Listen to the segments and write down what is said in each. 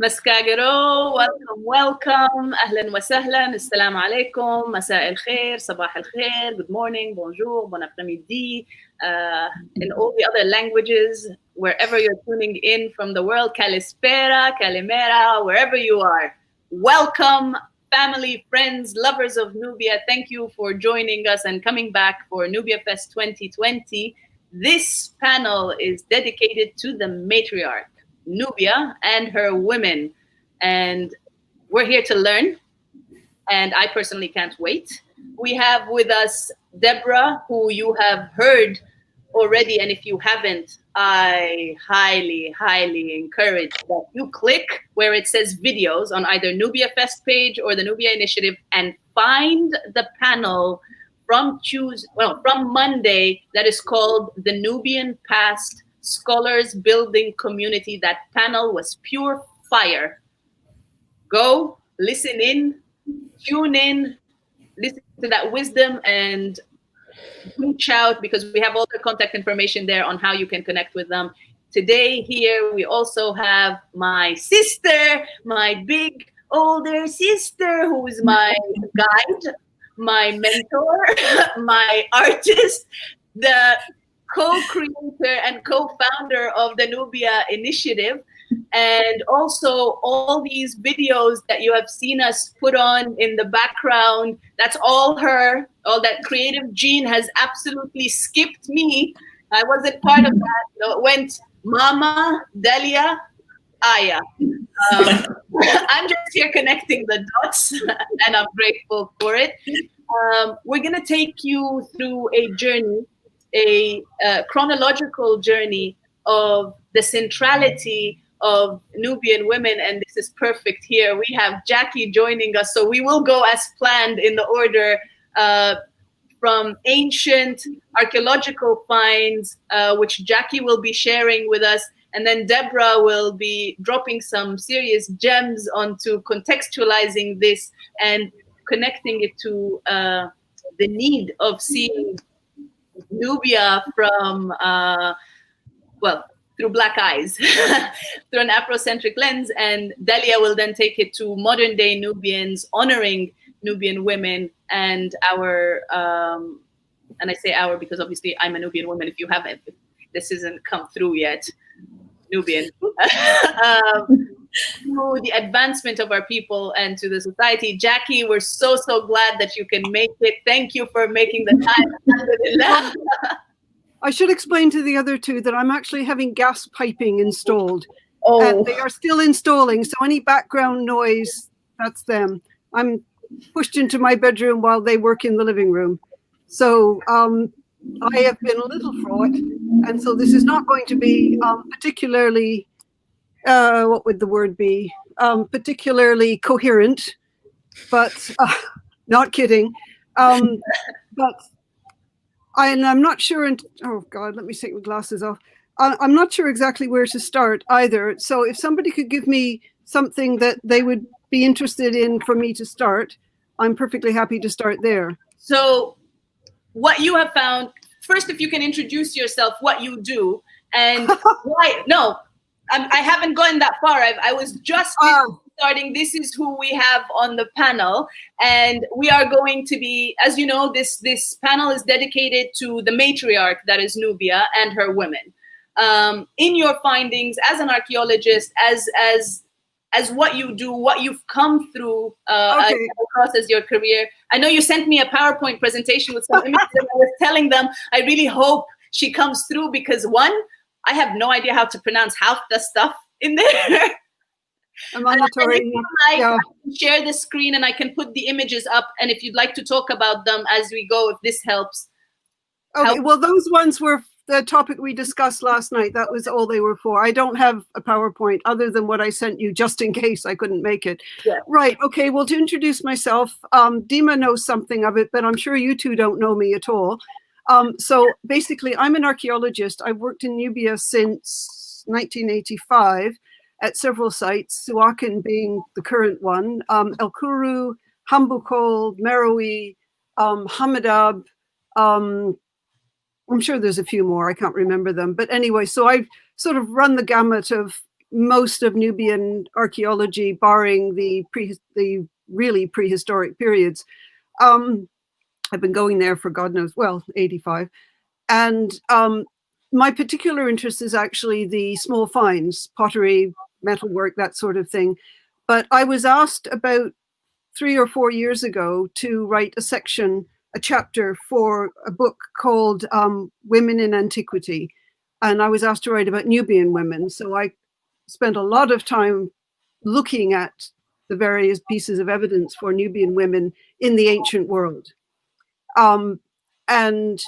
مسكاجرو, welcome, أهلا وسهلا, السلام عليكم, مساء الخير, صباح الخير, good morning, bonjour, bon après-midi, in all the other languages, wherever you're tuning in from the world, Kalispera, Kalimera, wherever you are. Welcome, family, friends, lovers of Nubia. Thank you for joining us and coming back for Nubia Fest 2020. This panel is dedicated to the matriarch, Nubia, and her women. And we're here to learn. And I personally can't wait. We have with us Deborah, who you have heard already. And if you haven't, I highly, highly encourage that you click where it says videos on either Nubia Fest page or the Nubia Initiative and find the panel from Monday that is called the Nubian Past Scholars Building Community. That panel was pure fire. Go, listen in, tune in, listen to that wisdom, and reach out because we have all the contact information there on how you can connect with them. Today here we also have my sister, my big older sister, who is my guide, my mentor, my artist, the co-creator and co-founder of the Nubia Initiative. And also all these videos that you have seen us put on in the background, that's all her. All that creative gene has absolutely skipped me. I wasn't part of that. So it went Mama, Delia, Aya. I'm just here connecting the dots and I'm grateful for it. We're gonna take you through a journey, a chronological journey of the centrality of Nubian women, and this is perfect here. We have Jackie joining us, so we will go as planned in the order from ancient archaeological finds, which Jackie will be sharing with us, and then Deborah will be dropping some serious gems onto contextualizing this and connecting it to the need of seeing Nubia from, through black eyes, through an Afrocentric lens. And Delia will then take it to modern day Nubians, honoring Nubian women and our, and I say our because obviously I'm a Nubian woman. If you haven't, if this hasn't come through yet, Nubian. To the advancement of our people and to the society. Jackie, we're so glad that you can make it. Thank you for making the time. I should explain to the other two that I'm actually having gas piping installed. And they are still installing, so any background noise, that's them. I'm pushed into my bedroom while they work in the living room. So I have been a little fraught, and so this is not going to be particularly, what would the word be? Particularly coherent, but not kidding. But I'm not sure, oh God, let me take my glasses off. I'm not sure exactly where to start either. So if somebody could give me something that they would be interested in for me to start, I'm perfectly happy to start there. So what you have found, first, if you can introduce yourself, what you do, and why, no, I haven't gone that far. I was just starting. This is who we have on the panel, and we are going to be, as you know, this panel is dedicated to the matriarch that is Nubia and her women. In your findings as an archaeologist, as what you do, what you've come through across as your career. I know you sent me a PowerPoint presentation with some images, and I was telling them I really hope she comes through because one, I have no idea how to pronounce half the stuff in there. I can share the screen and I can put the images up. And if you'd like to talk about them as we go, if this helps. Okay, well, those ones were the topic we discussed last night. That was all they were for. I don't have a PowerPoint other than what I sent you just in case I couldn't make it. Yeah. Right. Okay. Well, to introduce myself, Dima knows something of it, but I'm sure you two don't know me at all. So basically, I'm an archaeologist. I've worked in Nubia since 1985 at several sites, Suakin being the current one, El Kuru, Hambukol, Meroe, Hamadab. I'm sure there's a few more. I can't remember them. But anyway, so I've sort of run the gamut of most of Nubian archaeology, barring the really prehistoric periods. I've been going there for God knows, 85. And my particular interest is actually the small finds, pottery, metalwork, that sort of thing. But I was asked about 3 or 4 years ago to write a chapter for a book called Women in Antiquity. And I was asked to write about Nubian women. So I spent a lot of time looking at the various pieces of evidence for Nubian women in the ancient world. And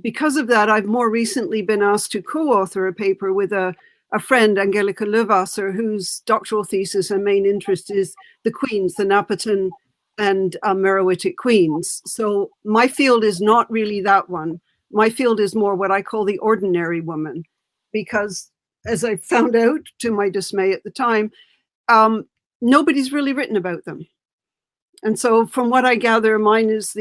because of that, I've more recently been asked to co-author a paper with a friend, Angelica Lövasser, whose doctoral thesis and main interest is the queens, the Napatan and Meroitic queens. So my field is not really that one. My field is more what I call the ordinary woman, because as I found out, to my dismay at the time, nobody's really written about them. And so from what I gather, mine is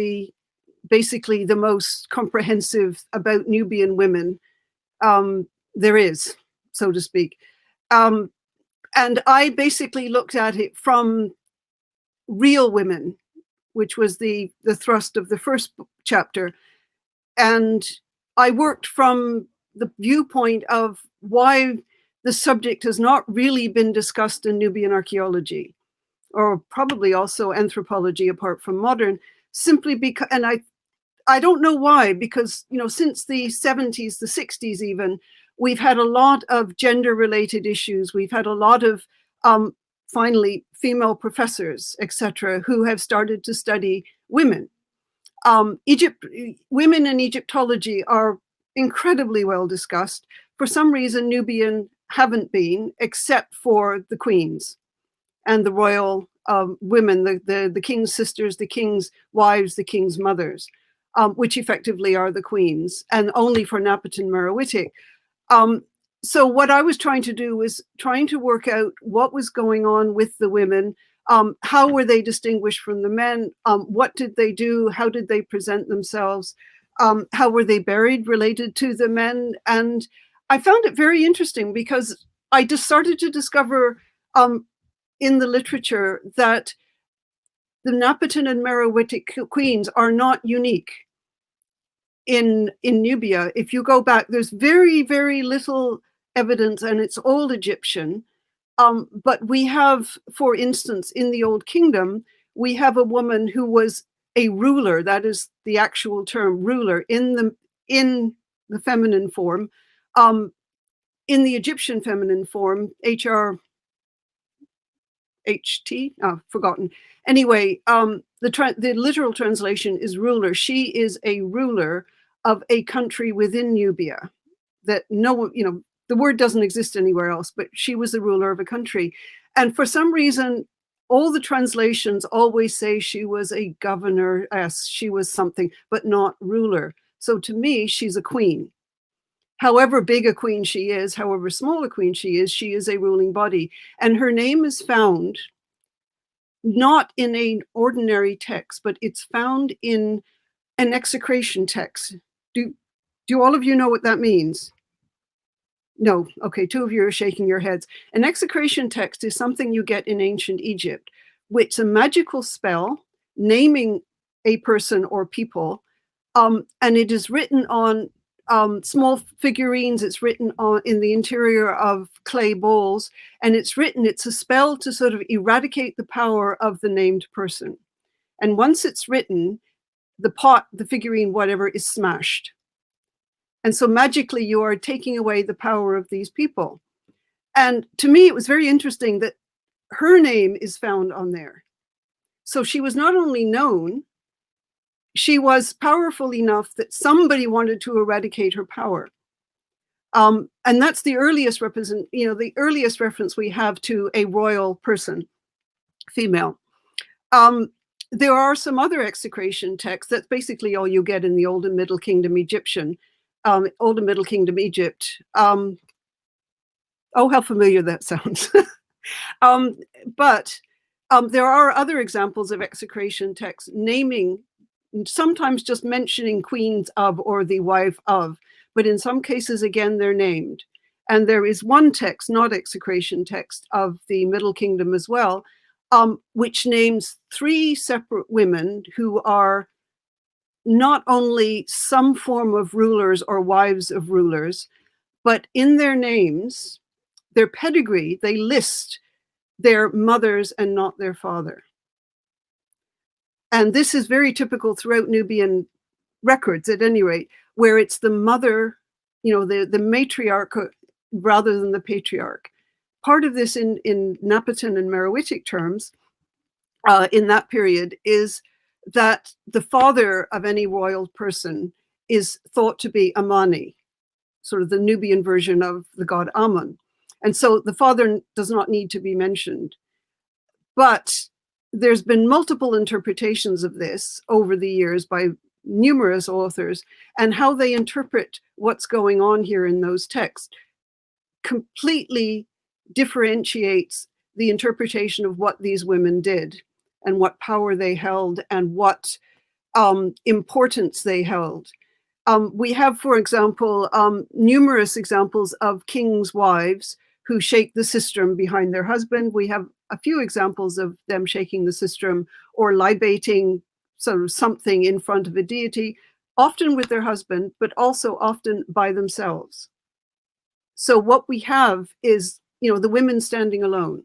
basically the most comprehensive about Nubian women there is, so to speak. And I basically looked at it from real women, which was the thrust of the first chapter. And I worked from the viewpoint of why the subject has not really been discussed in Nubian archaeology, or probably also anthropology apart from modern, simply because, and I don't know why, because, since the 70s, the 60s even, we've had a lot of gender-related issues. We've had a lot of, finally, female professors, etc., who have started to study women. Women in Egyptology are incredibly well discussed. For some reason, Nubian haven't been, except for the queens and the royal women, the king's sisters, the king's wives, the king's mothers, which effectively are the queens, and only for Napatan Meroitic. So what I was trying to do was trying to work out what was going on with the women. How were they distinguished from the men? What did they do? How did they present themselves? How were they buried related to the men? And I found it very interesting because I just started to discover in the literature that the Napatan and Meroitic queens are not unique in Nubia. If you go back, there's very, very little evidence, and it's old Egyptian. But we have, for instance, in the Old Kingdom, we have a woman who was a ruler. That is the actual term, ruler, in the feminine form. In the Egyptian feminine form, HRHT, forgotten. Anyway, the literal translation is ruler. She is a ruler of a country within Nubia that the word doesn't exist anywhere else, but she was the ruler of a country. And for some reason, all the translations always say she was a governess, she was something, but not ruler. So to me, she's a queen. However big a queen she is, however small a queen she is a ruling body. And her name is found not in an ordinary text, but it's found in an execration text. Do all of you know what that means? No. Okay, 2 of you are shaking your heads. An execration text is something you get in ancient Egypt, which is a magical spell naming a person or people, and it is written on small figurines. It's written in the interior of clay bowls, and it's a spell to sort of eradicate the power of the named person. And once it's written, the pot, the figurine, whatever, is smashed. And so magically you are taking away the power of these people. And to me, it was very interesting that her name is found on there. So she was not only known, she was powerful enough that somebody wanted to eradicate her power. And that's the earliest the earliest reference we have to a royal person, female. There are some other execration texts. That's basically all you get in the Old and Middle Kingdom Egyptian. Old and Middle Kingdom Egypt. Oh, how familiar that sounds. But there are other examples of execration texts naming, sometimes just mentioning queens of or the wife of, but in some cases, again, they're named. And there is one text, not execration text, of the Middle Kingdom as well, which names 3 separate women who are not only some form of rulers or wives of rulers, but in their names, their pedigree, they list their mothers and not their father. And this is very typical throughout Nubian records, at any rate, where it's the mother, the matriarch rather than the patriarch. Part of this in Napatan and Meroitic terms in that period is that the father of any royal person is thought to be Amani, sort of the Nubian version of the god Amun. And so the father does not need to be mentioned. But there's been multiple interpretations of this over the years by numerous authors, and how they interpret what's going on here in those texts completely differentiates the interpretation of what these women did and what power they held and what importance they held. We have, for example, numerous examples of kings' wives who shake the sistrum behind their husband. We have a few examples of them shaking the sistrum or libating sort of something in front of a deity, often with their husband, but also often by themselves. So what we have is, the women standing alone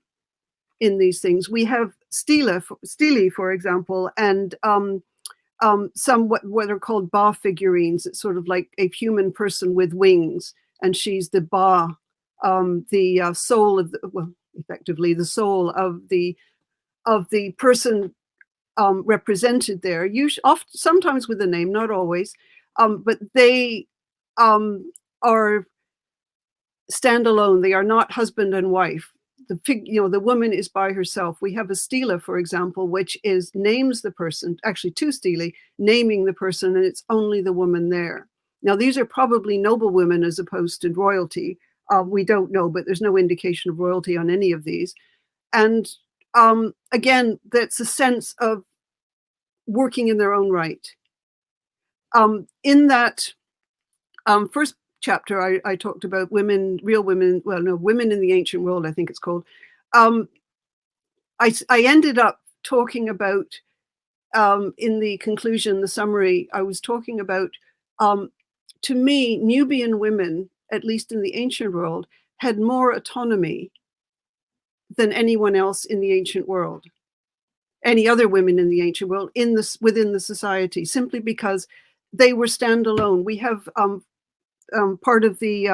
in these things. We have stele, for example, and some what are called Ba figurines. It's sort of like a human person with wings, and she's the Ba, the soul of effectively the soul of the person represented there. Sometimes with a name, not always, but they are standalone. They are not husband and wife. The woman is by herself. We have a stela, for example, which names the person, actually 2 stelae, naming the person, and it's only the woman there. Now, these are probably noble women as opposed to royalty. We don't know, but there's no indication of royalty on any of these. And again, that's a sense of working in their own right. In that first chapter, I talked about women, real women, women in the ancient world, I think it's called. I ended up talking about, in the conclusion, the summary, I was talking about, to me, Nubian women, at least in the ancient world, had more autonomy than anyone else in the ancient world, any other women in the ancient world within the society, simply because they were standalone. We have part of the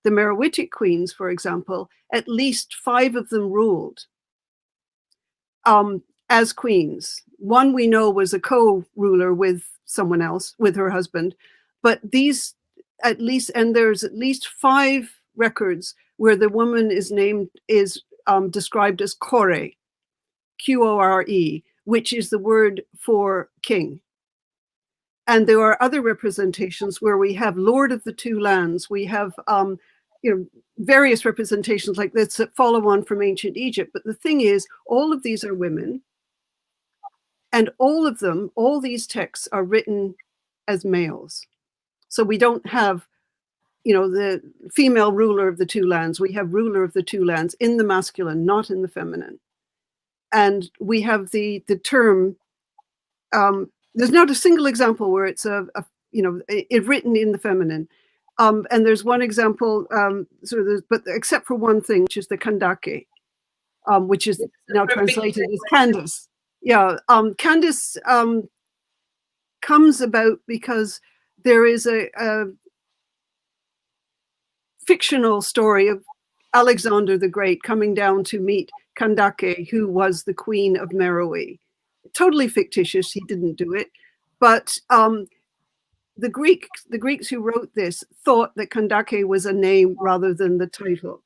Meroitic queens, for example, at least 5 of them ruled as queens. One we know was a co-ruler with someone else, with her husband, but there's at least 5 records where the woman is described as Kore, Qore, which is the word for king. And there are other representations where we have Lord of the 2 lands. We have various representations like this that follow on from ancient Egypt. But the thing is, all of these are women, and all these texts are written as males. So we don't have, the female ruler of the 2 lands. We have ruler of the 2 lands in the masculine, not in the feminine. And we have the term. There's not a single example where it's written in the feminine. And there's one example, but except for one thing, which is the Kandake, which is now translated as Candace. Yeah, Candace comes about because there is a fictional story of Alexander the Great coming down to meet Kandake, who was the queen of Meroe. Totally fictitious. He didn't do it, but the Greeks who wrote this thought that Kandake was a name rather than the title,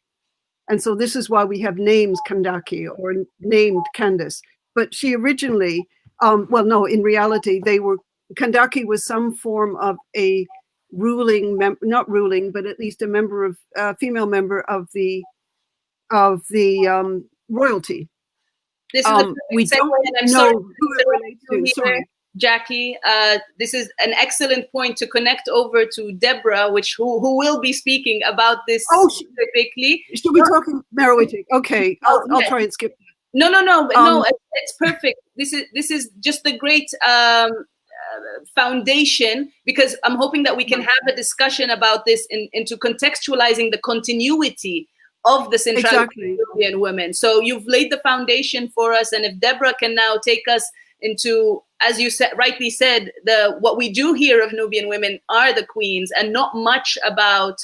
and so this is why we have names Kandake or named Candace. But she originally, in reality, Kandake was some form of a not ruling, but at least a female member of the royalty. This is we don't know who it relates to. Sorry. Jackie. This is an excellent point to connect over to Deborah, who will be speaking about this specifically. Should we talk Merowitic? Okay, I'll try and skip. No, it's perfect. This is just the great foundation, because I'm hoping that we can have a discussion about this into contextualizing the continuity of the centrality of Nubian women. So you've laid the foundation for us, and if Deborah can now take us into, as you rightly said, what we do hear of Nubian women are the queens, and not much about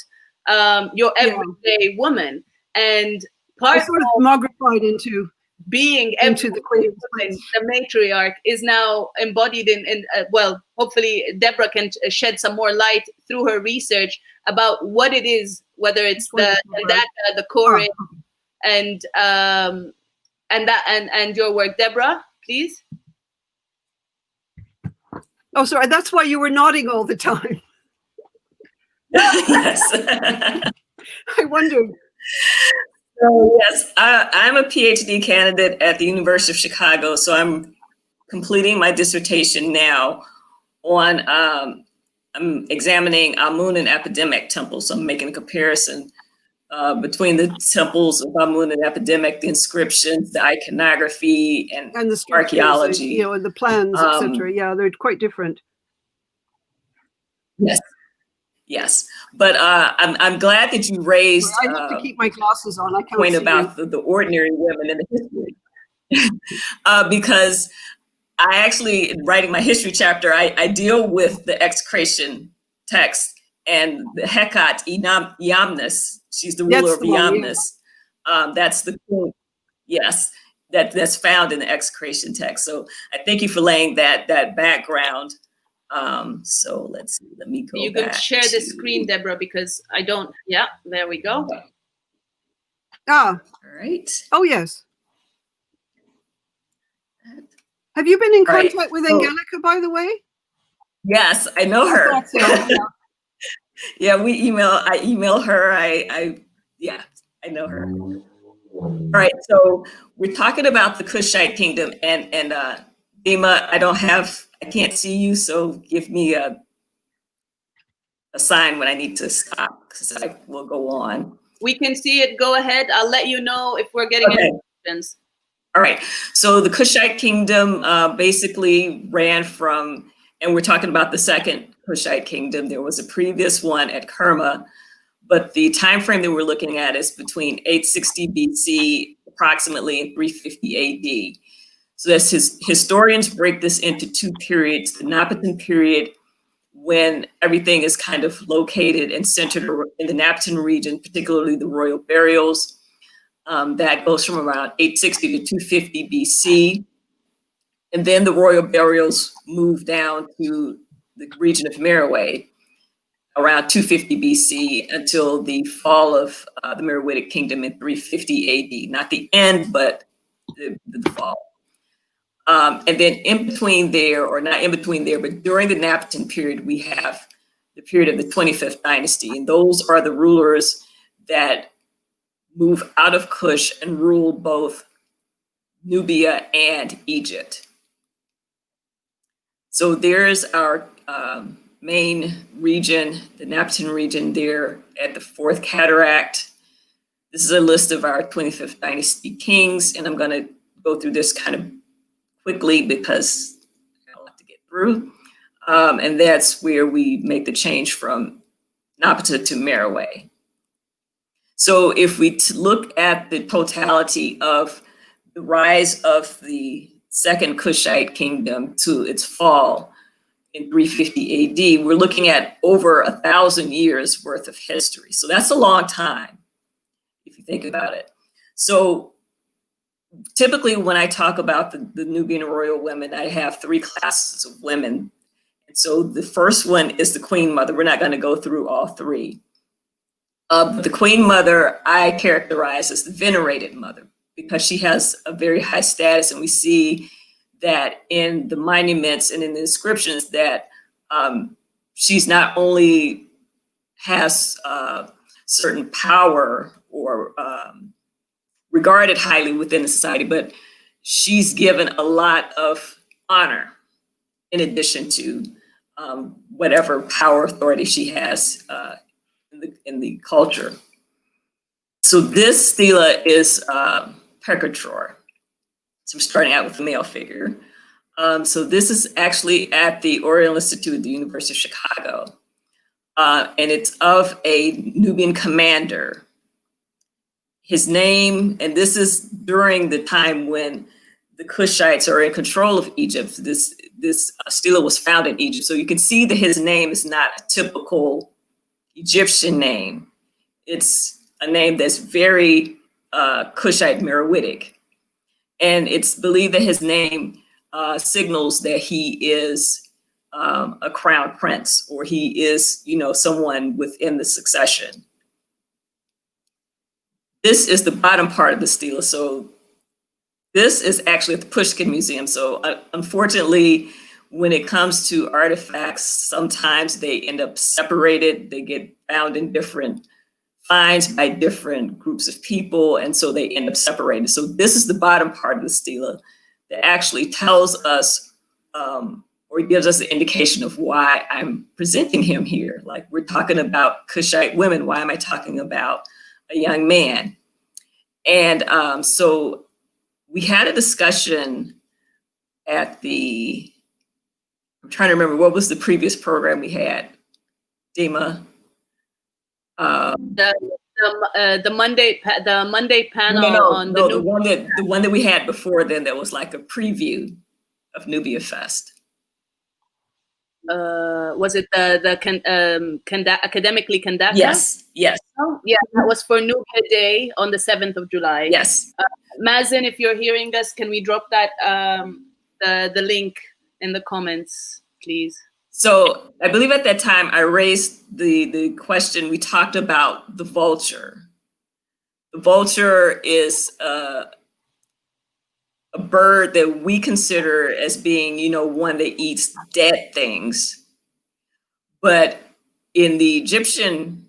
your everyday woman. And part sort of magnified into being into the queen, the matriarch, is now embodied in well, hopefully Deborah can shed some more light through her research about what it is, whether it's the data, the core, and your work. Deborah, please. Oh, sorry, that's why you were nodding all the time. Yes. I wondered. So, yes, I'm a PhD candidate at the University of Chicago, so I'm completing my dissertation now on, I'm examining Amun and Epidemic temples. So I'm making a comparison between the temples of Amun and Epidemic, the inscriptions, the iconography, and the archaeology. You know, and the plans, etc. Yeah, they're quite different. Yes. Yes, but I'm glad that you raised. I have to keep my glasses on. I can't point see about the ordinary women in the history, because I actually, in writing my history chapter, I deal with the execration text and the Hekat Yamnis. She's the ruler of Yamnis. That's the queen. Yes, that's found in the execration text. So I thank you for laying that background. So let's see, let me go. You can share the screen, Deborah, because I don't. Yeah, there we go. All right. Oh, yes. Have you been in contact with Angelica, by the way? Yes, I know her. I thought so, yeah. Yeah, I email her. Yeah, I know her. All right, so we're talking about the Kushite kingdom, and Dima, I can't see you, so give me a sign when I need to stop, because I will go on. We can see it. Go ahead. I'll let you know if we're getting any questions. All right. So the Kushite kingdom basically ran from, and we're talking about the second Kushite kingdom. There was a previous one at Kerma, but the time frame that we're looking at is between 860 BC, approximately, and 350 AD. So that's historians break this into two periods: the Napatan period, when everything is kind of located and centered in the Napatan region, particularly the royal burials. That goes from around 860 to 250 BC. And then the royal burials move down to the region of Merowe around 250 BC until the fall of the Merowitic kingdom in 350 AD. Not the end, but the fall. And then in between there, or not in between there, but during the Napatan period, we have the period of the 25th dynasty. And those are the rulers that move out of Kush and rule both Nubia and Egypt. So there's our main region, the Napatan region there at the Fourth Cataract. This is a list of our 25th dynasty kings, and I'm going to go through this kind of quickly because I have a lot to get through. And that's where we make the change from Napata to Merowe. So if we look at the totality of the rise of the second Kushite kingdom to its fall in 350 AD, we're looking at over 1,000 years worth of history. So that's a long time, if you think about it. So typically when I talk about the Nubian royal women, I have three classes of women. And so the first one is the Queen Mother. We're not going to go through all three. The Queen Mother I characterize as the venerated mother because she has a very high status, and we see that in the monuments and in the inscriptions that she's not only has certain power or regarded highly within the society, but she's given a lot of honor in addition to whatever power authority she has in the culture. So this stela is Pecatror. So I'm starting out with the male figure. So this is actually at the Oriental Institute at the University of Chicago. And it's of a Nubian commander. His name, and this is during the time when the Kushites are in control of Egypt. This stela was found in Egypt. So you can see that his name is not a typical Egyptian name. It's a name that's very Kushite Meroitic. And it's believed that his name signals that he is a crown prince, or he is, someone within the succession. This is the bottom part of the stela. So this is actually at the Pushkin Museum. So unfortunately, when it comes to artifacts, sometimes they end up separated. They get found in different finds by different groups of people, and so they end up separated. So this is the bottom part of the stela that actually tells us or gives us the indication of why I'm presenting him here. Like, we're talking about Kushite women. Why am I talking about a young man? And so we had a discussion at I'm trying to remember, what was the previous program we had, Dima? The Monday panel the one that we had before then, that was like a preview of Nubia Fest. Was it the academically conducted? Yes. Oh, yeah, that was for Nubia Day on the 7th of July. Yes. Mazen, if you're hearing us, can we drop that the link in the comments, please? So I believe at that time I raised the question. We talked about the vulture. The vulture is a bird that we consider as being, one that eats dead things. But in the Egyptian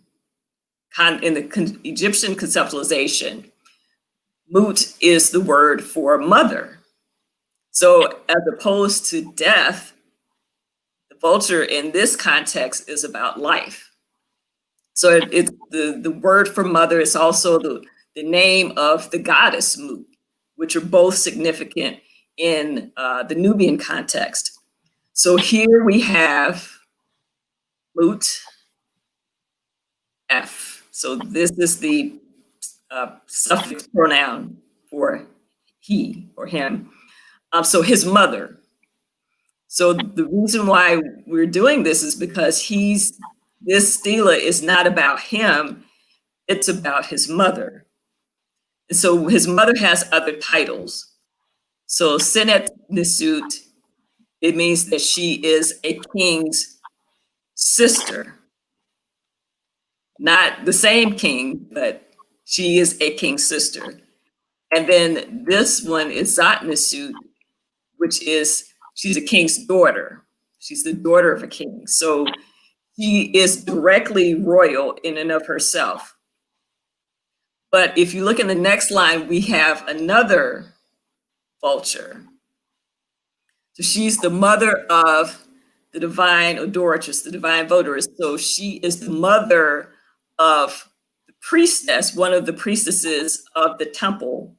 conceptualization, Mut is the word for mother. So as opposed to death, the vulture in this context is about life. So it's the word for mother is also the name of the goddess Mut, which are both significant in the Nubian context. So here we have Mut, F. So this is the suffix pronoun for he or him. So his mother. So the reason why we're doing this is because this stela is not about him, it's about his mother. And so his mother has other titles. So Senet Nisut, it means that she is a king's sister. Not the same king, but she is a king's sister. And then this one is Zat Nisut, which is she's a king's daughter. She's the daughter of a king. So she is directly royal in and of herself. But if you look in the next line, we have another vulture. So she's the mother of the divine adoratress, the divine votaress. So she is the mother of the priestess, one of the priestesses of the temple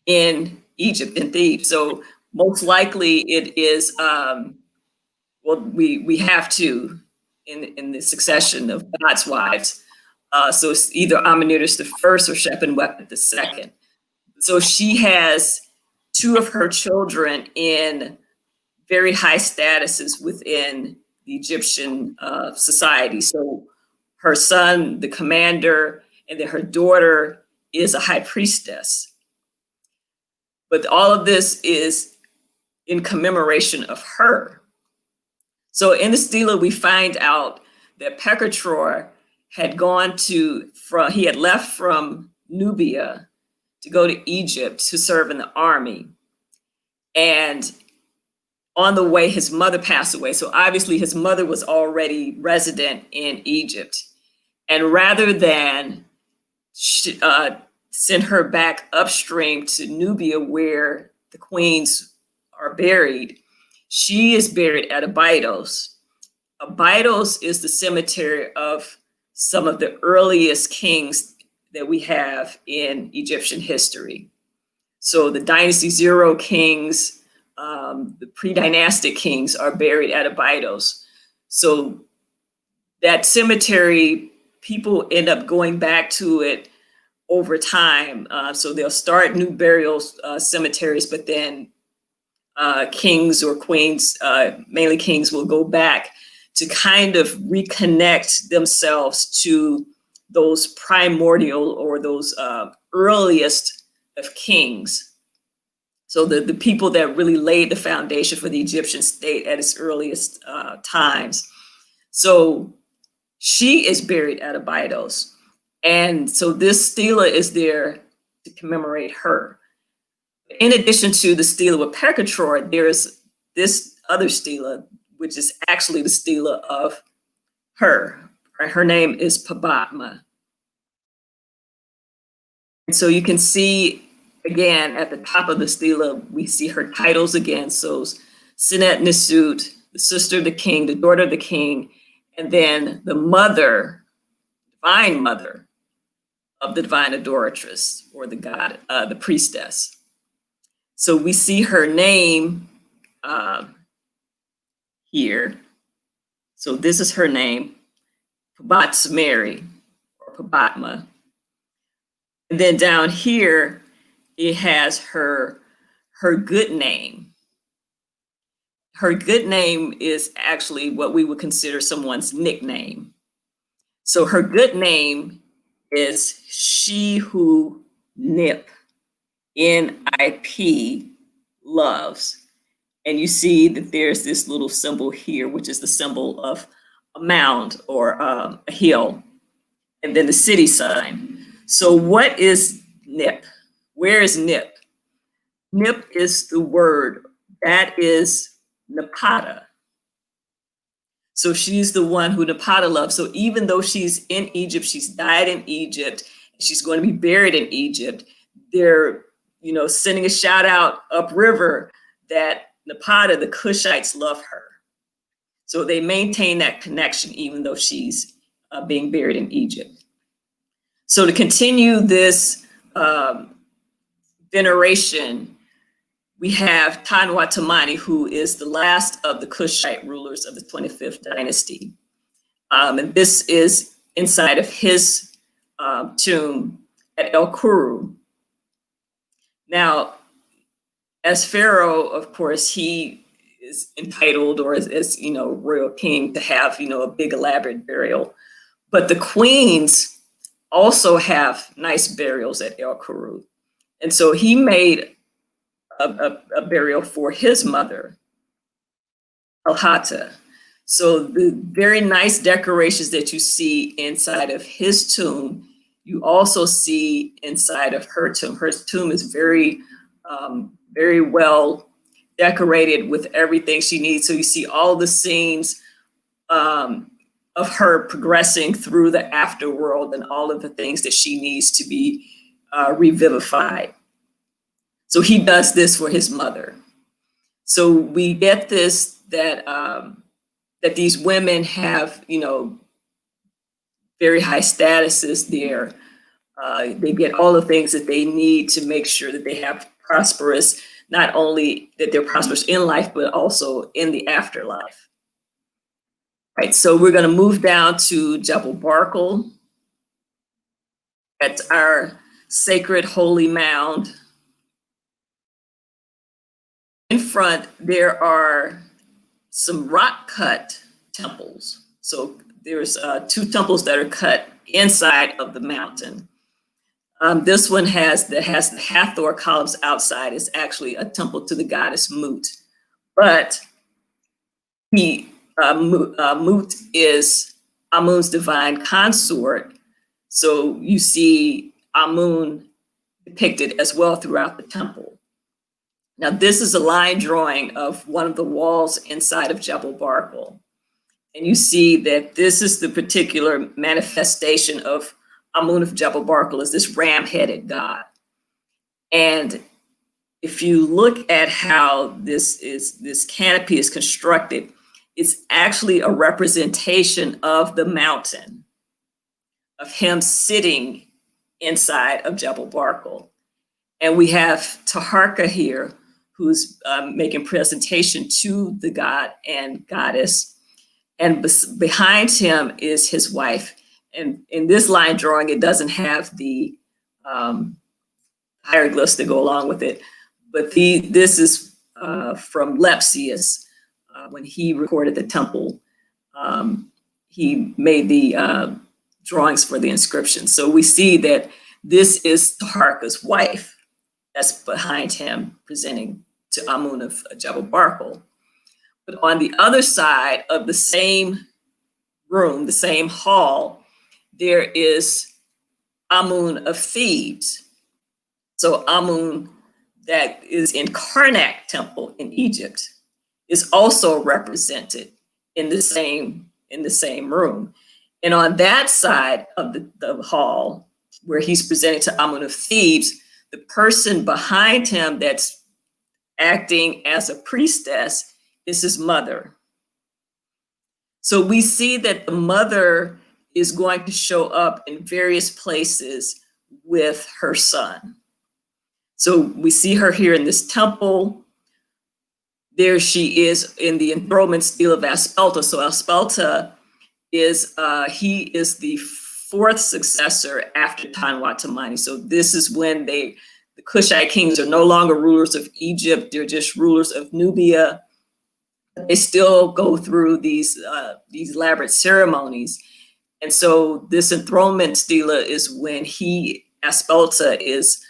in Egypt, in Thebes. So most likely it is, we have two in the succession of God's wives. So it's either Amenetes the first or Shep-en-Wepet the second. So she has two of her children in very high statuses within the Egyptian society. So her son, the commander, and then her daughter is a high priestess. But all of this is in commemoration of her. So in the stela, we find out that Pecatror had he had left from Nubia to go to Egypt to serve in the army. And on the way, his mother passed away. So obviously his mother was already resident in Egypt. And rather than send her back upstream to Nubia where the queens are buried, She is buried at Abydos. Abydos is the cemetery of some of the earliest kings that we have in Egyptian history. So the Dynasty 0 kings, the pre-dynastic kings are buried at Abydos. So that cemetery, people end up going back to it over time. So they'll start new burial cemeteries, but then kings or queens, mainly kings, will go back to kind of reconnect themselves to those primordial or those earliest of kings. So the people that really laid the foundation for the Egyptian state at its earliest times. So she is buried at Abydos. And so this stela is there to commemorate her. In addition to the stela with Pecatror, there's this other stela, which is actually the stela of her. Her name is Pabatma. And so you can see, again, at the top of the stela, we see her titles again. So Sinet Nisut, the sister of the king, the daughter of the king, and then the mother, divine mother of the divine adoratress, or the god, the priestess. So we see her name here. So this is her name, Pabatsmeri, or Pabatma. And then down here, it has her good name. Her good name is actually what we would consider someone's nickname. So her good name is she who Nip, N-I-P, loves. And you see that there's this little symbol here, which is the symbol of a mound or a hill, and then the city sign. So what is Nip? Where is Nip? Nip is the word, that is Napata. So she's the one who Napata loves. So even though she's in Egypt, she's died in Egypt, she's going to be buried in Egypt, they're, sending a shout out upriver that Napata, the Cushites, love her. So they maintain that connection even though she's being buried in Egypt. So to continue this veneration, we have Tanwatamani, who is the last of the Kushite rulers of the 25th dynasty. And this is inside of his tomb at El Kuru. Now, as pharaoh, of course, he is entitled, or as royal king, to have a big elaborate burial. But the queens also have nice burials at El Kuru, and so he made a burial for his mother, Alhata. So the very nice decorations that you see inside of his tomb, you also see inside of her tomb. Her tomb is very very well decorated with everything she needs. So you see all the scenes of her progressing through the afterworld and all of the things that she needs to be revivified. So he does this for his mother. So we get this, that these women have, very high statuses there. They get all the things that they need to make sure that they have prosperous, not only that they're prosperous in life, but also in the afterlife. Right, so we're going to move down to Jebel Barkal. That's our sacred holy mound. In front, there are some rock-cut temples. So there's 2 temples that are cut inside of the mountain. This one has the Hathor columns outside. Is actually a temple to the goddess Mut, but Mut is Amun's divine consort. So you see Amun depicted as well throughout the temple. Now this is a line drawing of one of the walls inside of Jebel Barkal, and you see that this is the particular manifestation of Amun of Jebel Barkal, is this ram-headed god. And if you look at how this canopy is constructed, it's actually a representation of the mountain, of him sitting inside of Jebel Barkal. And we have Taharka here, who's making presentation to the god and goddess. And behind him is his wife. And in this line drawing, it doesn't have the hieroglyphs that go along with it. But this is from Lepsius. When he recorded the temple, he made the drawings for the inscription. So we see that this is Taharka's wife that's behind him presenting to Amun of Jebel Barkal. But on the other side of the same room, the same hall, there is Amun of Thebes. So Amun, that is in Karnak Temple in Egypt, is also represented in the same room. And on that side of the hall, where he's presenting to Amun of Thebes, the person behind him that's acting as a priestess is his mother. So we see that the mother is going to show up in various places with her son. So we see her here in this temple. There she is in the enthronement stele of Aspelta. So Aspelta is he is the fourth successor after Tanwatamani. So this is when the Kushite kings are no longer rulers of Egypt; they're just rulers of Nubia. They still go through these elaborate ceremonies, and so this enthronement stela is when Aspelta is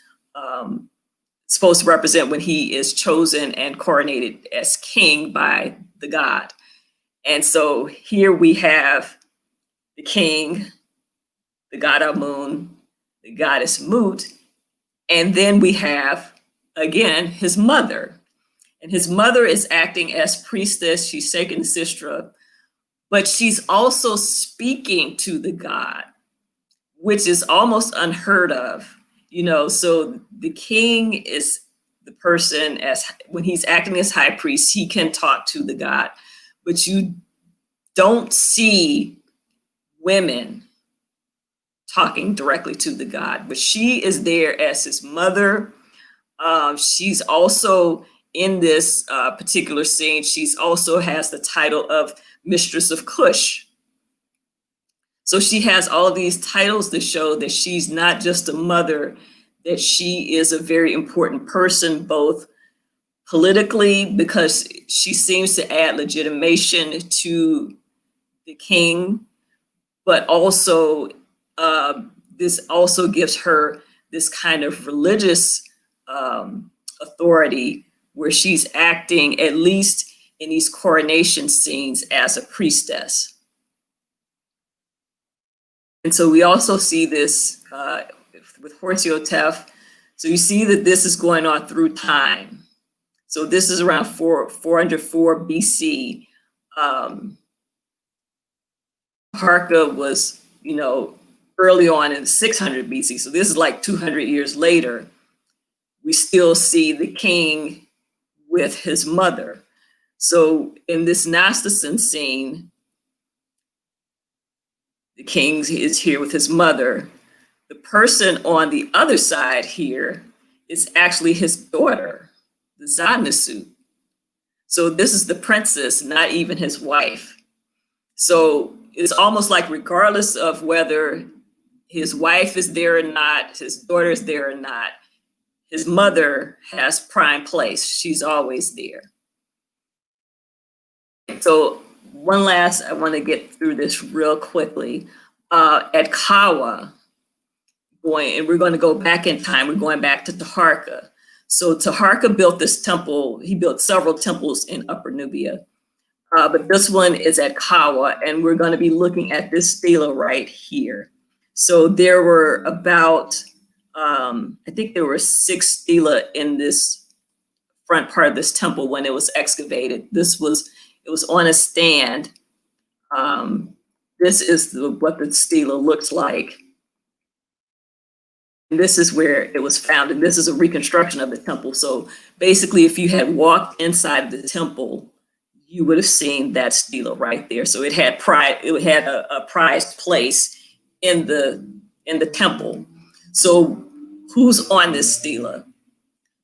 supposed to represent when he is chosen and coronated as king by the god. And so here we have the king, the god Amun, the goddess Mut, and then we have, again, his mother. And his mother is acting as priestess. She's shaking the sistra, but she's also speaking to the god, which is almost unheard of. So the king is the person, when he's acting as high priest, he can talk to the god, but you don't see women talking directly to the god. But she is there as his mother. She's also in this particular scene, she's also has the title of Mistress of Kush. So she has all of these titles to show that she's not just a mother, that she is a very important person, both politically, because she seems to add legitimation to the king, but also this also gives her this kind of religious authority, where she's acting, at least in these coronation scenes, as a priestess. And so we also see this with Hortiotef. So you see that this is going on through time. So this is around 404 BC. Harka was, early on in 600 BC. So this is like 200 years later. We still see the king with his mother. So in this Gnosticism scene, the king is here with his mother. The person on the other side here is actually his daughter, the Zadnasut. So this is the princess, not even his wife. So it's almost like regardless of whether his wife is there or not, his daughter is there or not, his mother has prime place. She's always there. So I want to get through this real quickly. At Kawa, and we're going to go back in time, we're going back to Taharka. So Taharka built this temple. He built several temples in Upper Nubia. But this one is at Kawa, and we're going to be looking at this stela right here. So there were about, I think there were 6 stela in this front part of this temple when it was excavated. It was on a stand. This is what the stela looks like. And this is where it was found, and this is a reconstruction of the temple. So basically, if you had walked inside of the temple, you would have seen that stela right there. So it had a prized place in the temple. So who's on this stela?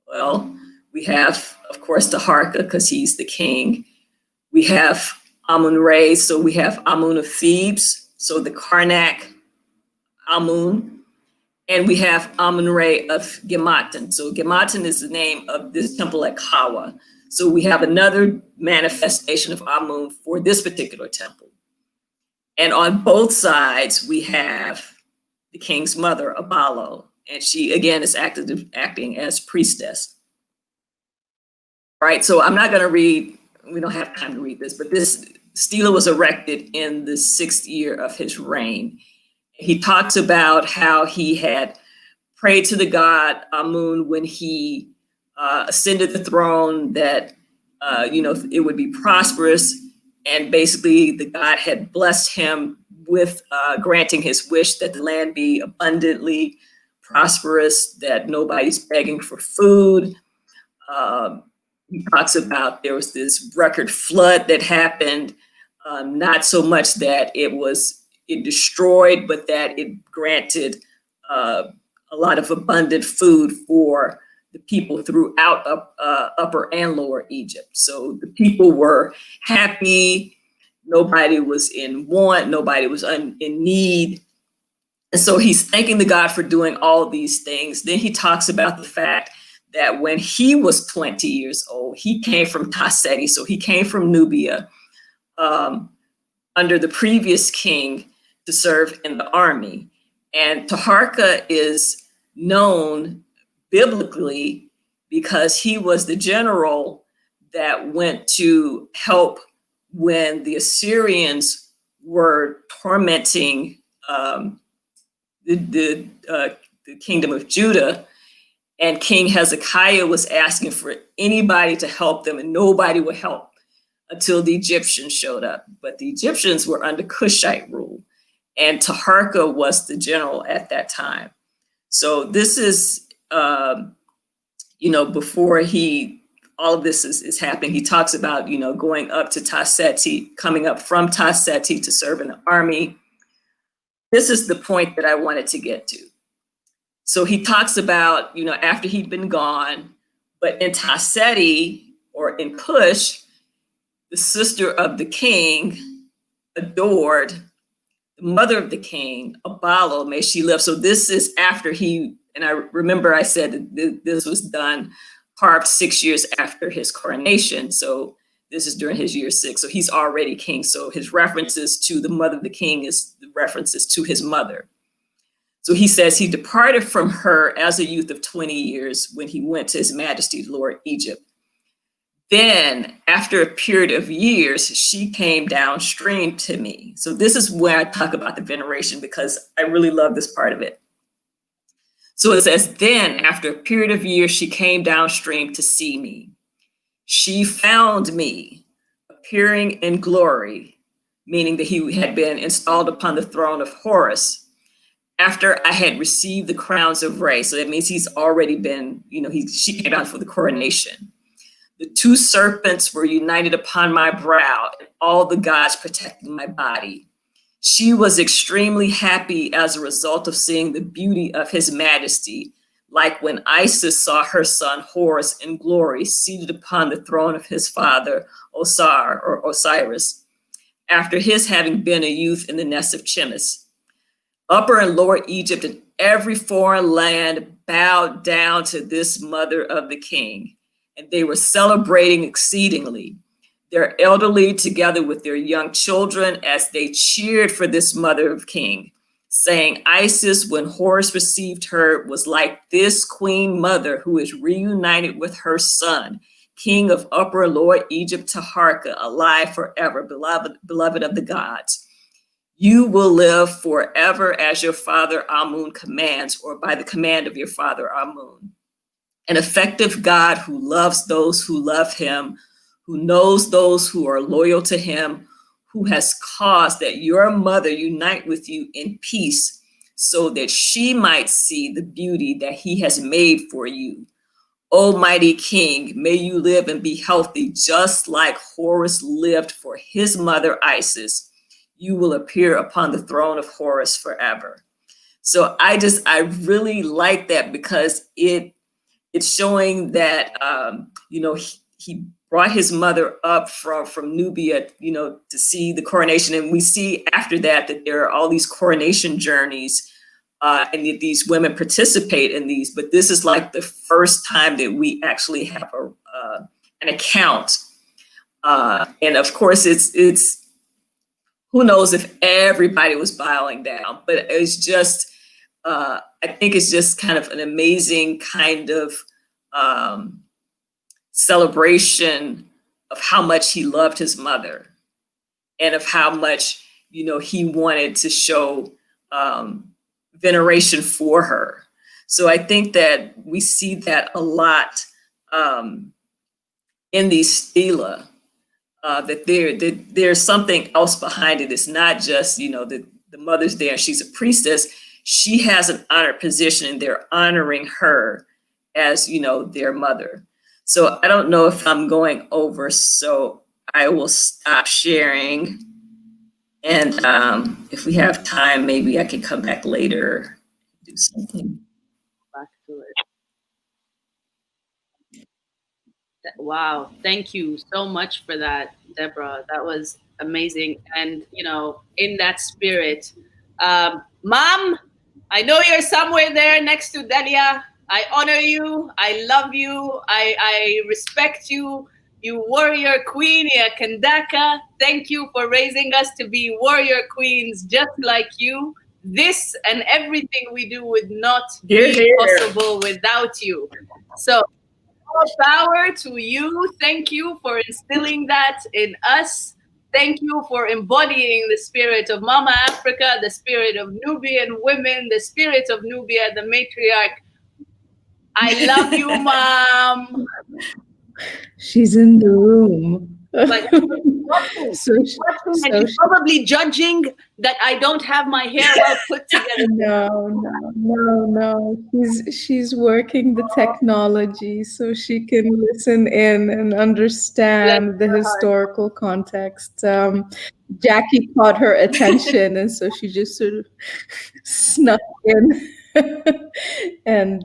Well, we have, of course, Taharka, because he's the king. We have Amun-Re, so we have Amun of Thebes, so the Karnak Amun, and we have Amun-Re of Gematen. So Gematen is the name of this temple at Kawa. So we have another manifestation of Amun for this particular temple. And on both sides, we have the king's mother, Abalo, and she, again, is acting as priestess. All right, so I'm not going to read, we don't have time to read this, but this stela was erected in the 6th year of his reign. He talks about how he had prayed to the god Amun when he ascended the throne that, it would be prosperous. And basically the god had blessed him with granting his wish that the land be abundantly prosperous, that nobody's begging for food. He talks about there was this record flood that happened, not so much that it destroyed, but that it granted a lot of abundant food for the people throughout Upper and Lower Egypt. So the people were happy. Nobody was in want. Nobody was in need. And so he's thanking the god for doing all these things. Then he talks about the fact that when he was 20 years old, he came from Tasseti. So he came from Nubia under the previous king to serve in the army. And Taharka is known biblically because he was the general that went to help when the Assyrians were tormenting the kingdom of Judah, and King Hezekiah was asking for anybody to help them, and nobody would help until the Egyptians showed up. But the Egyptians were under Cushite rule, and Taharka was the general at that time. So this is, before all of this is happening, he talks about, going up to Tasseti, coming up from Tasseti to serve in the army. This is the point that I wanted to get to. So he talks about, after he'd been gone, but in Tasseti, or in Cush, the sister of the king adored the mother of the king, Abalo, may she live. So this is after and I remember I said that this was done, carved 6 years after his coronation. So this is during his year 6. So he's already king. So his references to the mother of the king is the references to his mother. So he says he departed from her as a youth of 20 years when he went to his majesty, Lord Egypt. Then, after a period of years, she came downstream to me. So this is where I talk about the veneration, because I really love this part of it. So it says, then, after a period of years, she came downstream to see me. She found me appearing in glory, meaning that he had been installed upon the throne of Horus after I had received the crowns of Re. So that means he's already been, she came down for the coronation. The 2 serpents were united upon my brow, and all the gods protecting my body. She was extremely happy as a result of seeing the beauty of his majesty, like when Isis saw her son Horus in glory seated upon the throne of his father Osiris, after his having been a youth in the nest of Chemmis. Upper and Lower Egypt and every foreign land bowed down to this mother of the king, and they were celebrating exceedingly, their elderly together with their young children, as they cheered for this mother of king, saying, Isis, when Horus received her, was like this queen mother who is reunited with her son, king of Upper and Lower Egypt, Taharka, alive forever, beloved of the gods. You will live forever as your father Amun commands, or by the command of your father Amun. An effective God who loves those who love him, who knows those who are loyal to him, who has caused that your mother unite with you in peace, so that she might see the beauty that he has made for you. Almighty King, may you live and be healthy, just like Horus lived for his mother Isis. You will appear upon the throne of Horus forever. So I really like that, because it's showing that he brought his mother up from Nubia, to see the coronation, and we see after that there are all these coronation journeys. And these women participate in these, but this is like the first time that we actually have an account. And of course, it's who knows if everybody was bowing down, but it's just, I think it's just kind of an amazing kind of celebration of how much he loved his mother, and of how much, he wanted to show veneration for her. So I think that we see that a lot in these stela, that there's something else behind it. It's not just, the mother's there and she's a priestess. She has an honored position, and they're honoring her as, their mother. So I don't know if I'm going over, so I will stop sharing. And if we have time, maybe I can come back later, do something. Back to it. Wow, thank you so much for that, Deborah. That was amazing. And, in that spirit, Mom, I know you're somewhere there next to Delia. I honor you. I love you. I respect you. You warrior queen, ya Kandaka. Thank you for raising us to be warrior queens just like you. This and everything we do would not be possible without you. So more power to you. Thank you for instilling that in us. Thank you for embodying the spirit of Mama Africa, the spirit of Nubian women, the spirit of Nubia, the matriarch. I love you, Mom. She's in the room. But she's probably judging that I don't have my hair well put together. No. She's working the technology so she can listen in and understand the historical context. Jackie caught her attention, and so she just sort of snuck in. And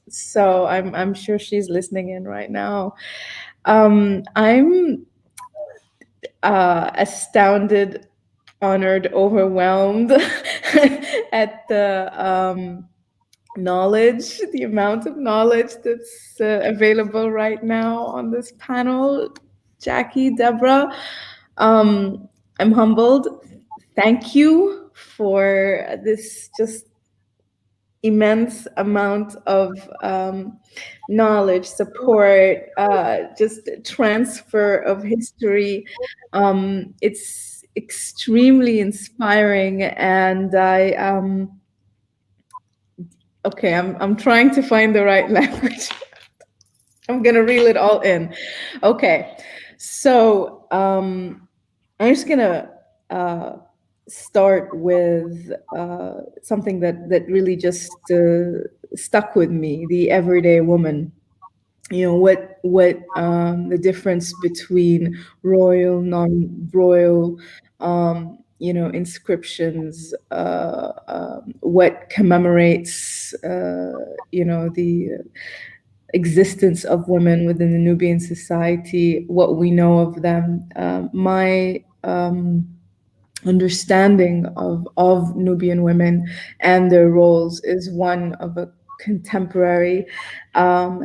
so I'm sure she's listening in right now. I'm astounded, honored, overwhelmed at the knowledge, the amount of knowledge that's available right now on this panel. Jackie, Deborah, I'm humbled. Thank you for this just immense amount of knowledge, support, just transfer of history. It's extremely inspiring, and I'm trying to find the right language. I'm gonna reel it all in. Okay, so I'm just gonna start with something that really just stuck with me: the everyday woman. What the difference between royal, non-royal, inscriptions, what commemorates, the existence of women within the Nubian society, what we know of them. My understanding of Nubian women and their roles is one of a contemporary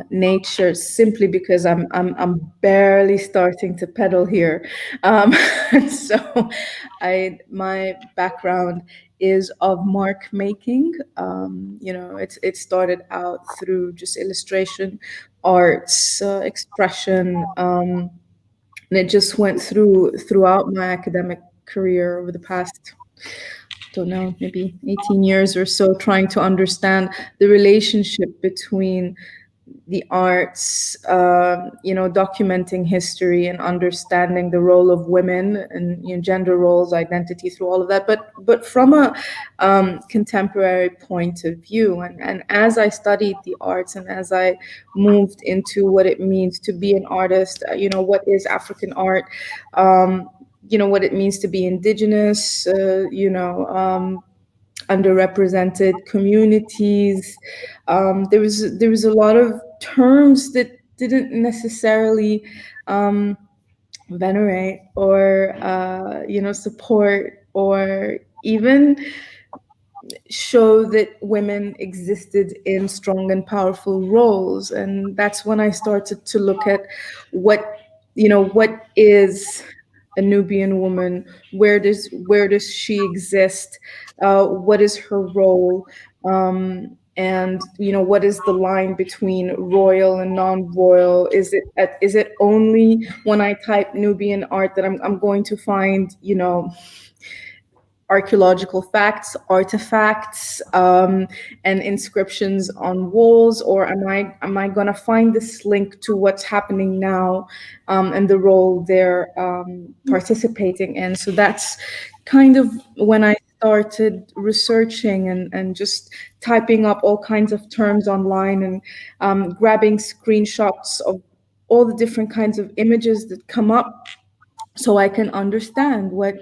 nature, simply because I'm barely starting to pedal here. So my background is of mark making. It started out through just illustration, arts, expression, and it just went throughout my academic career over the past, don't know, maybe 18 years or so, trying to understand the relationship between the arts, documenting history and understanding the role of women and gender roles, identity through all of that, but from a contemporary point of view. And as I studied the arts and as I moved into what it means to be an artist, what is African art, what it means to be indigenous, underrepresented communities. There was a lot of terms that didn't necessarily venerate or support or even show that women existed in strong and powerful roles. And that's when I started to look at what is a Nubian woman, where does she exist, what is her role, and what is the line between royal and non-royal? Is it only when I type Nubian art that I'm going to find archaeological facts, artifacts, and inscriptions on walls, or am I going to find this link to what's happening now, and the role they're participating in? So that's kind of when I started researching and just typing up all kinds of terms online and grabbing screenshots of all the different kinds of images that come up, so I can understand what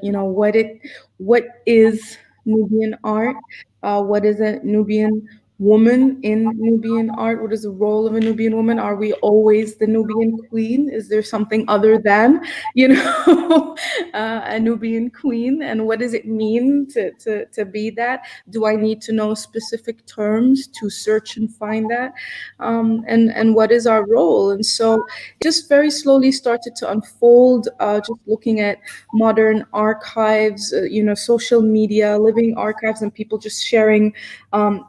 is Nubian art, what is a Nubian woman in Nubian art, what is the role of a Nubian woman? Are we always the Nubian queen? Is there something other than a Nubian queen? And what does it mean to be that? Do I need to know specific terms to search and find that? And what is our role? And so just very slowly started to unfold, just looking at modern archives, social media, living archives, and people just sharing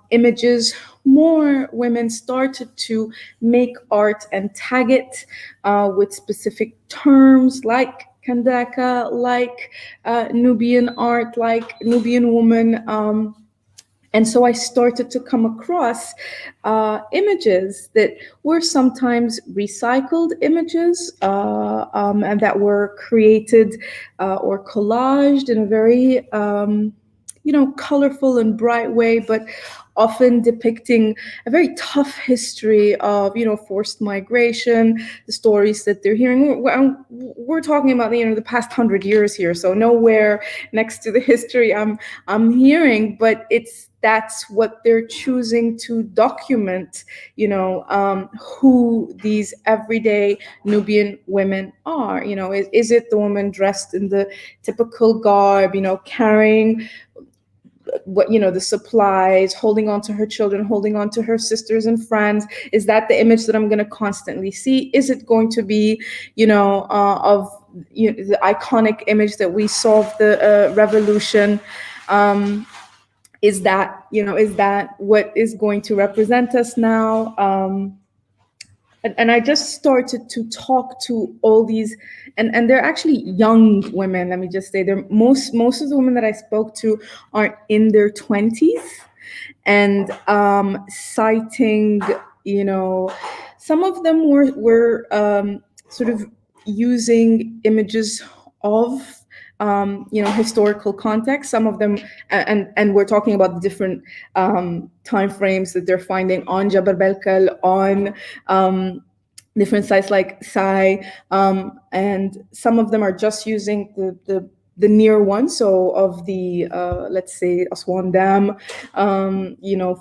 images. More women started to make art and tag it with specific terms like Kandaka, like Nubian art, like Nubian woman. And so I started to come across images that were sometimes recycled images, and that were created or collaged in a very, colorful and bright way, but often depicting a very tough history of, forced migration, the stories that they're hearing. We're talking about, the past 100 years here, so nowhere next to the history I'm hearing, but that's what they're choosing to document, who these everyday Nubian women are. Is it the woman dressed in the typical garb, carrying what the supplies, holding on to her children, holding on to her sisters and friends? Is that the image that I'm going to constantly see? Is it going to be of the iconic image that we saw of the revolution? Is that what is going to represent us now? And I just started to talk to all these, and they're actually young women. Let me just say, they're most of the women that I spoke to are in their 20s, and citing, some of them were sort of using images of historical context. Some of them, and we're talking about the different time frames that they're finding on Jabal Belkal, on different sites like Sai, and some of them are just using the near one, so of the let's say Aswan Dam,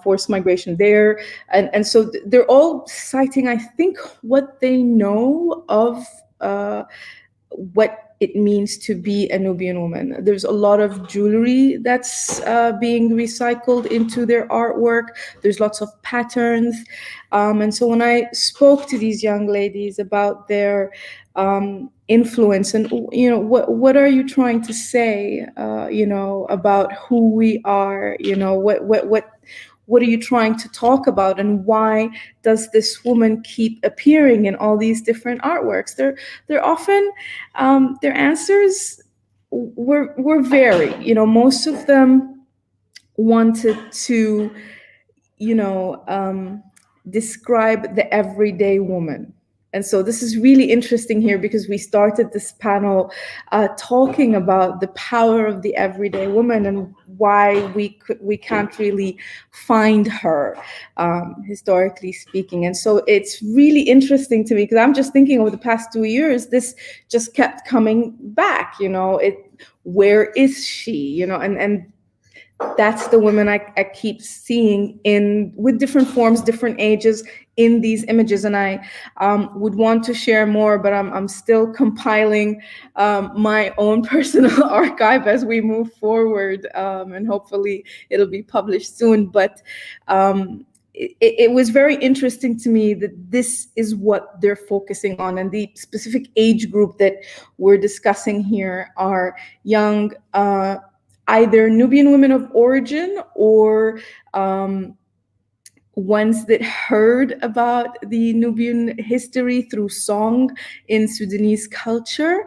forced migration there, and so they're all citing, I think, what they know of what it means to be a Nubian woman. There's a lot of jewelry that's being recycled into their artwork. There's lots of patterns. And so when I spoke to these young ladies about their influence and, what are you trying to say, about who we are, what are you trying to talk about, and why does this woman keep appearing in all these different artworks? They're often, their answers were varied. Most of them wanted to, describe the everyday woman. And so this is really interesting here because we started this panel talking about the power of the everyday woman and why we can't really find her, historically speaking. And so it's really interesting to me because I'm just thinking over the past 2 years, this just kept coming back, where is she, and that's the woman I keep seeing with different forms, different ages in these images. And I would want to share more, but I'm still compiling my own personal archive as we move forward, and hopefully it'll be published soon. But it was very interesting to me that this is what they're focusing on, and the specific age group that we're discussing here are young, either Nubian women of origin or ones that heard about the Nubian history through song in Sudanese culture,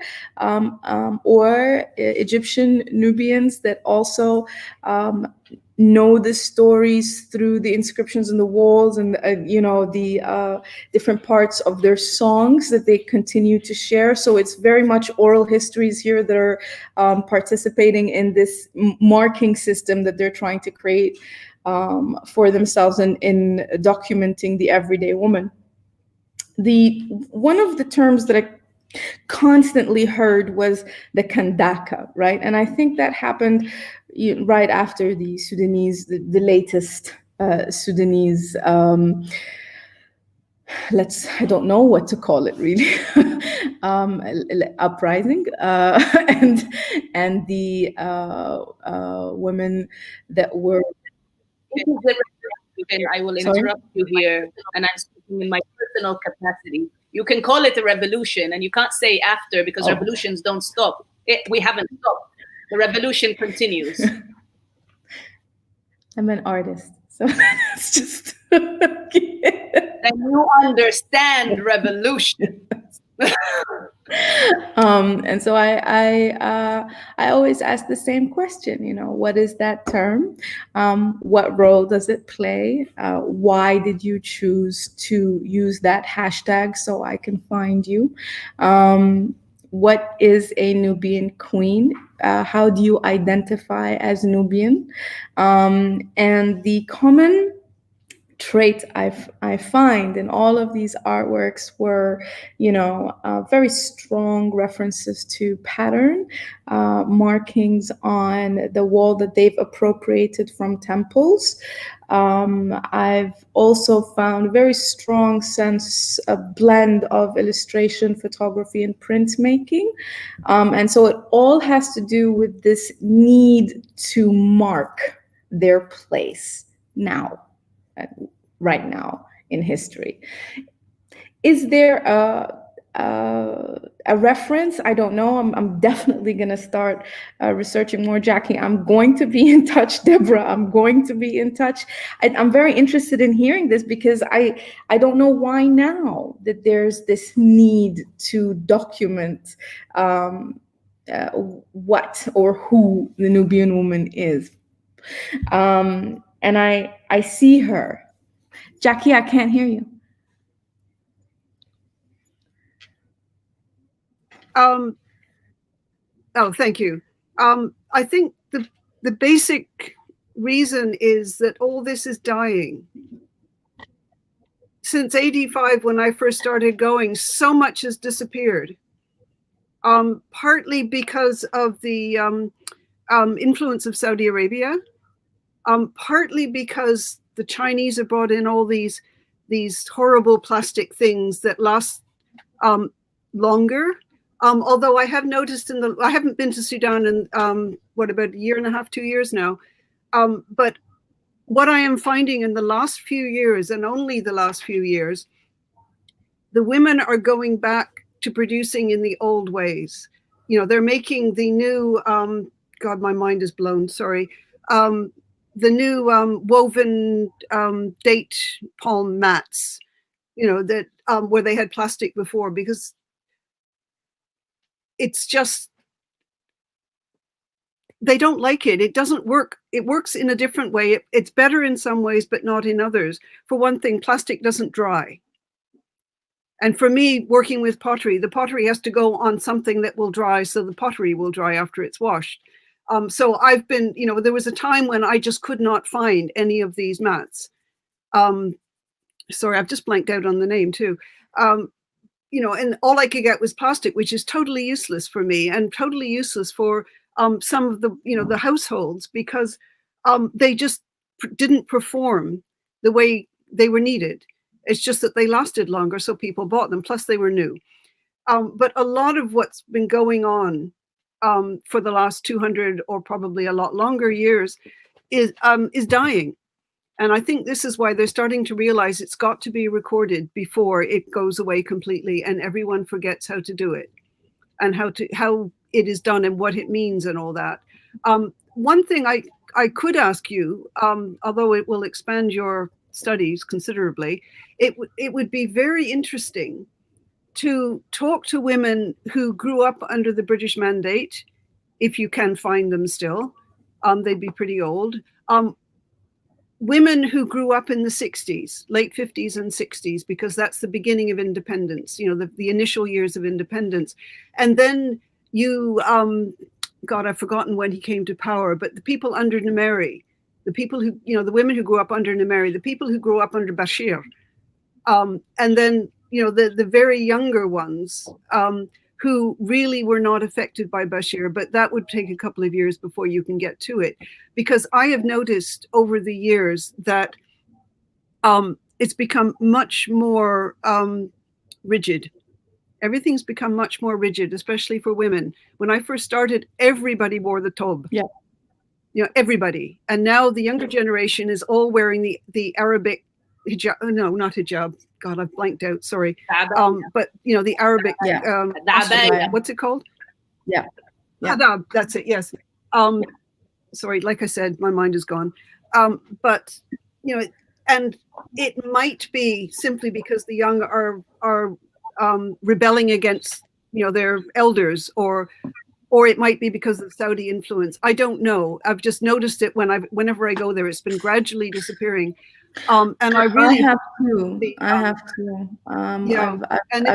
or Egyptian Nubians that also know the stories through the inscriptions on the walls and the different parts of their songs that they continue to share. So it's very much oral histories here that are participating in this marking system that they're trying to create for themselves and in documenting the everyday woman. One of the terms that I constantly heard was the kandaka, right? And I think that happened right after the Sudanese, the latest Sudanese, I don't know what to call it really, uprising, and the women that were. I will interrupt you here, and I'm speaking in my personal capacity. You can call it a revolution, and you can't say after because revolutions don't stop. We haven't stopped. The revolution continues. I'm an artist, so it's just. And you understand revolution. And so I always ask the same question, what is that term? What role does it play? Why did you choose to use that hashtag so I can find you? What is a Nubian queen? How do you identify as Nubian? And the common trait I find in all of these artworks were, very strong references to pattern, markings on the wall that they've appropriated from temples. I've also found a very strong sense, a blend of illustration, photography, and printmaking. And so it all has to do with this need to mark their place now. Right now in history. Is there a reference? I don't know. I'm definitely going to start researching more, Jackie. I'm going to be in touch, Deborah. I'm going to be in touch. I'm very interested in hearing this because I don't know why now that there's this need to document what or who the Nubian woman is. And I see her. Jackie, I can't hear you. Thank you. I think the basic reason is that all this is dying. Since '85, when I first started going, so much has disappeared. Partly because of the influence of Saudi Arabia, partly because the Chinese have brought in all these horrible plastic things that last longer. Although I have noticed I haven't been to Sudan in about a year and a half, 2 years now. But what I am finding in the last few years, and only the last few years, the women are going back to producing in the old ways. They're making the new, God, my mind is blown, sorry. The new woven date palm mats, that where they had plastic before, because it's just they don't like it. It doesn't work. It works in a different way. It's better in some ways, but not in others. For one thing, plastic doesn't dry. And for me, working with pottery, the pottery has to go on something that will dry, so the pottery will dry after it's washed. So I've been, there was a time when I just could not find any of these mats. Sorry, I've just blanked out on the name too. And all I could get was plastic, which is totally useless for me and totally useless for some of the, the households, because they just didn't perform the way they were needed. It's just that they lasted longer, so people bought them. Plus, they were new. But a lot of what's been going on for the last 200 or probably a lot longer years is dying. And I think this is why they're starting to realize it's got to be recorded before it goes away completely and everyone forgets how to do it and how it is done and what it means and all that. One thing I could ask you, although it will expand your studies considerably, it would be very interesting to talk to women who grew up under the British Mandate, if you can find them still. They'd be pretty old. Women who grew up in the 60s, late 50s and 60s, because that's the beginning of independence, the initial years of independence. And then God, I've forgotten when he came to power, but the people under Numeri, the people who, the women who grew up under Numeri, the people who grew up under Bashir, and then, the very younger ones who really were not affected by Bashir, but that would take a couple of years before you can get to it. Because I have noticed over the years that it's become much more rigid. Everything's become much more rigid, especially for women. When I first started, everybody wore the tob. Yeah. Everybody. And now the younger generation is all wearing the Arabic hijab. No, not hijab. God, I've blanked out. Sorry. But the Arabic. What's it called? Yeah. Adab. That's it. Yes. Sorry. Like I said, my mind is gone. But and it might be simply because the young are rebelling against their elders, or it might be because of Saudi influence. I don't know. I've just noticed it whenever I go there. It's been gradually disappearing. And I really have to. I've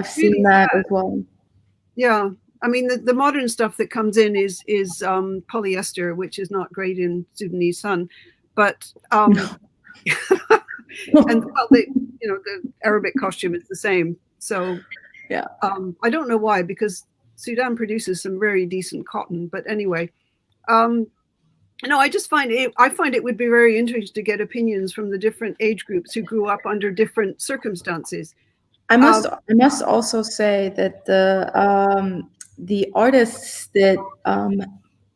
seen really that as well. Yeah, I mean the modern stuff that comes in is polyester, which is not great in Sudanese sun, but and the Arabic costume is the same. So yeah, I don't know why, because Sudan produces some very decent cotton. But anyway, I just find it would be very interesting to get opinions from the different age groups who grew up under different circumstances. I must also say that the artists that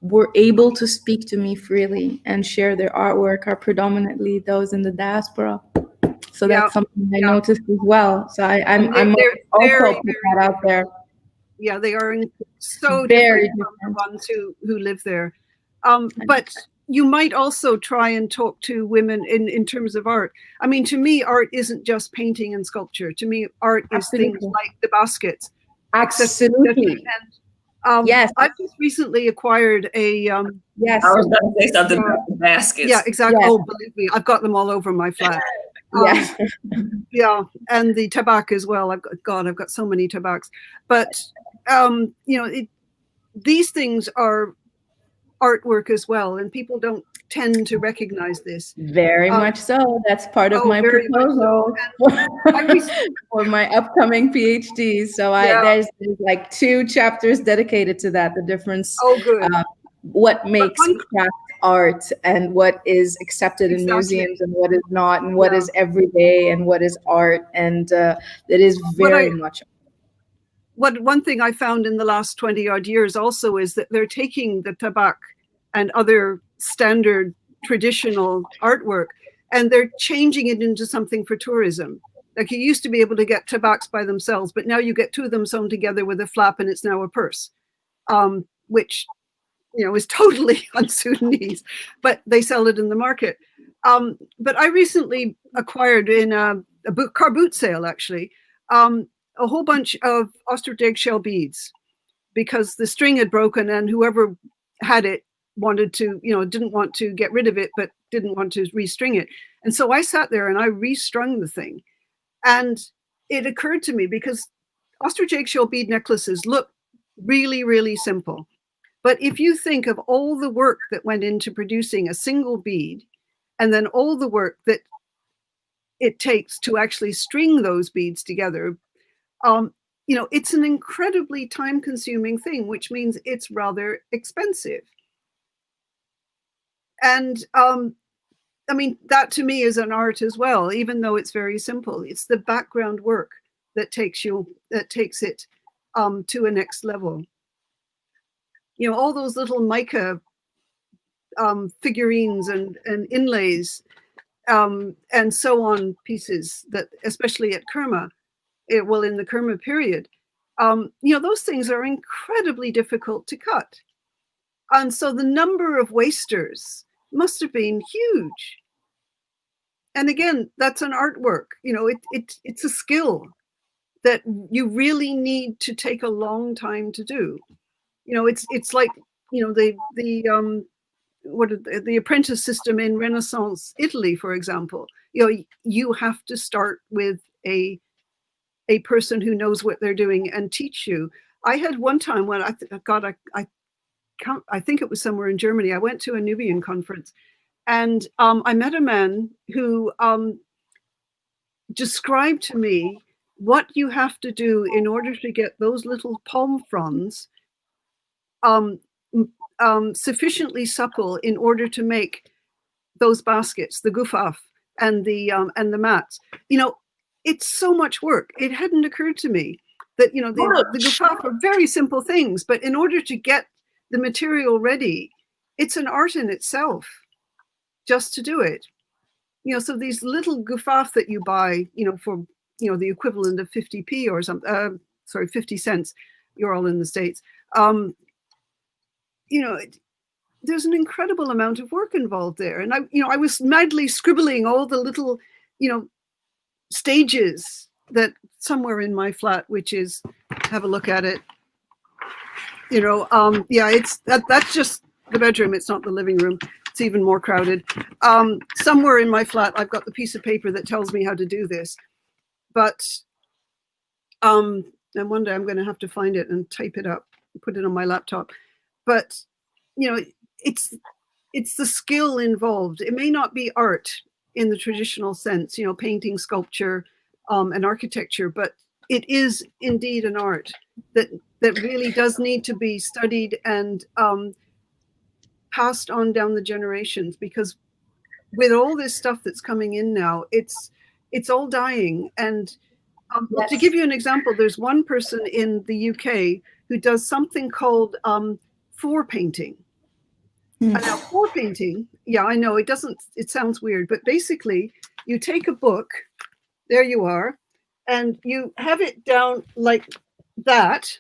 were able to speak to me freely and share their artwork are predominantly those in the diaspora. So that's something I noticed as well. So I'm also put that out there. Yeah, they are so different from the ones who live there. But you might also try and talk to women in terms of art. I mean, to me, art isn't just painting and sculpture. To me, art is things like the baskets. Absolutely. And, yes. I've just recently acquired a... yes. I was going to say something about the baskets. Yeah, exactly. Yes. Oh, believe me, I've got them all over my flat. Yeah, and the tabak as well. I've got so many tabaks. But, these things are artwork as well, and people don't tend to recognize this. Very much so. That's part of my proposal for my upcoming PhD. So there's like 2 chapters dedicated to that. The difference. Oh, good. What makes craft art and what is accepted in museums and what is not, and what is everyday and what is art, and it is very much. One thing I found in the last 20 odd years also is that they're taking the tabak and other standard traditional artwork, and they're changing it into something for tourism. Like you used to be able to get tabaks by themselves, but now you get 2 of them sewn together with a flap and it's now a purse, which is totally un-Sudanese, but they sell it in the market. But I recently acquired in a car boot sale, actually, a whole bunch of ostrich eggshell beads, because the string had broken and whoever had it wanted to, didn't want to get rid of it, but didn't want to restring it. And so I sat there and I restrung the thing. And it occurred to me, because ostrich eggshell bead necklaces look really, really simple. But if you think of all the work that went into producing a single bead, and then all the work that it takes to actually string those beads together, it's an incredibly time-consuming thing, which means it's rather expensive. And I mean, that to me is an art as well, even though it's very simple. It's the background work that takes it to a next level. All those little mica figurines and inlays and so on pieces that, especially at Kerma, in the Kerma period, those things are incredibly difficult to cut. And so the number of wasters must have been huge. And again, that's an artwork. It's a skill that you really need to take a long time to do. It's like the apprentice system in Renaissance Italy, for example. You have to start with a person who knows what they're doing and teach you. I had one time when I think it was somewhere in Germany. I went to a Nubian conference, and I met a man who described to me what you have to do in order to get those little palm fronds sufficiently supple in order to make those baskets, the gufaf and the mats. It's so much work. It hadn't occurred to me that the gufaf are very simple things, but in order to get the material ready, it's an art in itself just to do it. So these little gufaf that you buy, for the equivalent of 50p or something, 50 cents. You're all in the States. There's an incredible amount of work involved there. And I was madly scribbling all the little, stages that somewhere in my flat, which is, have a look at it. That's just the bedroom. It's not the living room. It's even more crowded. Somewhere in my flat, I've got the piece of paper that tells me how to do this. But and one day I'm going to have to find it and type it up, put it on my laptop. But it's the skill involved. It may not be art in the traditional sense, painting, sculpture, and architecture, but it is indeed an art that really does need to be studied and passed on down the generations, because with all this stuff that's coming in now, it's all dying. And yes. To give you an example, there's one person in the UK who does something called four painting. And now four painting, yeah, I know it sounds weird, but basically you take a book, there you are, and you have it down like that,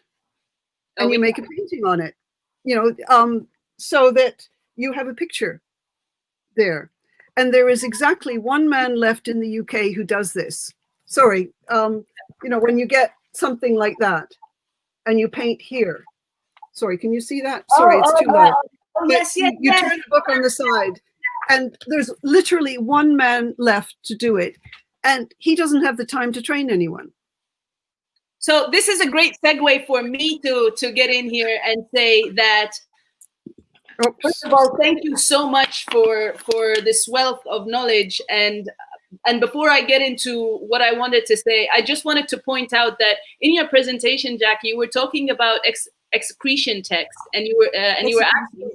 and you make a painting on it, so that you have a picture there. And there is exactly one man left in the UK who does this. Sorry, when you get something like that and you paint here. Sorry, can you see that? Sorry, it's too low. Oh, yes. You turn the book on the side, and there's literally one man left to do it, and he doesn't have the time to train anyone. So this is a great segue for me to get in here and say that, first of all, thank you so much for this wealth of knowledge. And before I get into what I wanted to say, I just wanted to point out that in your presentation, Jackie, you were talking about excretion text, and you were asking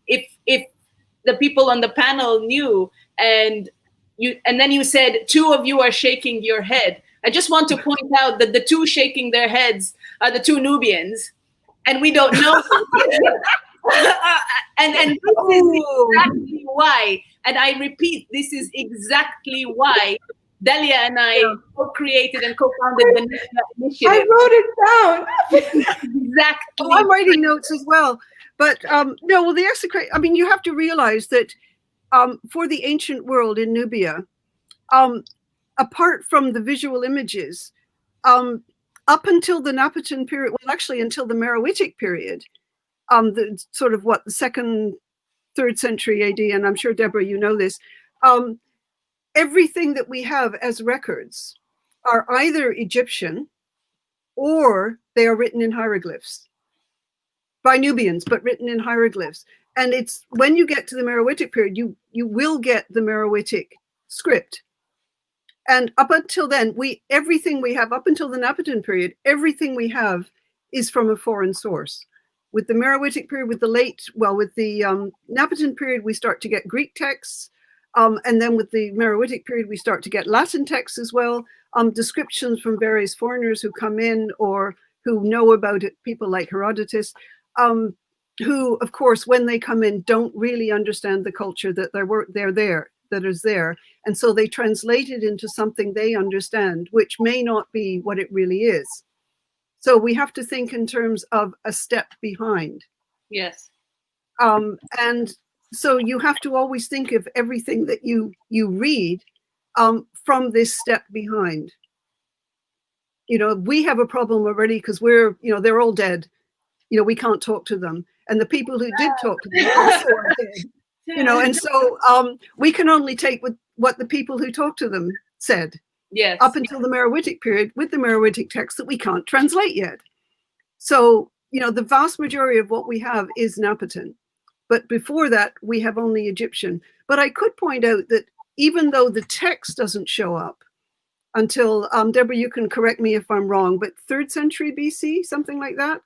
if the people on the panel knew, and then you said 2 of you are shaking your head. I just want to point out that the 2 shaking their heads are the 2 Nubians, and we don't know. and this is exactly why. And I repeat, this is exactly why Delia and I co-created and co-founded the initiative. I wrote it down. Exactly. Oh, I'm writing notes as well. But the execration, I mean, you have to realize that for the ancient world in Nubia, apart from the visual images, up until the Napatan period, well, actually until the Meroitic period, the sort of what the 2nd, 3rd century AD, and I'm sure Deborah, you know this. Everything that we have as records are either Egyptian or they are written in hieroglyphs by Nubians, but written in hieroglyphs. And it's when you get to the Meroitic period, you will get the Meroitic script. And up until then, everything we have up until the Napatan period, everything we have is from a foreign source. With the Meroitic period, with the Napatan period, we start to get Greek texts. And then with the Meroitic period, we start to get Latin texts as well, descriptions from various foreigners who come in or who know about it, people like Herodotus, who, of course, when they come in, don't really understand the culture that is there. And so they translate it into something they understand, which may not be what it really is. So we have to think in terms of a step behind. Yes. And so you have to always think of everything that you read from this step behind. We have a problem already because they're all dead. We can't talk to them. And the people who did talk to them also are dead. And so we can only take what the people who talked to them said. Yes. Up until the Meroitic period with the Meroitic text that we can't translate yet. So, the vast majority of what we have is Napatan. But before that, we have only Egyptian. But I could point out that even though the text doesn't show up until, Deborah, you can correct me if I'm wrong, but 3rd century BC, something like that.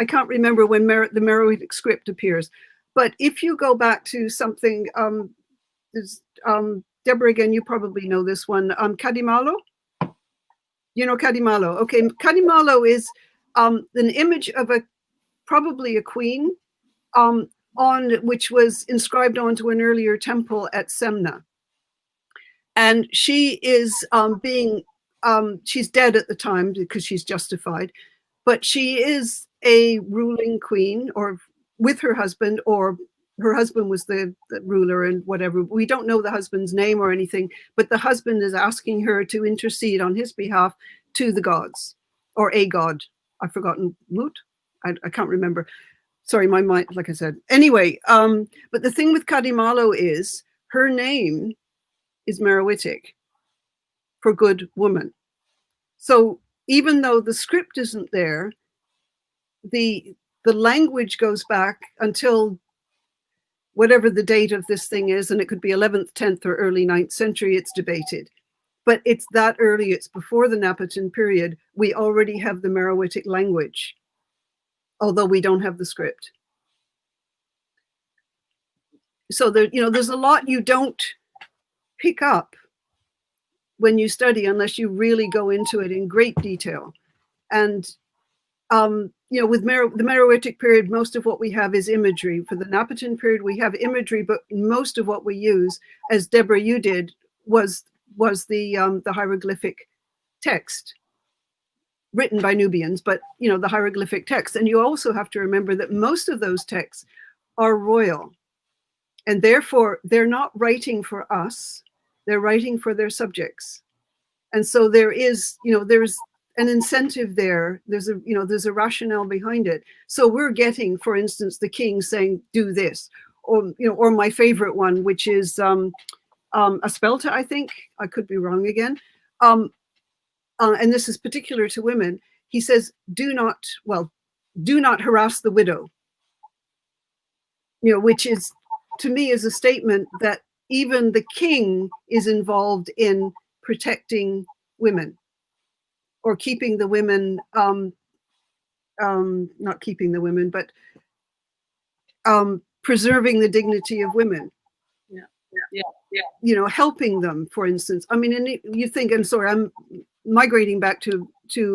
I can't remember when the Meroitic script appears. But if you go back to something, Deborah, again, you probably know this one, Kadimalo. You know Kadimalo. Okay, Kadimalo is an image of probably a queen, which was inscribed onto an earlier temple at Semna. And she is she's dead at the time because she's justified, but she is a ruling queen, or with her husband, or her husband was the ruler and whatever. We don't know the husband's name or anything, but the husband is asking her to intercede on his behalf to the gods, or a god. I've forgotten. Mut? I can't remember. Sorry, my mind, like I said. Anyway, but the thing with Kadimalo is her name is Meroitic for good woman. So even though the script isn't there, the language goes back until whatever the date of this thing is, and it could be 11th, 10th, or early 9th century, it's debated. But it's that early, it's before the Napatan period, we already have the Meroitic language, although we don't have the script. So there's a lot you don't pick up when you study unless you really go into it in great detail. And with the Meroitic period, most of what we have is imagery. For the Napatan period, we have imagery, but most of what we use, as Deborah, you did, was the hieroglyphic text written by Nubians, but the hieroglyphic text. And you also have to remember that most of those texts are royal, and therefore they're not writing for us; they're writing for their subjects. And so there's an incentive there. There's a rationale behind it. So we're getting, for instance, the king saying, "Do this," or my favorite one, which is Aspelta, I think. I could be wrong again. And this is particular to women. He says, do not harass the widow. Which is, to me, is a statement that even the king is involved in protecting women, or keeping the women, not keeping the women, but preserving the dignity of women. Yeah. Helping them, for instance. I mean, and you think, and sorry, I'm migrating back to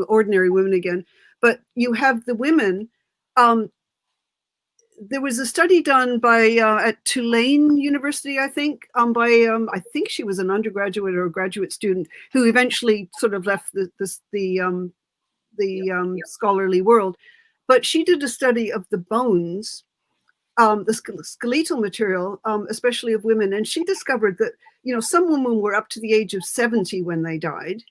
ordinary women again, but you have the women. There was a study done by at Tulane University, I think, by I think she was an undergraduate or a graduate student who eventually sort of left the scholarly world, but she did a study of the bones, the skeletal material, especially of women, and she discovered that some women were up to the age of 70 when they died,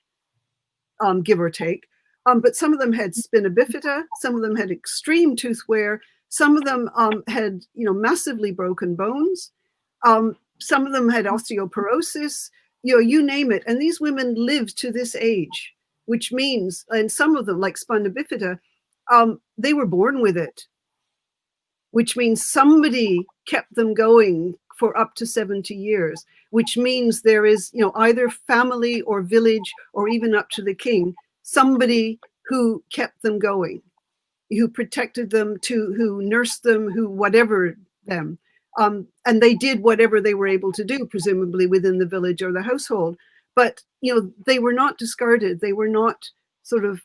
give or take, but some of them had spina bifida, some of them had extreme tooth wear, Some of them had, massively broken bones. Some of them had osteoporosis, you name it. And these women lived to this age, which means, and some of them, like spina bifida, they were born with it, which means somebody kept them going for up to 70 years, which means there is, either family or village or even up to the king, somebody who kept them going, who protected them, who nursed them, who whatever them. And they did whatever they were able to do, presumably within the village or the household. But, they were not discarded. They were not sort of,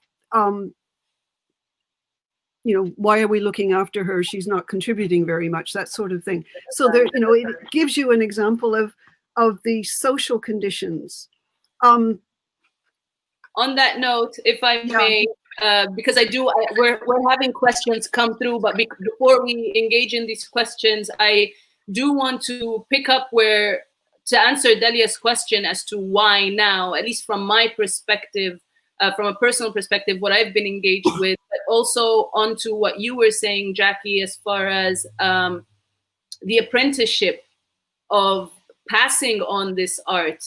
why are we looking after her? She's not contributing very much, that sort of thing. So there, it gives you an example of the social conditions. On that note, if I may, because we're having questions come through, but before we engage in these questions, I do want to pick up to answer Delia's question as to why now, at least from my perspective, from a personal perspective, what I've been engaged with, but also onto what you were saying, Jackie, as far as the apprenticeship of passing on this art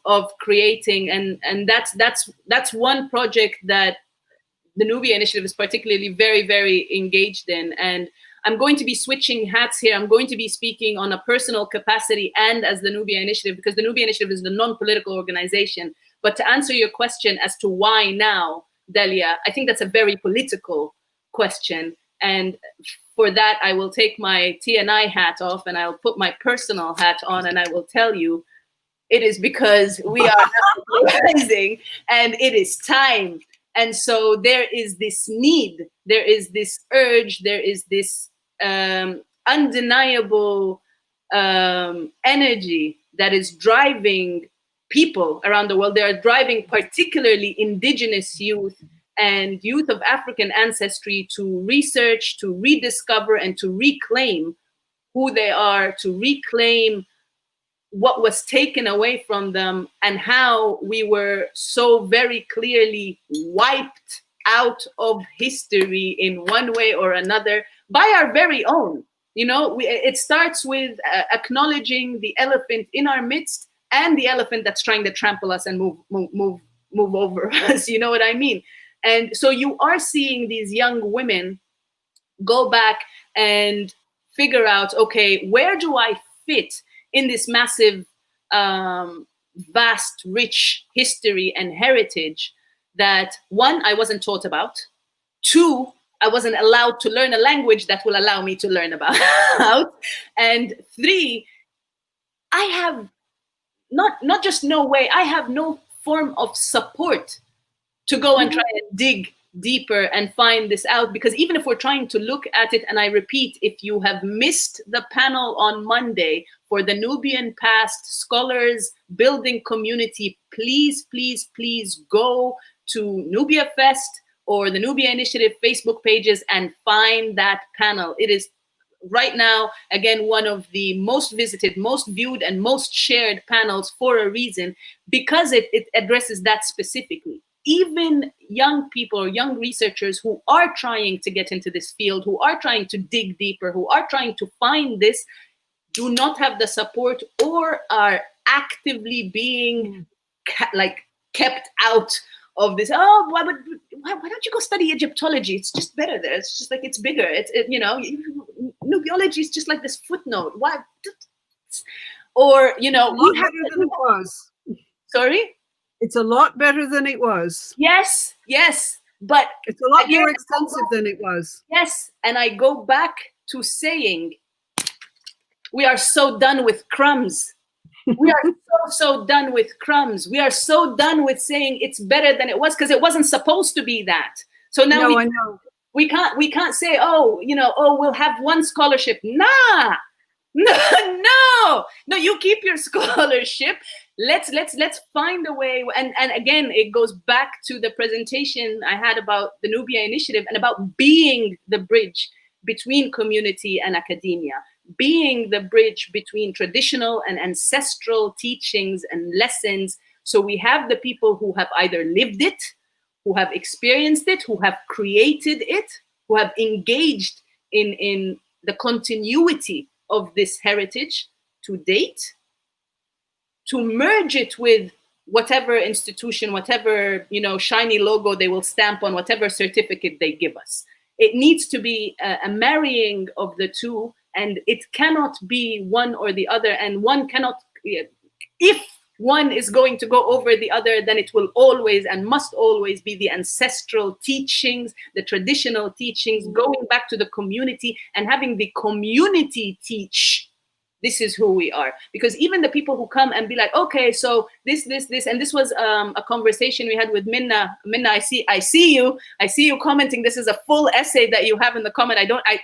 of creating, and that's one project that the Nubia Initiative is particularly very, very engaged in. And I'm going to be switching hats here. I'm going to be speaking on a personal capacity and as the Nubia Initiative, because the Nubia Initiative is the non-political organization. But to answer your question as to why now, Delia, I think that's a very political question. And for that, I will take my TNI hat off and I'll put my personal hat on, and I will tell you, it is because we are rising and it is time. And so there is this need, there is this urge, there is this undeniable energy that is driving people around the world. They are driving particularly indigenous youth and youth of African ancestry to research, to rediscover, and to reclaim who they are, to reclaim what was taken away from them and how we were so very clearly wiped out of history in one way or another by our very own. It starts with acknowledging the elephant in our midst and the elephant that's trying to trample us and move over us. You know what I mean? And so you are seeing these young women go back and figure out, okay, where do I fit in this massive, vast, rich history and heritage that, one, I wasn't taught about, two, I wasn't allowed to learn a language that will allow me to learn about, and three, I have not just no way, I have no form of support to go and try and dig deeper and find this out. Because even if we're trying to look at it, and I repeat, if you have missed the panel on Monday for the Nubian Past Scholars Building Community, please, please, please go to Nubia Fest or the Nubia Initiative Facebook pages and find that panel. It is right now, again, one of the most visited, most viewed, and most shared panels for a reason, because it addresses that specifically. Even young people or young researchers who are trying to get into this field, who are trying to dig deeper, who are trying to find this, do not have the support or are actively being kept out of this. Oh, why don't you go study Egyptology? It's just better there. It's just like, it's bigger. Nubiology is just like this footnote. Why? Or, we have better than it was. Sorry? It's a lot better than it was. Yes, but it's a lot more expensive than it was. Yes, and I go back to saying, we are so done with crumbs. We are so done with crumbs. We are so done with saying it's better than it was, because it wasn't supposed to be that. So now I know. We can't say, we'll have one scholarship. Nah. No, you keep your scholarship. Let's find a way. And again, it goes back to the presentation I had about the Nubia Initiative and about being the bridge between community and academia, being the bridge between traditional and ancestral teachings and lessons. So we have the people who have either lived it, who have experienced it, who have created it, who have engaged in the continuity of this heritage to date, to merge it with whatever institution, whatever, you know, shiny logo they will stamp on whatever certificate they give us. It needs to be a marrying of the two, and it cannot be one or the other, and one cannot, if one is going to go over the other, then it will always and must always be the ancestral teachings, the traditional teachings, going back to the community and having the community teach, this is who we are. Because even the people who come and be like, okay, so this, and this was a conversation we had with Minna. Minna, I see you commenting. This is a full essay that you have in the comment.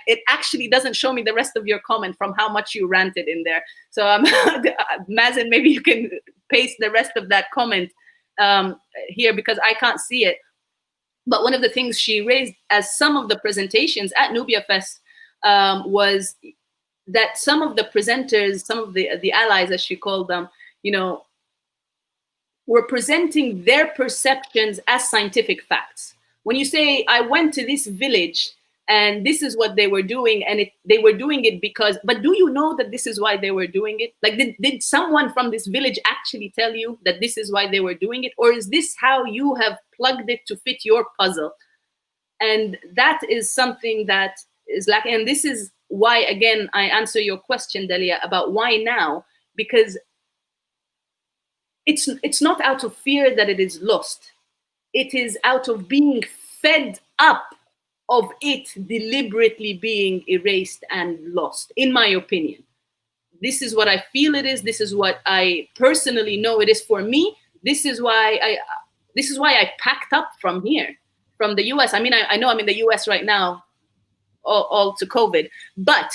It actually doesn't show me the rest of your comment from how much you ranted in there. So Mazen, maybe you can paste the rest of that comment here, because I can't see it. But one of the things she raised as some of the presentations at Nubia Fest was that some of the presenters, some of the allies, as she called them, you know, were presenting their perceptions as scientific facts. When you say, I went to this village and this is what they were doing, and they were doing it because, but do you know that this is why they were doing it? Like, did someone from this village actually tell you that this is why they were doing it? Or is this how you have plugged it to fit your puzzle? And that is something that is lacking. And this is why, again, I answer your question, Delia, about why now, because it's not out of fear that it is lost. It is out of being fed up of it deliberately being erased and lost, in my opinion. This is what I feel it is. This is what I personally know it is for me. This is why I packed up from here, from the US. I mean, I know I'm in the US right now, all to COVID, but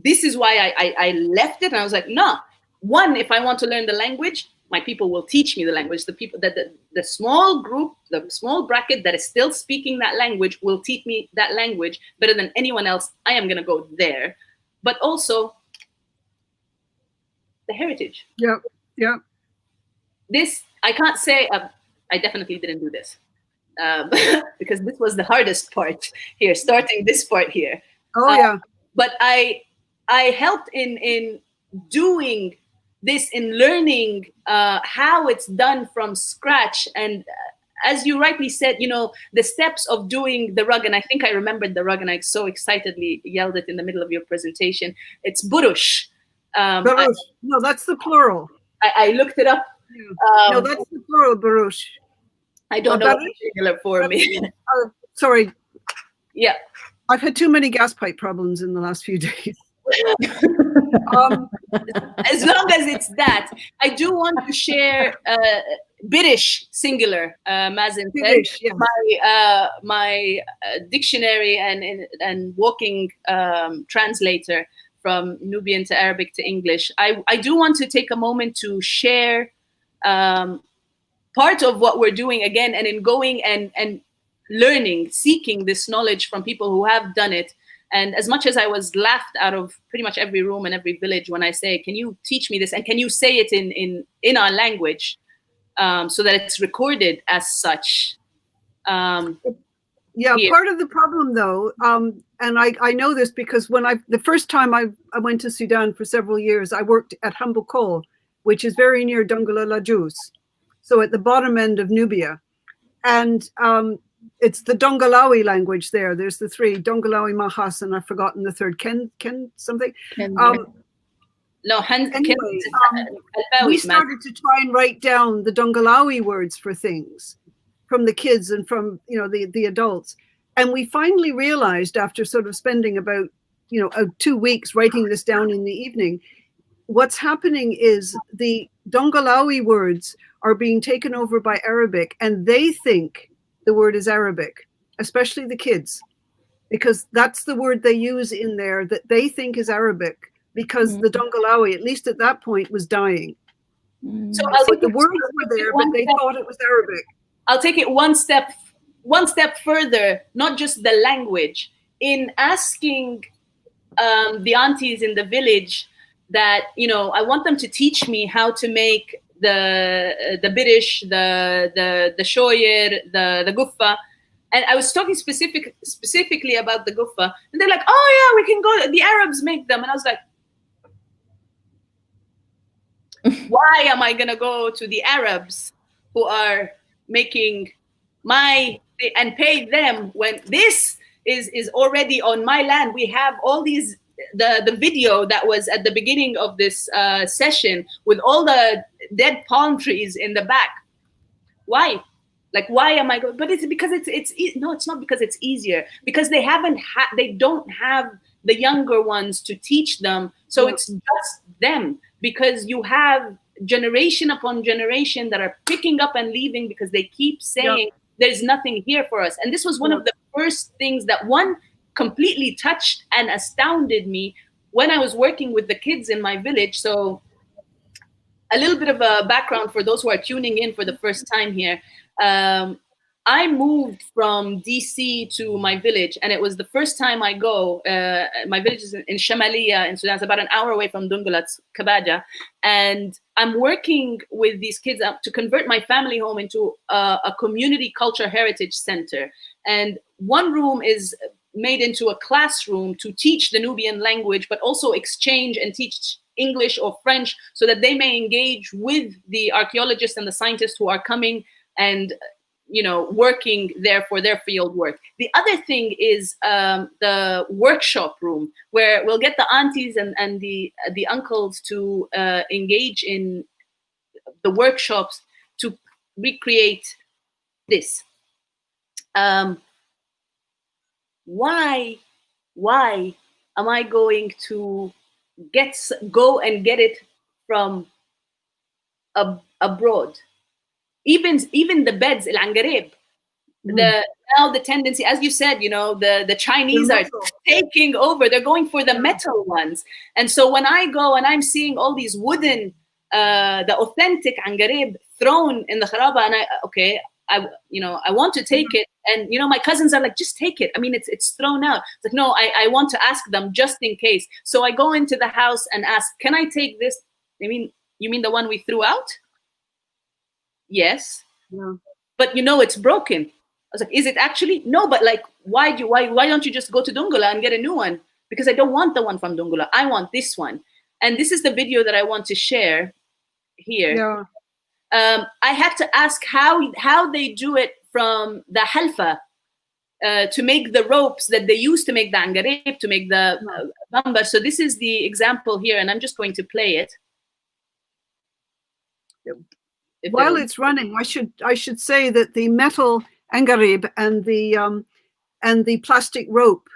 this is why I left it. And I was like, no, one, if I want to learn the language, my people will teach me the language. The people that the small group, the small bracket that is still speaking that language will teach me that language better than anyone else. I am going to go there. But also the heritage. Yeah, yeah. This, I can't say, I definitely didn't do this. Because this was the hardest part here, starting this part here. Oh, yeah. But I helped in doing this, in learning how it's done from scratch. And as you rightly said, you know, the steps of doing the rug, and I think I remembered the rug, and I so excitedly yelled it in the middle of your presentation. It's burush. Baruch. No, that's the plural. I looked it up. No, that's the plural, baruch. I don't know what's regular for me. Sorry. Yeah. I've had too many gas pipe problems in the last few days. As long as it's that, I do want to share British singular, Mazen said. Yeah. My dictionary and walking translator from Nubian to Arabic to English. I do want to take a moment to share part of what we're doing again, and in going and learning, seeking this knowledge from people who have done it. And as much as I was laughed out of pretty much every room and every village when I say, can you teach me this? And can you say it in our language so that it's recorded as such? Yeah, part of the problem though, and I know this because when the first time I went to Sudan for several years, I worked at Humble Coal, which is very near Dongola Lajus. So at the bottom end of Nubia. And it's the Dongolawi language there. There's the three, Dongolawi, Mahas, and I've forgotten the third, Ken something. We started to try and write down the Dongolawi words for things from the kids and from, you know, the adults. And we finally realized after sort of spending about, 2 weeks writing this down in the evening, what's happening is the Dongolawi words are being taken over by Arabic, and they think the word is Arabic, especially the kids, because that's the word they use in there that they think is Arabic, because the Dongolawi, at least at that point, was dying. So the words were there, but they thought it was Arabic. I'll take it one step further, not just the language, in asking the aunties in the village that, I want them to teach me how to make the birish, the shoyer, the guffa. And I was talking specifically about the guffa, and they're like, "Oh yeah, we can go. The Arabs make them." And I was like, "Why am I gonna go to the Arabs who are making and pay them when this is already on my land? We have all these." The video that was at the beginning of this session with all the dead palm trees in the back. Why? Like, why am I going? But it's because no, it's not because it's easier. Because they don't have the younger ones to teach them. So it's just them. Because you have generation upon generation that are picking up and leaving because they keep saying there's nothing here for us. And this was one of the first things that completely touched and astounded me when I was working with the kids in my village. So a little bit of a background for those who are tuning in for the first time here. I moved from DC to my village, and it was the first time I go. My village is in Shamaliya in Sudan. It's about an hour away from Dungula, Kabaja. And I'm working with these kids to convert my family home into a community culture heritage center. And one room is made into a classroom to teach the Nubian language, but also exchange and teach English or French so that they may engage with the archaeologists and the scientists who are coming and working there for their field work. The other thing is the workshop room, where we'll get the aunties and the uncles to engage in the workshops to recreate this. Why am I going to go and get it from abroad? Even the beds, al-angarib, now the tendency, as you said, the Chinese are taking over. They're going for the metal ones. And so when I go and I'm seeing all these wooden, the authentic angarib thrown in the kharaba, and I want to take it. And, my cousins are like, just take it. I mean, it's thrown out. It's like, no, I want to ask them just in case. So I go into the house and ask, can I take this? You mean the one we threw out? Yes. Yeah. But it's broken. I was like, is it actually? No, but like, why don't you just go to Dungula and get a new one? Because I don't want the one from Dungula. I want this one. And this is the video that I want to share here. Yeah. I had to ask how they do it from the halfa to make the ropes that they use to make the angarib, to make the bamba. So this is the example here, and I'm just going to play it. While it's running, I should say that the metal angarib and the plastic rope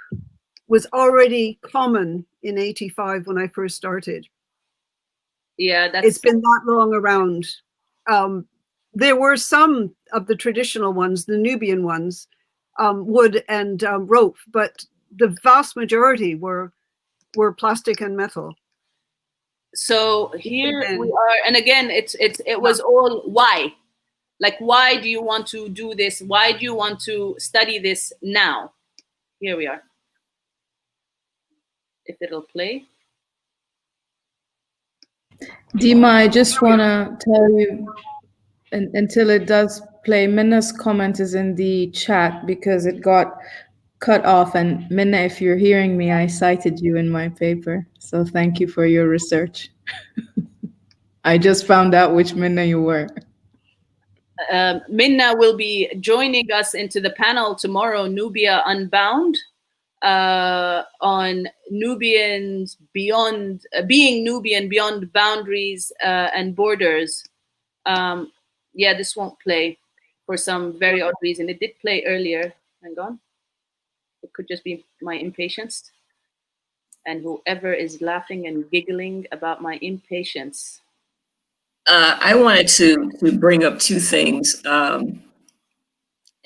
was already common in 85 when I first started. Yeah, it's been that long around. There were some of the traditional ones, the Nubian ones, wood and rope, but the vast majority were plastic and metal. So here we are, and again, it was all why. Like, why do you want to do this? Why do you want to study this now? Here we are. If it'll play. Dima, I just want to tell you, until it does play, Minna's comment is in the chat because it got cut off. And Minna, if you're hearing me, I cited you in my paper. So thank you for your research. I just found out which Minna you were. Minna will be joining us into the panel tomorrow, Nubia Unbound, on Nubians beyond, being Nubian beyond boundaries and borders. Yeah, this won't play for some very odd reason. It did play earlier. Hang on. It could just be my impatience. And whoever is laughing and giggling about my impatience. I wanted to bring up two things, and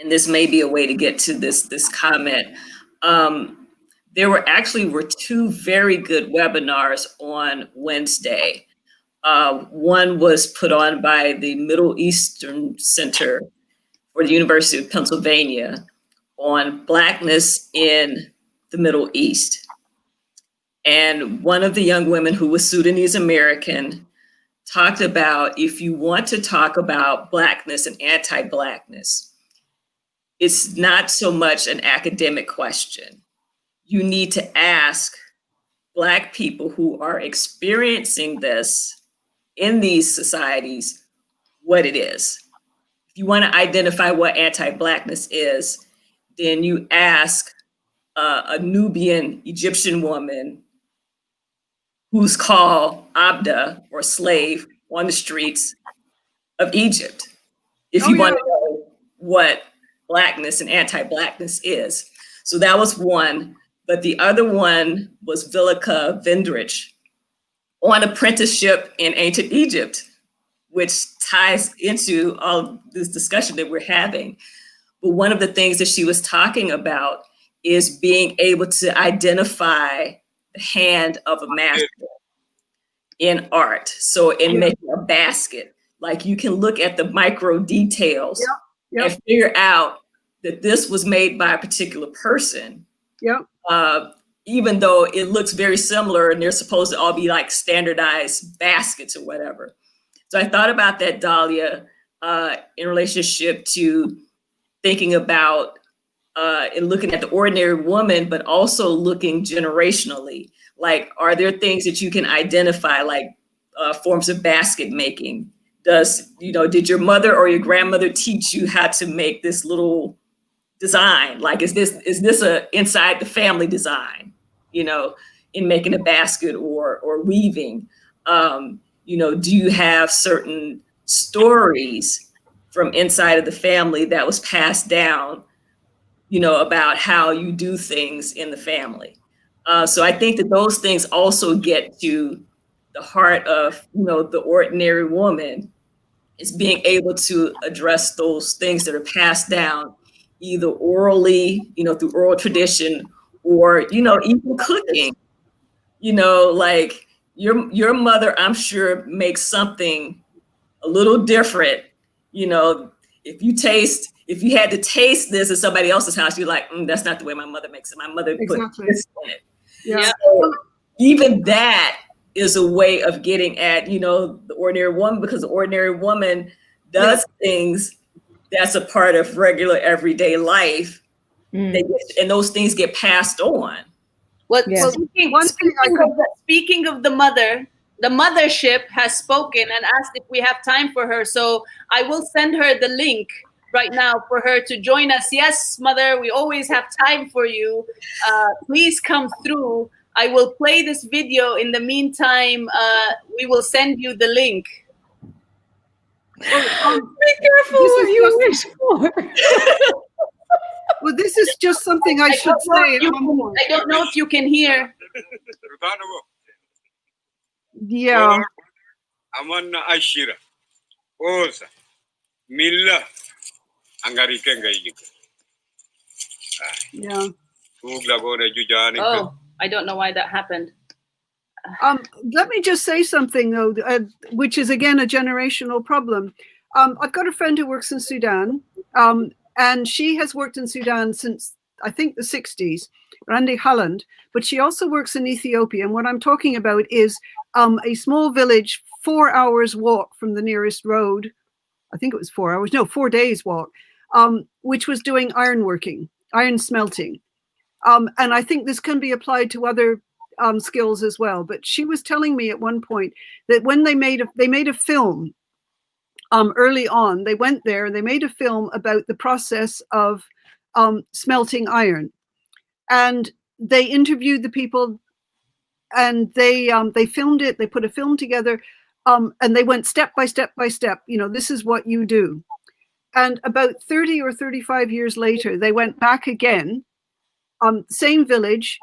this may be a way to get to this comment. There were two very good webinars on Wednesday. One was put on by the Middle Eastern Center for the University of Pennsylvania on Blackness in the Middle East. And one of the young women, who was Sudanese American, talked about, if you want to talk about Blackness and anti-Blackness, it's not so much an academic question. You need to ask Black people who are experiencing this in these societies what it is. If you want to identify what anti-Blackness is, then you ask a Nubian Egyptian woman who's called Abda or slave on the streets of Egypt. If you want to know what Blackness and anti-Blackness is. So that was one. But the other one was Vilica Vendrich on apprenticeship in ancient Egypt, which ties into all this discussion that we're having. But one of the things that she was talking about is being able to identify the hand of a master in art. So in making a basket, like you can look at the micro details and figure out that this was made by a particular person. Even though it looks very similar and they're supposed to all be like standardized baskets or whatever. So I thought about that, Dahlia, in relationship to thinking about and looking at the ordinary woman, but also looking generationally. Like, are there things that you can identify, like forms of basket making? Did your mother or your grandmother teach you how to make this little design? Like, is this a inside the family design, in making a basket or weaving? Do you have certain stories from inside of the family that was passed down, about how you do things in the family? So I think that those things also get to the heart of, the ordinary woman, is being able to address those things that are passed down either orally, through oral tradition, or, even cooking, like your mother, I'm sure, makes something a little different. If you had to taste this at somebody else's house, you're like, that's not the way my mother makes it. My mother put this in it. Yeah. So even that is a way of getting at, the ordinary woman, because the ordinary woman does things that's a part of regular everyday life, and those things get passed on. Well, speaking of the mother, the mothership has spoken and asked if we have time for her. So I will send her the link right now for her to join us. Yes, mother, we always have time for you. Please come through. I will play this video. In the meantime, we will send you the link. Be careful what you wish for. Well, this is just something I should say. I don't know if you can hear. Yeah. Amanna Ashira. Osa. Milla. Yeah. Oh, I don't know why that happened. Let me just say something, though, which is, again, a generational problem. I've got a friend who works in Sudan, and she has worked in Sudan since, I think, the 60s, Randy Holland, but she also works in Ethiopia. And what I'm talking about is a small village, 4 hours walk from the nearest road. I think it was 4 hours, no, 4 days walk, which was doing ironworking, iron smelting. And I think this can be applied to other skills as well. But she was telling me at one point that when they made a film early on, they went there, they made a film about the process of smelting iron, and they interviewed the people, and they filmed it. They put a film together, and they went step by step by step. This is what you do. And about 30 or 35 years later, they went back again, same village,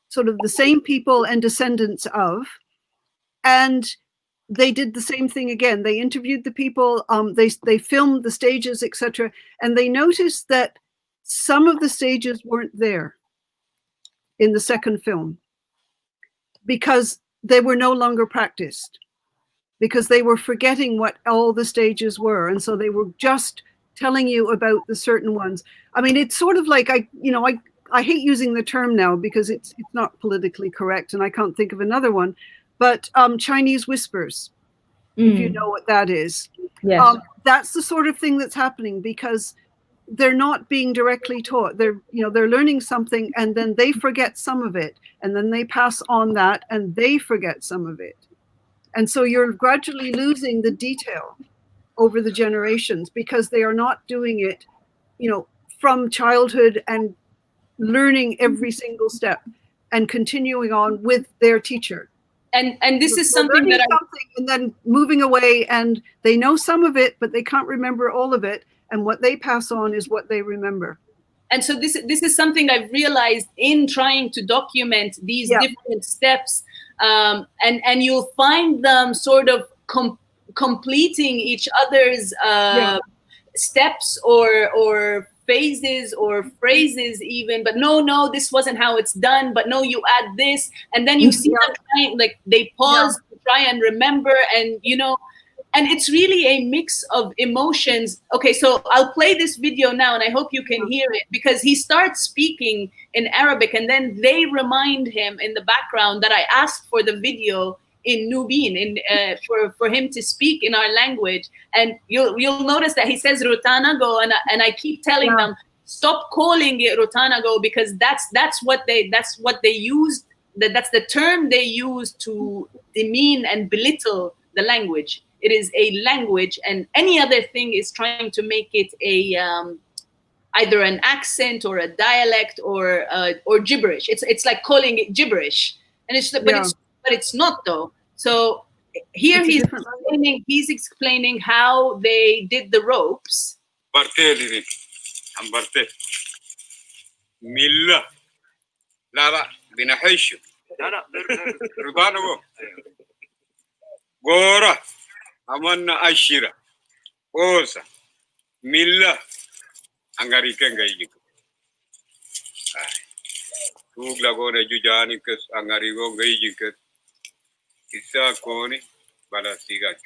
sort of the same people and descendants of, and they did the same thing again. They interviewed the people, they filmed the stages, etc. And they noticed that some of the stages weren't there in the second film because they were no longer practiced, because they were forgetting what all the stages were. And so they were just telling you about the certain ones. I mean, it's sort of like, I hate using the term now because it's not politically correct and I can't think of another one, but Chinese whispers, if you know what that is. Yes. That's the sort of thing that's happening, because they're not being directly taught. They're learning something and then they forget some of it, and then they pass on that and they forget some of it. And so you're gradually losing the detail over the generations because they are not doing it, from childhood and learning every single step and continuing on with their teacher. And this is something that and then moving away, and they know some of it, but they can't remember all of it. And what they pass on is what they remember. And so this is something I've realized in trying to document these different steps, and you'll find them sort of completing each other's steps or phases or phrases even, but no, this wasn't how it's done, but no, you add this, and then you see them trying, like they pause to try and remember, and and it's really a mix of emotions. Okay, so I'll play this video now, and I hope you can hear it, because he starts speaking in Arabic, and then they remind him in the background that I asked for the video in Nubian, for him to speak in our language. And you'll notice that he says Rutanago, and I keep telling them, stop calling it Rutanago, because that's what they used. That's the term they use to demean and belittle the language. It is a language, and any other thing is trying to make it a either an accent or a dialect or gibberish. It's like calling it gibberish, and but it's not though. So here he's explaining how they did the ropes. Milla لا بنحيشه رضانه غورة أمنا أشيرة أوسا مilla angarikan gayiku tugla gona jujani kes angarigo gayiku isa koni bala sigak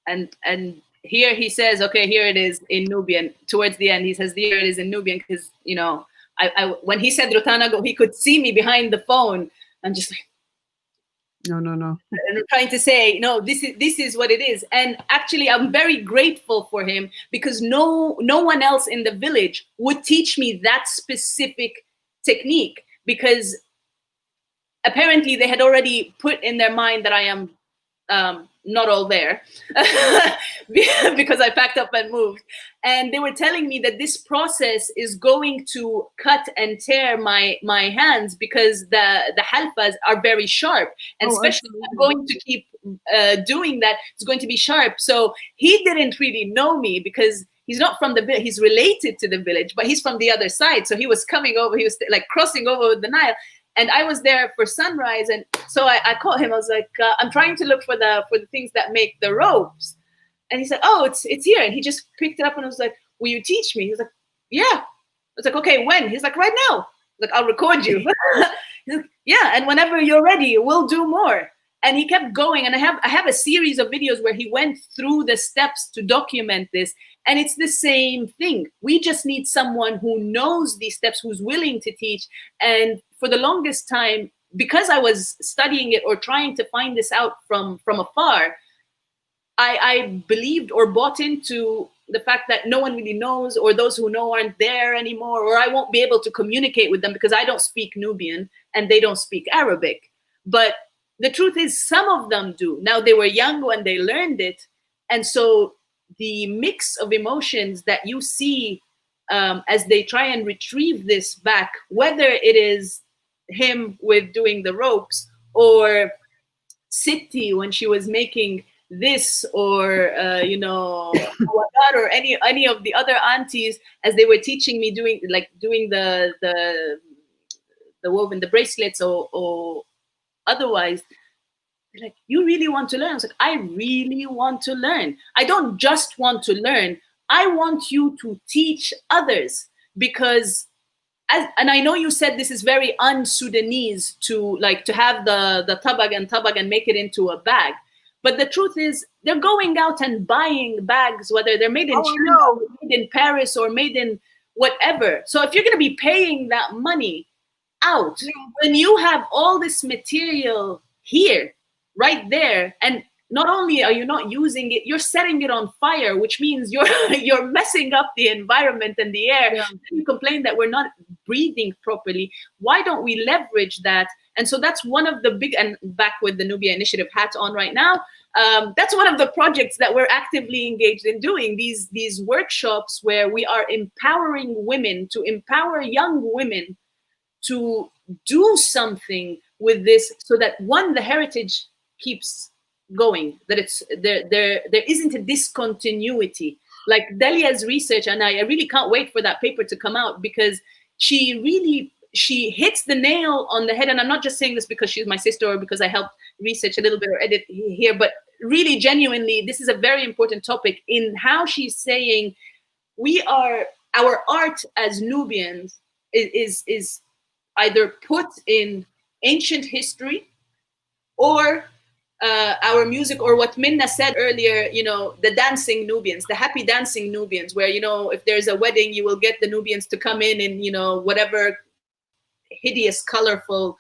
and here he says, okay, here it is in Nubian. Towards the end, he says, here it is in Nubian, because I when he said Rutanago, he could see me behind the phone. I'm just like, no. And I'm trying to say, no, this is what it is. And actually, I'm very grateful for him, because no one else in the village would teach me that specific technique, because apparently they had already put in their mind that I am not all there because I packed up and moved. And they were telling me that this process is going to cut and tear my hands, because the halfas are very sharp. And especially if I'm going to keep doing that, it's going to be sharp. So he didn't really know me, because he's not from the village. He's related to the village, but he's from the other side. So he was coming over, he was like crossing over the Nile. And I was there for sunrise, and so I called him. I was like, I'm trying to look for the things that make the ropes. And he said, oh, it's here. And he just picked it up and was like, will you teach me? He was like, yeah. I was like, okay, when? He's like, right now. I was like, I'll record you. He's like, yeah, and whenever you're ready, we'll do more. And he kept going. And I have a series of videos where he went through the steps to document this. And it's the same thing. We just need someone who knows these steps, who's willing to teach. And for the longest time, because I was studying it or trying to find this out from afar, I believed or bought into the fact that no one really knows, or those who know aren't there anymore, or I won't be able to communicate with them because I don't speak Nubian and they don't speak Arabic. But the truth is, some of them do. Now, they were young when they learned it. And so the mix of emotions that you see as they try and retrieve this back, whether it is him with doing the ropes, or Siti when she was making this, or or any of the other aunties as they were teaching me doing the woven, the bracelets, or otherwise. Like, you really want to learn? I was like, I really want to learn. I don't just want to learn. I want you to teach others, because and I know you said this is very un-Sudanese to have the tabag and make it into a bag. But the truth is, they're going out and buying bags, whether they're made in China, or made in Paris, or made in whatever. So if you're going to be paying that money out, when you have all this material here, right there, and not only are you not using it, you're setting it on fire, which means you're messing up the environment and the air. Yeah. You complain that we're not breathing properly. Why don't we leverage that? And so that's one of the big, and back with the Nubia Initiative hat on right now, that's one of the projects that we're actively engaged in doing, these workshops where we are empowering women, to empower young women to do something with this, so that one, the heritage keeps going, that it's there isn't a discontinuity. Like Delia's research, and I really can't wait for that paper to come out, because she hits the nail on the head. And I'm not just saying this because she's my sister or because I helped research a little bit or edit here, but really genuinely, this is a very important topic in how she's saying our art as Nubians is either put in ancient history, or our music, or what Minna said earlier, the dancing Nubians, the happy dancing Nubians, where, if there's a wedding, you will get the Nubians to come in whatever hideous, colorful,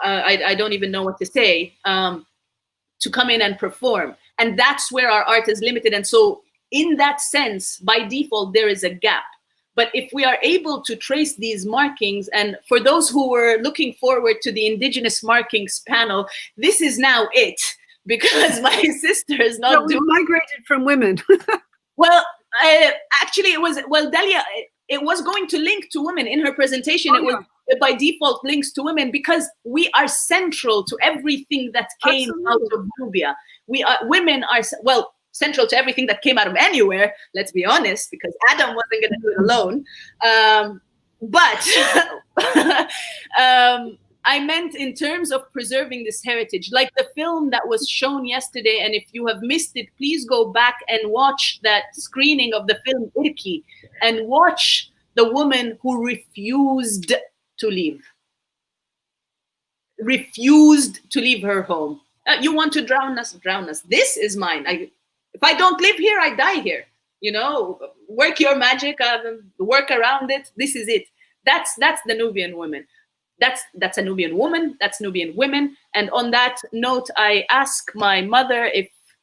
I don't even know what to say, to come in and perform. And that's where our art is limited. And so in that sense, by default, there is a gap. But if we are able to trace these markings, and for those who were looking forward to the indigenous markings panel, this is now it, because my sister is not we migrated from women. Well, actually, Delia, it was going to link to women in her presentation. It was by default links to women, because we are central to everything that came out of Nubia. Women are, central to everything that came out of anywhere, let's be honest, because Adam wasn't going to do it alone. But I meant in terms of preserving this heritage, like the film that was shown yesterday. And if you have missed it, please go back and watch that screening of the film Irki, and watch the woman who refused to leave. Refused to leave her home. You want to drown us? Drown us. This is mine. If I don't live here, I die here. Work your magic, work around it. This is it. That's the Nubian woman. That's a Nubian woman. That's Nubian women. And on that note, I ask my mother,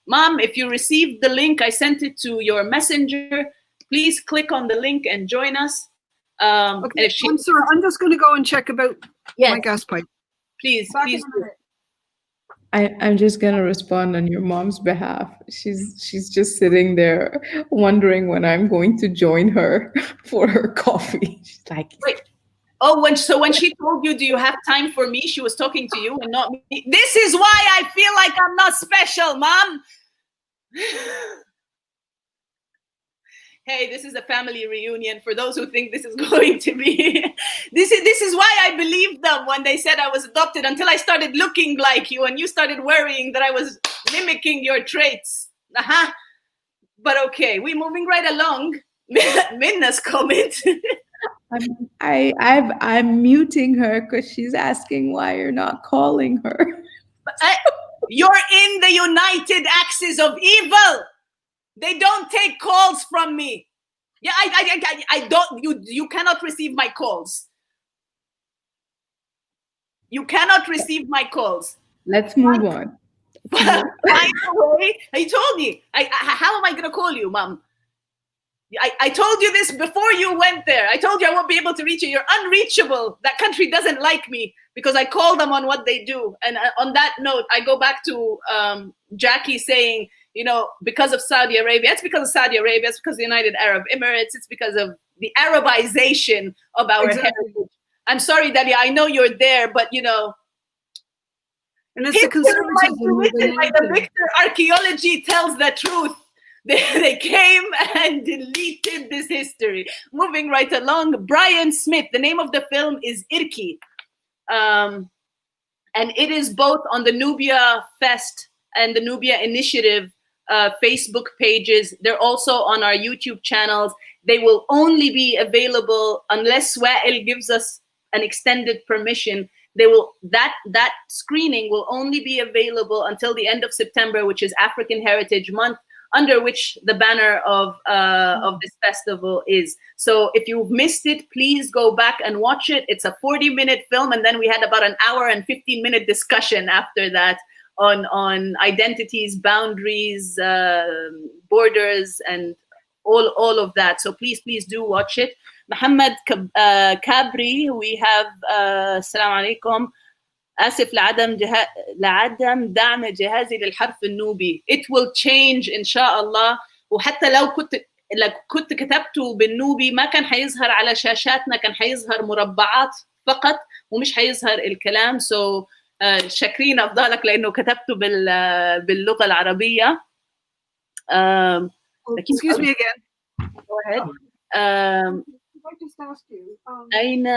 Mom, if you received the link, I sent it to your messenger. Please click on the link and join us. Okay, I'm sorry. I'm just going to go and check about my gas pipe. Please. I'm just gonna respond on your mom's behalf. She's just sitting there wondering when I'm going to join her for her coffee. She's like, wait. Oh, when she told you, do you have time for me? She was talking to you and not me. This is why I feel like I'm not special, Mom. Hey, this is a family reunion. For those who think this is going to be, this is why I believed them when they said I was adopted, until I started looking like you and you started worrying that I was mimicking your traits. But okay, we're moving right along. Minna's comment. I'm muting her because she's asking why you're not calling her. You're in the United Axis of Evil. They don't take calls from me. Yeah, I don't. You cannot receive my calls. You cannot receive my calls. Let's move on. By the way, I told you. How am I going to call you, Mom? I told you this before you went there. I told you I won't be able to reach you. You're unreachable. That country doesn't like me because I call them on what they do. And on that note, I go back to Jackie saying, because of Saudi Arabia, it's because of Saudi Arabia, it's because of the United Arab Emirates, it's because of the Arabization of our heritage. I'm sorry, Dalia, I know you're there, but and it's the conservatism. Like the Victor archaeology tells the truth. They came and deleted this history. Moving right along, Brian Smith, the name of the film is Irki. And it is both on the Nubia Fest and the Nubia Initiative Facebook pages. They're also on our YouTube channels. They will only be available unless Wael gives us an extended permission. That screening will only be available until the end of September, which is African Heritage Month, under which the banner of this festival is. So if you've missed it, please go back and watch it. It's a 40-minute film, and then we had about an hour and 15-minute discussion after that on identities, boundaries, borders, and all of that. So please do watch it. Muhammad Kabri, we have السلام عليكم. آسف لعدم دعم جهازي للحرف النوبي. It will change إن شاء الله. وحتى لو كنت كتبته بالنوبي ما كان حيظهر على شاشاتنا، كان حيظهر مربعات فقط ومش حيظهر الكلام. So شاكرين أفضلك لأنه كتبته باللغة العربية. Excuse me again. Go ahead. I just ask you, أين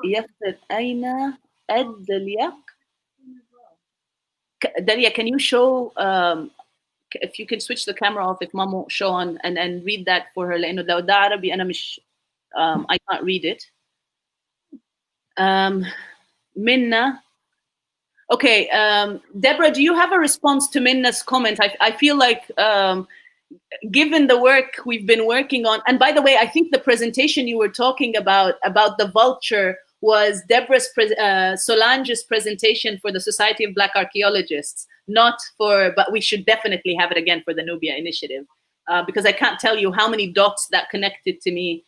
يفقد أين الدلياق? Dalia, can you show if you can switch the camera off if Mamo show on and read that for her لأنه لو ده عربي أنا مش I can't read it. Minna. Okay, Deborah, do you have a response to Minna's comment? I feel like given the work we've been working on, and by the way, I think the presentation you were talking about the vulture was Deborah's Solange's presentation for the Society of Black Archaeologists, but we should definitely have it again for the Nubia initiative, because I can't tell you how many dots that connected to me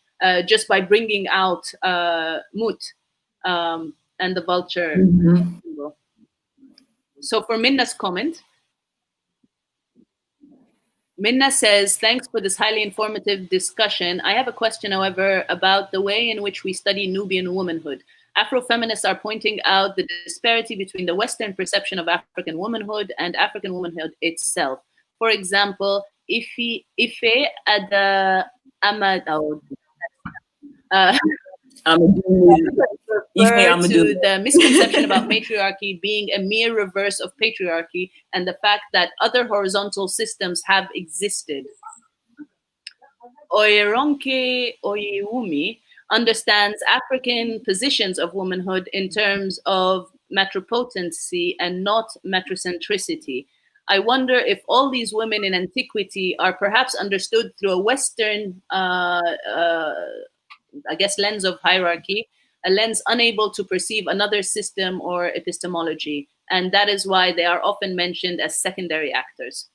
just by bringing out Mut and the vulture. Mm-hmm. So for Minna's comment, Minna says, thanks for this highly informative discussion. I have a question, however, about the way in which we study Nubian womanhood. Afrofeminists are pointing out the disparity between the Western perception of African womanhood and African womanhood itself. For example, Ife Ada Amad to the misconception about matriarchy being a mere reverse of patriarchy and the fact that other horizontal systems have existed. Oyeronke Oyewumi understands African positions of womanhood in terms of matripotency and not matricentricity. I wonder if all these women in antiquity are perhaps understood through a Western I guess, lens of hierarchy, a lens unable to perceive another system or epistemology. And that is why they are often mentioned as secondary actors.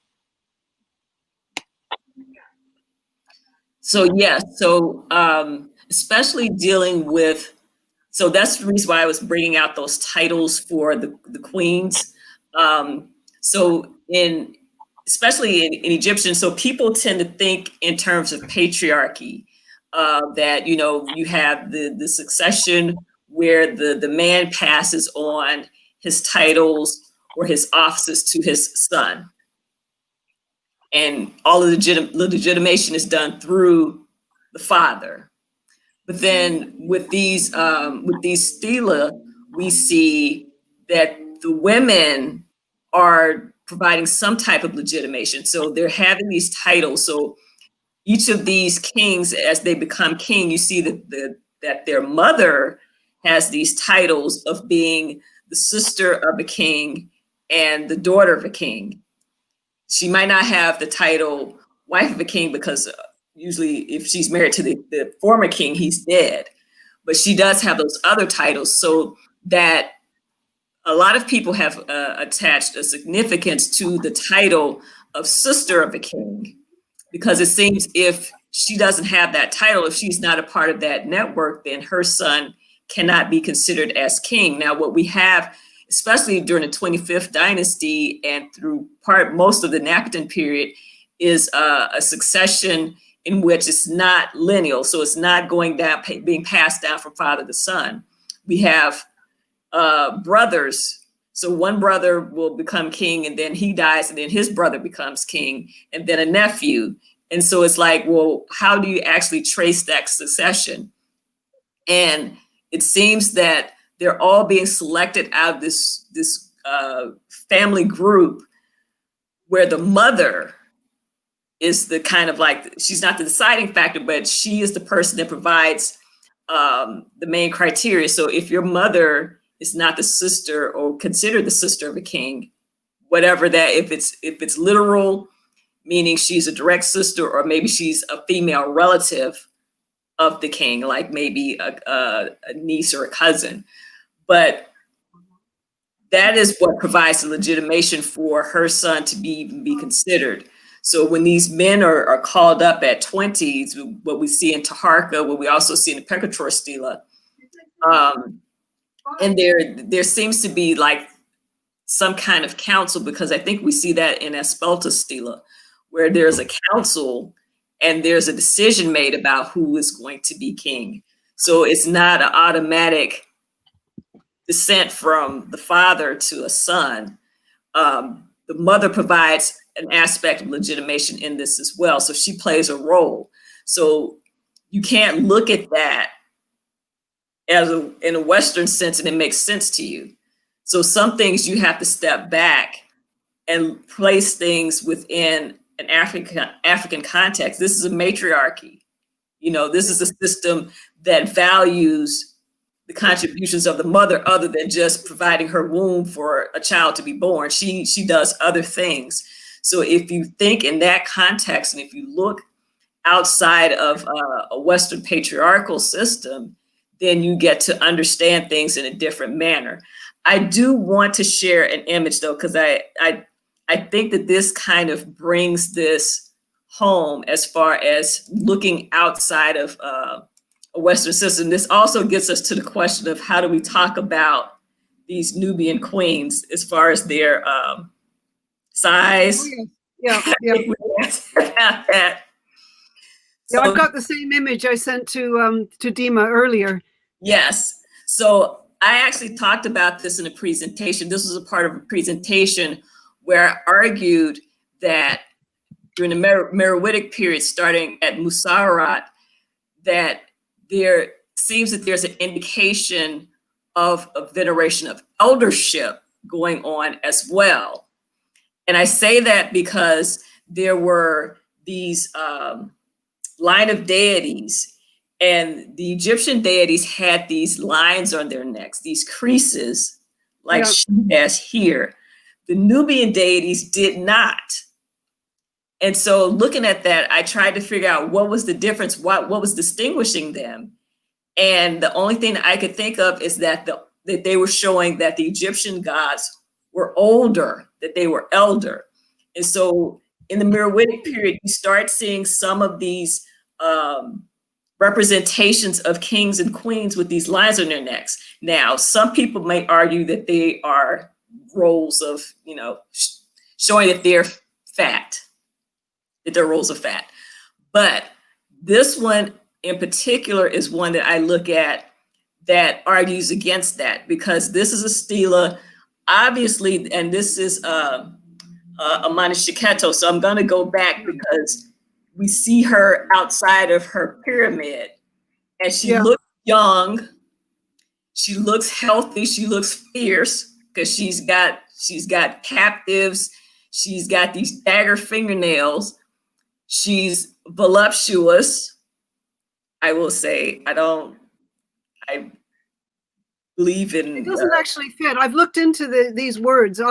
So, yes, so especially dealing with, so that's the reason why I was bringing out those titles for the queens. So especially in Egyptian, so people tend to think in terms of patriarchy. That, you know, you have the succession where the man passes on his titles or his offices to his son. And all of the legitimation is done through the father. But then with these stela, we see that the women are providing some type of legitimation. So they're having these titles. So each of these kings, as they become king, you see that their mother has these titles of being the sister of a king and the daughter of a king. She might not have the title wife of a king because usually if she's married to the former king, he's dead. But she does have those other titles, so that a lot of people have attached a significance to the title of sister of a king. Because it seems if she doesn't have that title, if she's not a part of that network, then her son cannot be considered as king. Now, what we have, especially during the 25th dynasty and through most of the Napatan period, is a succession in which it's not lineal. So it's not going down, being passed down from father to son. We have brothers. So one brother will become king and then he dies and then his brother becomes king and then a nephew. And so it's like, well, how do you actually trace that succession? And it seems that they're all being selected out of this family group where the mother is the kind of like, she's not the deciding factor, but she is the person that provides the main criteria. So if your mother is not the sister or considered the sister of a king, whatever that, if it's literal, meaning she's a direct sister, or maybe she's a female relative of the king, like maybe a niece or a cousin. But that is what provides the legitimation for her son to be considered. So when these men are called up at 20s, what we see in Taharka, what we also see in the Pekator Stela, and there seems to be like some kind of council, because I think we see that in Espelta Stela, where there's a council and there's a decision made about who is going to be king. So it's not an automatic descent from the father to a son. The mother provides an aspect of legitimation in this as well. So she plays a role. So you can't look at that as in a Western sense and it makes sense to you. So some things you have to step back and place things within an African context. This is a matriarchy. You know, this is a system that values the contributions of the mother other than just providing her womb for a child to be born. She does other things. So if you think in that context, and if you look outside of a Western patriarchal system, then you get to understand things in a different manner. I do want to share an image though, because I think that this kind of brings this home as far as looking outside of a Western system. This also gets us to the question of how do we talk about these Nubian queens as far as their size. Oh, yeah. About that. Yeah, I've got the same image I sent to Dima earlier. Yes. So I actually talked about this in a presentation. This was a part of a presentation where I argued that during the Meroitic period, starting at Musarat, that there seems that there's an indication of a veneration of eldership going on as well. And I say that because there were these line of deities, and the Egyptian deities had these lines on their necks, these creases, like she has here. The Nubian deities did not. And so looking at that, I tried to figure out what was the difference, what was distinguishing them. And the only thing that I could think of is that that they were showing that the Egyptian gods were older, that they were elder. And so in the Meroitic period, you start seeing some of these representations of kings and queens with these lines on their necks. Now, some people may argue that they are roles of, you know, showing that they're fat, that they're roles of fat. But this one in particular is one that I look at that argues against that, because this is a stela, obviously, and this is a Manishiketo. So I'm going to go back because we see her outside of her pyramid, and she looks young, she looks healthy, she looks fierce, because she's got captives, she's got these dagger fingernails, she's voluptuous. I will say, I believe in. It doesn't actually fit. I've looked into these words.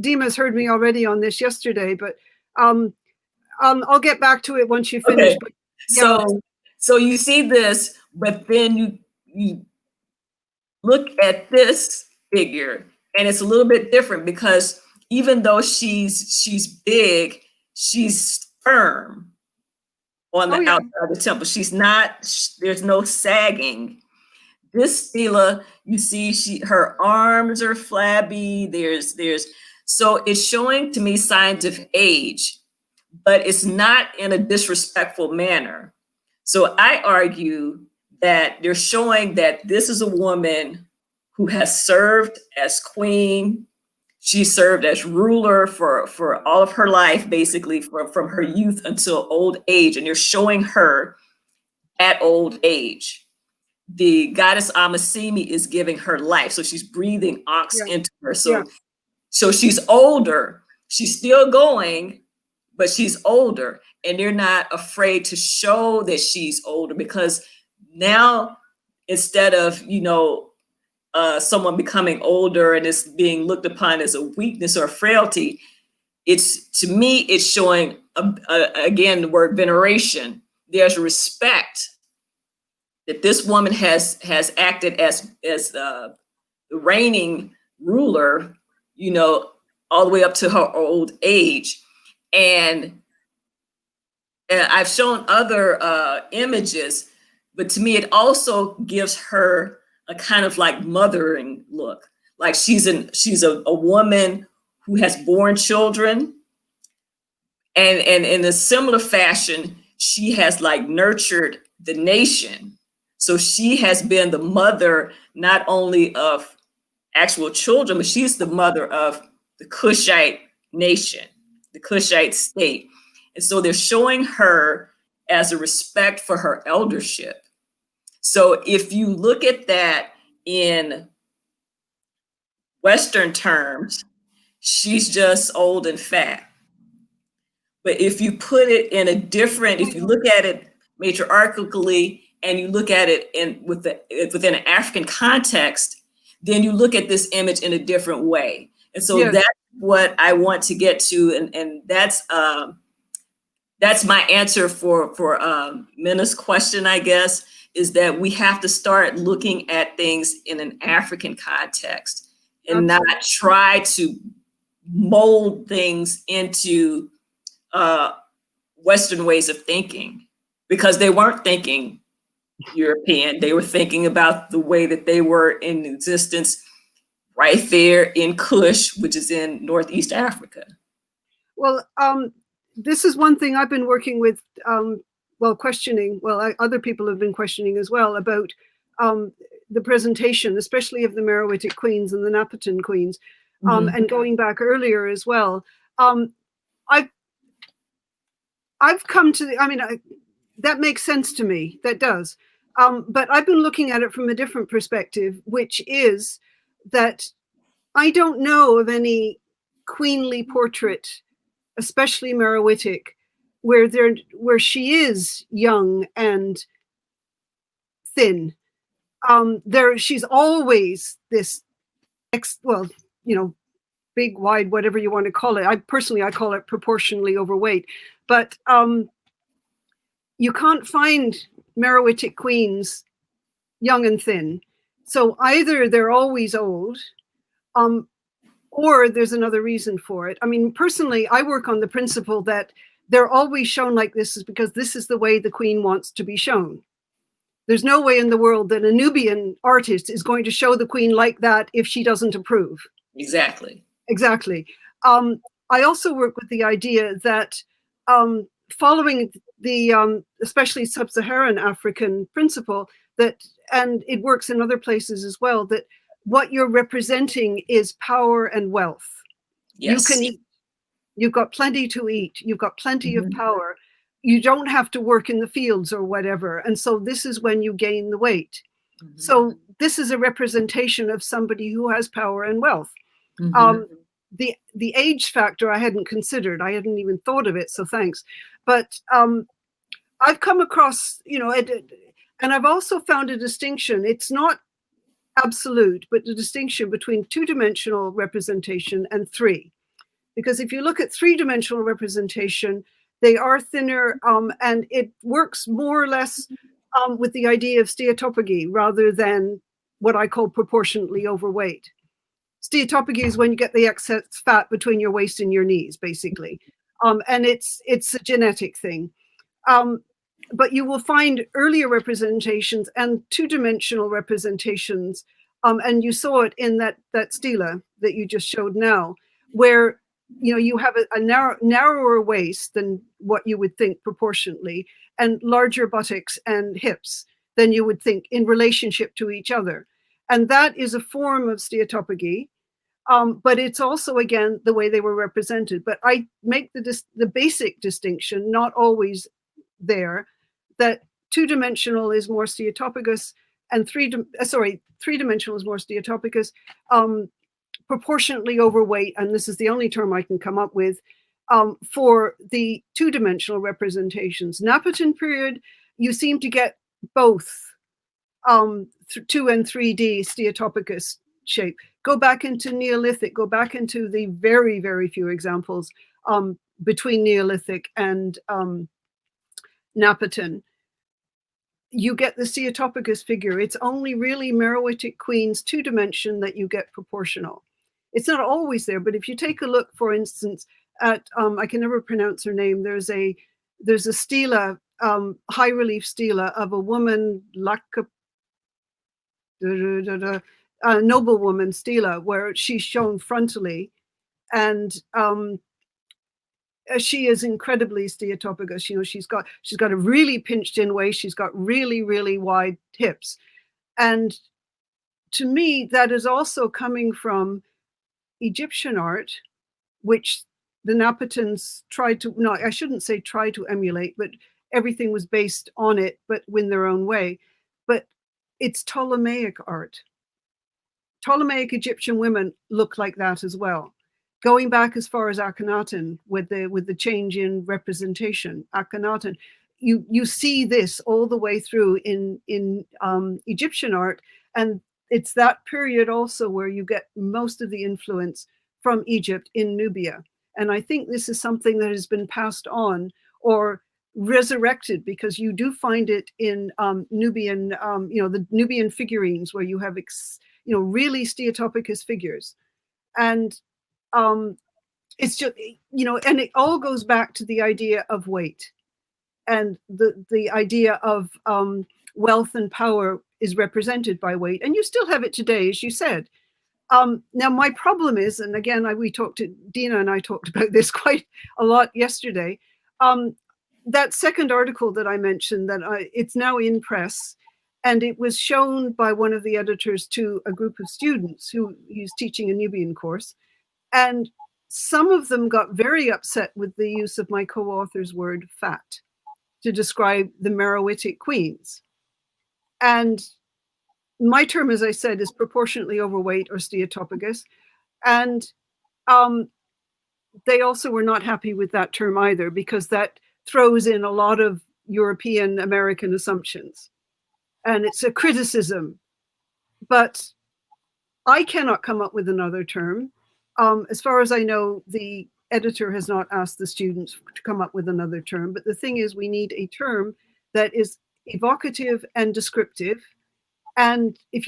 Dima's heard me already on this yesterday, but I'll get back to it once you finish. Okay. But, so you see this, but then you look at this figure, and it's a little bit different, because even though she's big, she's firm on the outside of the temple. She's not. There's no sagging. This stela, you see, her arms are flabby. So it's showing to me signs of age, but it's not in a disrespectful manner. So I argue that they're showing that this is a woman who has served as queen. She served as ruler for all of her life, basically from her youth until old age. And they're showing her at old age. The goddess Amasimi is giving her life. So she's breathing ox into her. So she's older. She's still going, but she's older, and they're not afraid to show that she's older, because now, instead of, you know, someone becoming older and it's being looked upon as a weakness or a frailty, to me, it's showing, again, the word veneration. There's respect that this woman has acted as the reigning ruler, you know, all the way up to her old age. And I've shown other images, but to me, it also gives her a kind of like mothering look. Like she's a woman who has born children. And in a similar fashion, she has like nurtured the nation. So she has been the mother, not only of actual children, but she's the mother of the Kushite nation, the Kushite state. And so they're showing her as a respect for her eldership. So if you look at that in Western terms, she's just old and fat. But if you put it in a different, if you look at it matriarchally and you look at it within an African context, then you look at this image in a different way. And so that's what I want to get to. And that's my answer for Minna's question, I guess, is that we have to start looking at things in an African context and not try to mold things into Western ways of thinking, because they weren't thinking European. They were thinking about the way that they were in existence right there in Kush, which is in Northeast Africa. Well, this is one thing I've been working with, questioning. Well, other people have been questioning as well about the presentation, especially of the Meroitic queens and the Napatan queens, and going back earlier as well. I've come to that makes sense to me. That does. But I've been looking at it from a different perspective, which is that I don't know of any queenly portrait, especially Meroitic, where she is young and thin. She's always this, big, wide, whatever you want to call it. I call it proportionally overweight. But you can't find Meroitic queens young and thin. So either they're always old, or there's another reason for it. I mean, personally, I work on the principle that they're always shown like this is because this is the way the queen wants to be shown. There's no way in the world that a Nubian artist is going to show the queen like that if she doesn't approve. Exactly. I also work with the idea that following the especially sub-Saharan African principle, that, and it works in other places as well, that what you're representing is power and wealth. Yes. You can eat. You've got plenty to eat. You've got plenty of power. You don't have to work in the fields or whatever. And so this is when you gain the weight. So this is a representation of somebody who has power and wealth. The age factor I hadn't considered. I hadn't even thought of it, so thanks. But I've come across, and I've also found a distinction. It's not absolute, but the distinction between two-dimensional representation and three. Because if you look at three-dimensional representation, they are thinner, and it works more or less with the idea of steatophagy rather than what I call proportionately overweight. Steatophagy is when you get the excess fat between your waist and your knees, basically. And it's a genetic thing. But you will find earlier representations and two-dimensional representations, and you saw it in that stela that you just showed now, where you have a narrower waist than what you would think proportionately, and larger buttocks and hips than you would think in relationship to each other. And that is a form of steatophagy, but it's also, again, the way they were represented. But I make the basic distinction, not always there, that two-dimensional is more steatophagous, and three-dimensional is more steatophagous, proportionately overweight, and this is the only term I can come up with, for the two-dimensional representations. Napatan period, you seem to get both 2 and 3D steatophagous shape. Go back into Neolithic, go back into the very, very few examples between Neolithic and Napatan. You get the steatophagous figure. It's only really Meroitic queens, two-dimension, that you get proportional. It's not always there, but if you take a look, for instance, at I can never pronounce her name. There's a stela, high relief stela of a woman, a noblewoman stela, where she's shown frontally, and she is incredibly steatopagous. You know, she's got a really pinched in waist. She's got really, really wide hips. And to me, that is also coming from Egyptian art, which the Napatans tried to, no, I shouldn't say try to emulate, but everything was based on it, but in their own way. But it's Ptolemaic art. Ptolemaic Egyptian women look like that as well. Going back as far as Akhenaten with the change in representation, Akhenaten, you see this all the way through in Egyptian art, and it's that period also where you get most of the influence from Egypt in Nubia. And I think this is something that has been passed on or resurrected, because you do find it in Nubian, the Nubian figurines, where you have really steatopicus figures. And it's just, and it all goes back to the idea of weight, and the idea of wealth and power is represented by weight. And you still have it today, as you said. Now, my problem is, and again, Dina and I talked about this quite a lot yesterday, that second article that I mentioned, it's now in press, and it was shown by one of the editors to a group of students who he's teaching a Nubian course. And some of them got very upset with the use of my co-author's word fat to describe the Meroitic queens. And my term, as I said, is proportionately overweight or steatopagus. And they also were not happy with that term either, because that throws in a lot of European American assumptions. And it's a criticism. But I cannot come up with another term. As far as I know, the editor has not asked the students to come up with another term. But the thing is, we need a term that is evocative and descriptive. And if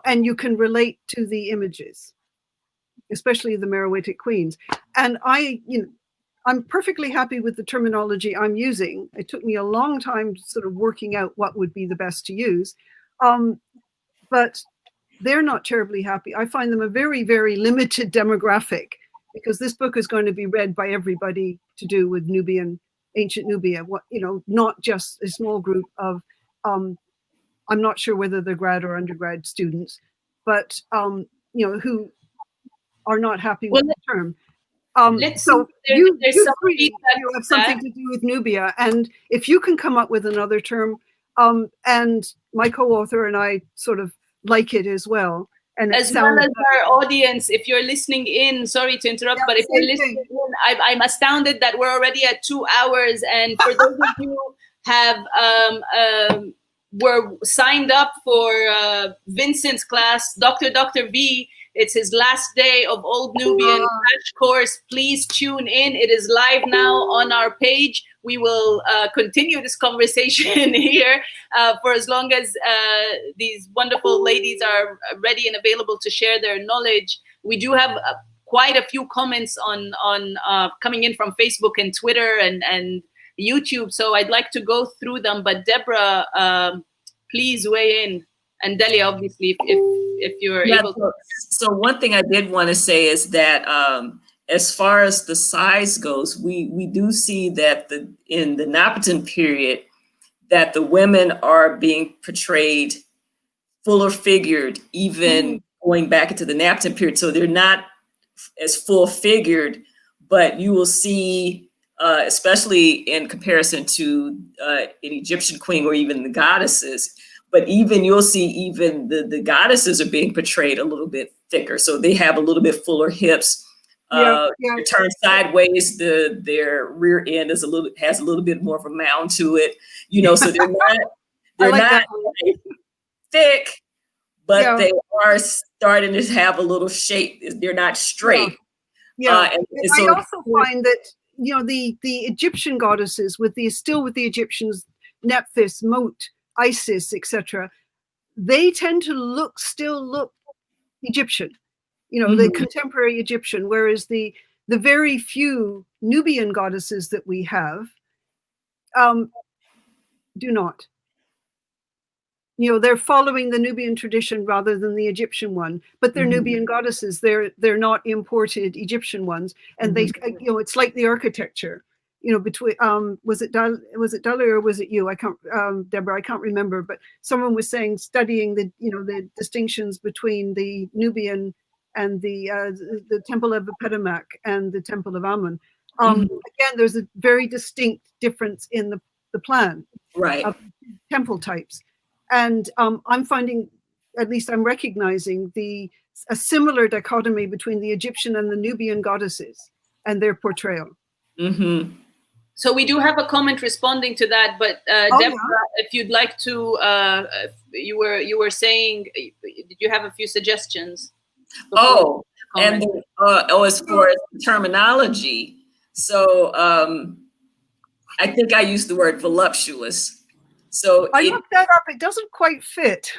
and you can relate to the images, especially the Meroitic queens. And I'm perfectly happy with the terminology I'm using. It took me a long time sort of working out what would be the best to use. But they're not terribly happy. I find them a very, very limited demographic, because this book is going to be read by everybody to do with ancient Nubia, not just a small group of, I'm not sure whether they're grad or undergrad students, but who are not happy with the term. So you have something to do with Nubia, and if you can come up with another term, and my co-author and I sort of like it as well. And as well as our audience, if you're listening in, sorry to interrupt, but if you're listening in, I'm astounded that we're already at 2 hours. And for those of you who have were signed up for Vincent's class, Dr. V, it's his last day of Old Nubian crash course. Please tune in. It is live now on our page. We will continue this conversation here for as long as these wonderful ladies are ready and available to share their knowledge. We do have quite a few comments on coming in from Facebook and Twitter and YouTube, so I'd like to go through them. But Deborah, please weigh in, and Delia, obviously, if you're able to. So one thing I did want to say is that as far as the size goes, we do see that in the Napatan period, that the women are being portrayed fuller figured, even going back into the Napatan period. So they're not as full figured, but you will see, especially in comparison to an Egyptian queen or even the goddesses, but even you'll see even the goddesses are being portrayed a little bit thicker. So they have a little bit fuller hips. They're turned sideways. Their rear end has a little bit more of a mound to it. So they're not thick, but they are starting to have a little shape. They're not straight. I also find that the Egyptian goddesses with the Egyptians, Nephthys, Mut, Isis, etc., they tend to still look Egyptian. you know, the contemporary Egyptian, whereas the very few Nubian goddesses that we have do not. You know, they're following the Nubian tradition rather than the Egyptian one, but they're Nubian goddesses. They're not imported Egyptian ones, and they, you know, it's like the architecture. You know, between was it Dali or was it you? I can't, Deborah, I can't remember. But someone was saying, studying the, you know, the distinctions between the Nubian and the Temple of Epidemic and the Temple of Amun. Again, there's a very distinct difference in the plan of temple types. And I'm finding, at least I'm recognizing a similar dichotomy between the Egyptian and the Nubian goddesses and their portrayal. So we do have a comment responding to that, but Deborah, if you'd like to, you were saying, did you have a few suggestions? And as far as terminology, so I think I used the word voluptuous. So I looked that up. It doesn't quite fit.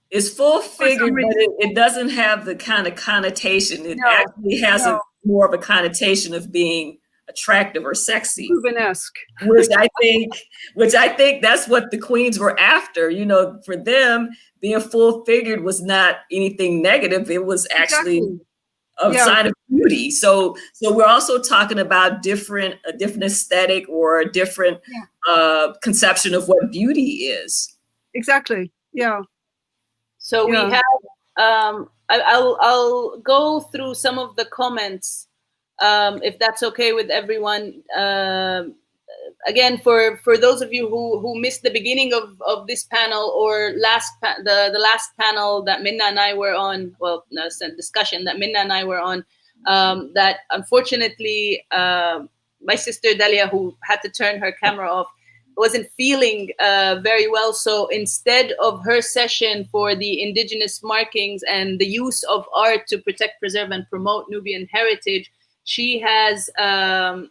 It's full figured, but it doesn't have the kind of connotation. It actually has a more of a connotation of being attractive or sexy. Rubenesque. Which I think that's what the queens were after. You know, for them, being full figured was not anything negative. It was actually a sign of beauty. So we're also talking about a different aesthetic or a different conception of what beauty is. Exactly. Yeah. So we have, I'll go through some of the comments, if that's okay with everyone. Again, for those of you who missed the beginning of this panel or the last panel that Minna and I were on, discussion that Minna and I were on, that unfortunately my sister Dalia, who had to turn her camera off, wasn't feeling very well. So instead of her session for the indigenous markings and the use of art to protect, preserve, and promote Nubian heritage, she has Mazen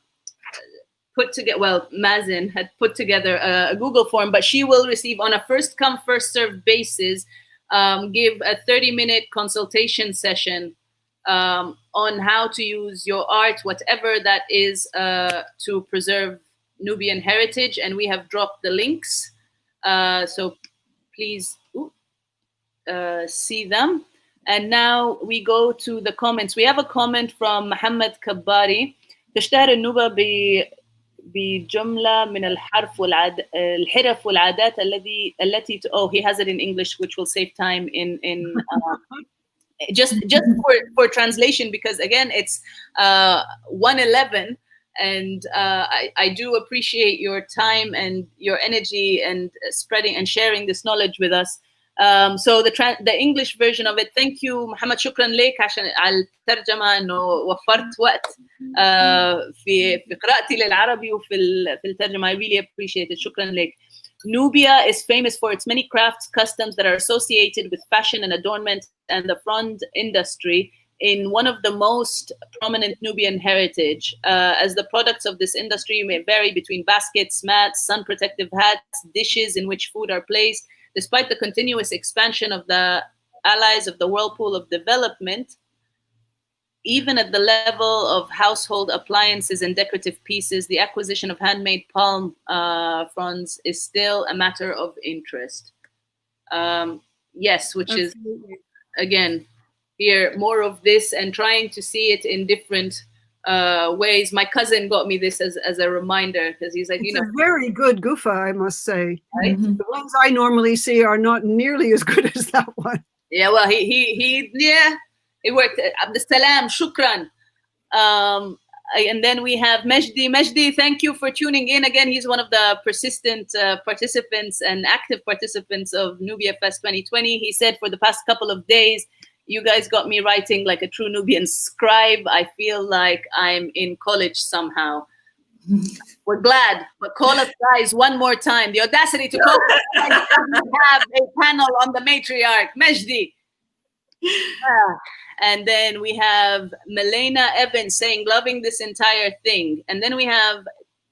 had put together a Google form, but she will receive on a first come, first served basis, give a 30-minute consultation session on how to use your art, whatever that is, to preserve Nubian heritage. And we have dropped the links. So please see them. And now we go to the comments. We have a comment from Muhammad Kabbari. تشتهر النوبة بجملة من الحرف الحرف والعادات التي he has it in English, which will save time in just for translation, because again it's 1:11, and I do appreciate your time and your energy and spreading and sharing this knowledge with us. So the English version of it. Thank you محمد, شكرا لك عشان على الترجمة انه وفرت وقت في قراءتي للعربي وفي الترجمة. I really appreciate it. شكرا لك. Nubia is famous for its many crafts, customs that are associated with fashion and adornment and the frond industry in one of the most prominent Nubian heritage. As the products of this industry may vary between baskets, mats, sun protective hats, dishes in which food are placed. Despite the continuous expansion of the allies of the whirlpool of development, even at the level of household appliances and decorative pieces, the acquisition of handmade palm fronds is still a matter of interest. Yes, which Absolutely. Is, again, here, more of this and trying to see it in different ways. My cousin got me this as a reminder, because he's like, it's a very good gufa, I must say. Right? The ones I normally see are not nearly as good as that one. Yeah, well, he it worked. Abdus Salam, shukran. And then we have Mejdi. Mejdi, thank you for tuning in again. He's one of the persistent participants and active participants of Nubia Fest 2020. He said, for the past couple of days, you guys got me writing like a true Nubian scribe. I feel like I'm in college somehow. We're glad, but call us guys one more time. The audacity to call us guys and have a panel on the matriarch, Mejdi. And then we have Milena Evans saying, loving this entire thing. And then we have,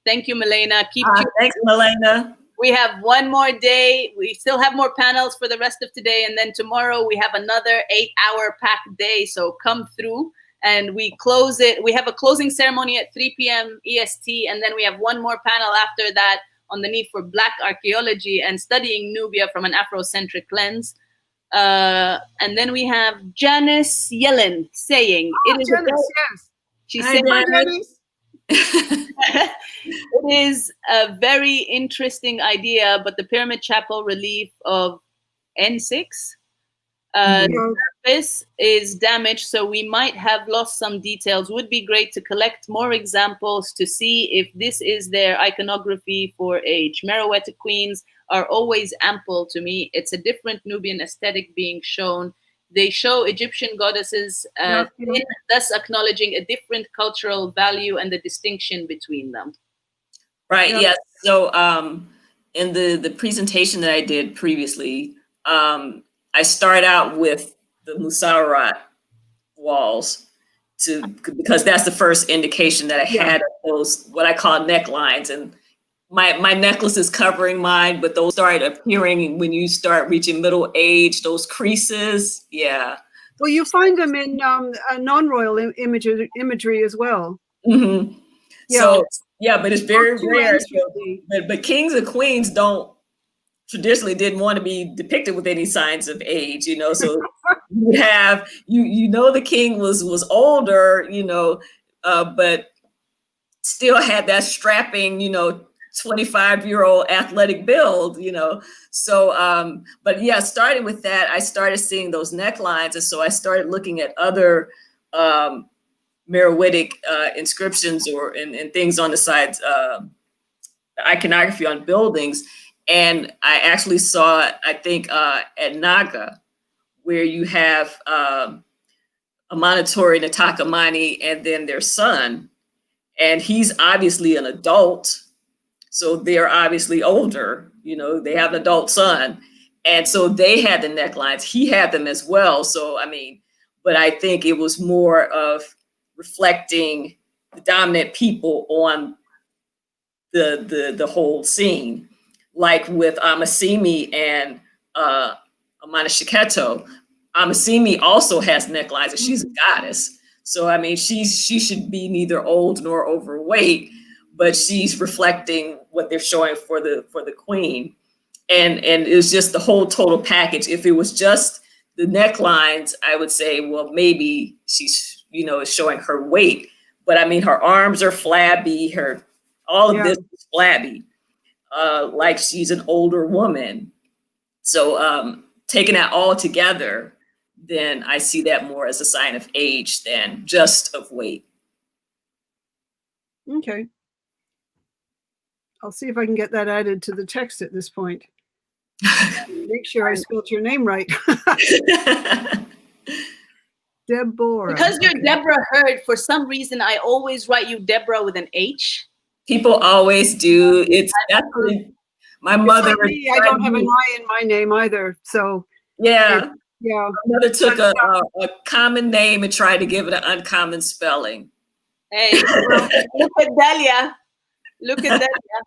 thank you, Milena. Keep thanks, Milena. We have one more day. We still have more panels for the rest of today. And then tomorrow we have another 8-hour packed day. So come through and we close it. We have a closing ceremony at 3 p.m. EST. And then we have one more panel after that on the need for Black archaeology and studying Nubia from an Afrocentric lens. And then we have Janice Yellen saying, "It is Janice, yes." She said, Janice. It is a very interesting idea, but the pyramid chapel relief of N6 surface is damaged, so we might have lost some details. Would be great to collect more examples to see if this is their iconography for age. Meroitic queens are always ample to me. It's a different Nubian aesthetic being shown. They show Egyptian goddesses, thus acknowledging a different cultural value and the distinction between them. Right, yes. So in the presentation that I did previously, I start out with the Musawarat walls because that's the first indication that I had of those, what I call necklines. And my necklace is covering mine, but those start appearing when you start reaching middle age, those creases. Yeah. Well, you find them in non-royal imagery as well. Mm-hmm. Yeah. So, yeah, but it's very rare. But kings and queens traditionally didn't want to be depicted with any signs of age, you know. So you would have the king was older, but still had that strapping, 25-year-old athletic build, So, but yeah, starting with that, I started seeing those necklines, and so I started looking at other Meroitic inscriptions and things on the sides, the iconography on buildings. And I actually saw, I think, at Naga, where you have Amanatore Natakamani and then their son. And he's obviously an adult. So they're obviously older, they have an adult son. And so they had the necklines. He had them as well. So, but I think it was more of reflecting the dominant people on the whole scene. Like with Amasimi and Amanashiketo, Amasimi also has necklines, and she's a goddess. So she should be neither old nor overweight, but she's reflecting what they're showing for the queen. And it was just the whole total package. If it was just the necklines, I would say, well, maybe she's is showing her weight. But her arms are flabby. All of this is flabby. Like she's an older woman. So taking that all together, then I see that more as a sign of age than just of weight. Okay. I'll see if I can get that added to the text at this point. Make sure I spelled your name right. Deborah. Because you're Deborah Hurd, for some reason, I always write you Deborah with an H. People always do. It's definitely my mother. Like me, I don't have an I in my name either. So yeah. My mother took a common name and tried to give it an uncommon spelling. Hey, look at Dalia. Look at Dalia.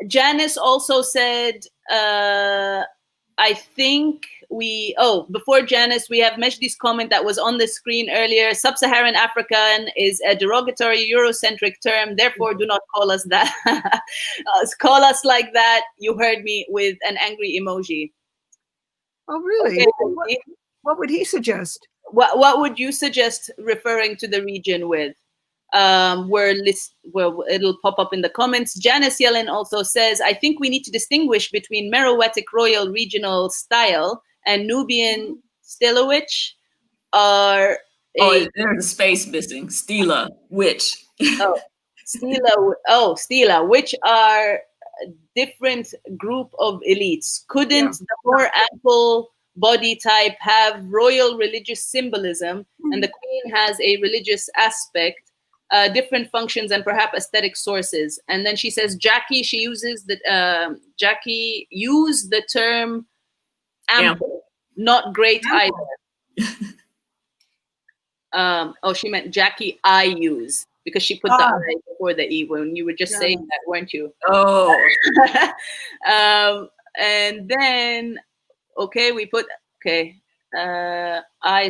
Janice also said, I think before Janice, we have Mejdi's comment that was on the screen earlier. Sub-Saharan African is a derogatory Eurocentric term. Therefore, do not call us that. Call us like that. You heard me, with an angry emoji. Oh, really? Okay. What would he suggest? What would you suggest referring to the region with? It'll pop up in the comments. Janice Yellen also says, I think we need to distinguish between Meroitic royal regional style and Nubian Stilowich are there's a space missing. Stela, which? Stela, which are a different group of elites. Couldn't the more ample body type have royal religious symbolism, and the queen has a religious aspect, different functions and perhaps aesthetic sources? And then she says, Jackie used the term ample, not great either. She meant Jackie I use. because she put the I before the E when you were just saying that, weren't you? Oh. And then, okay, we put, okay.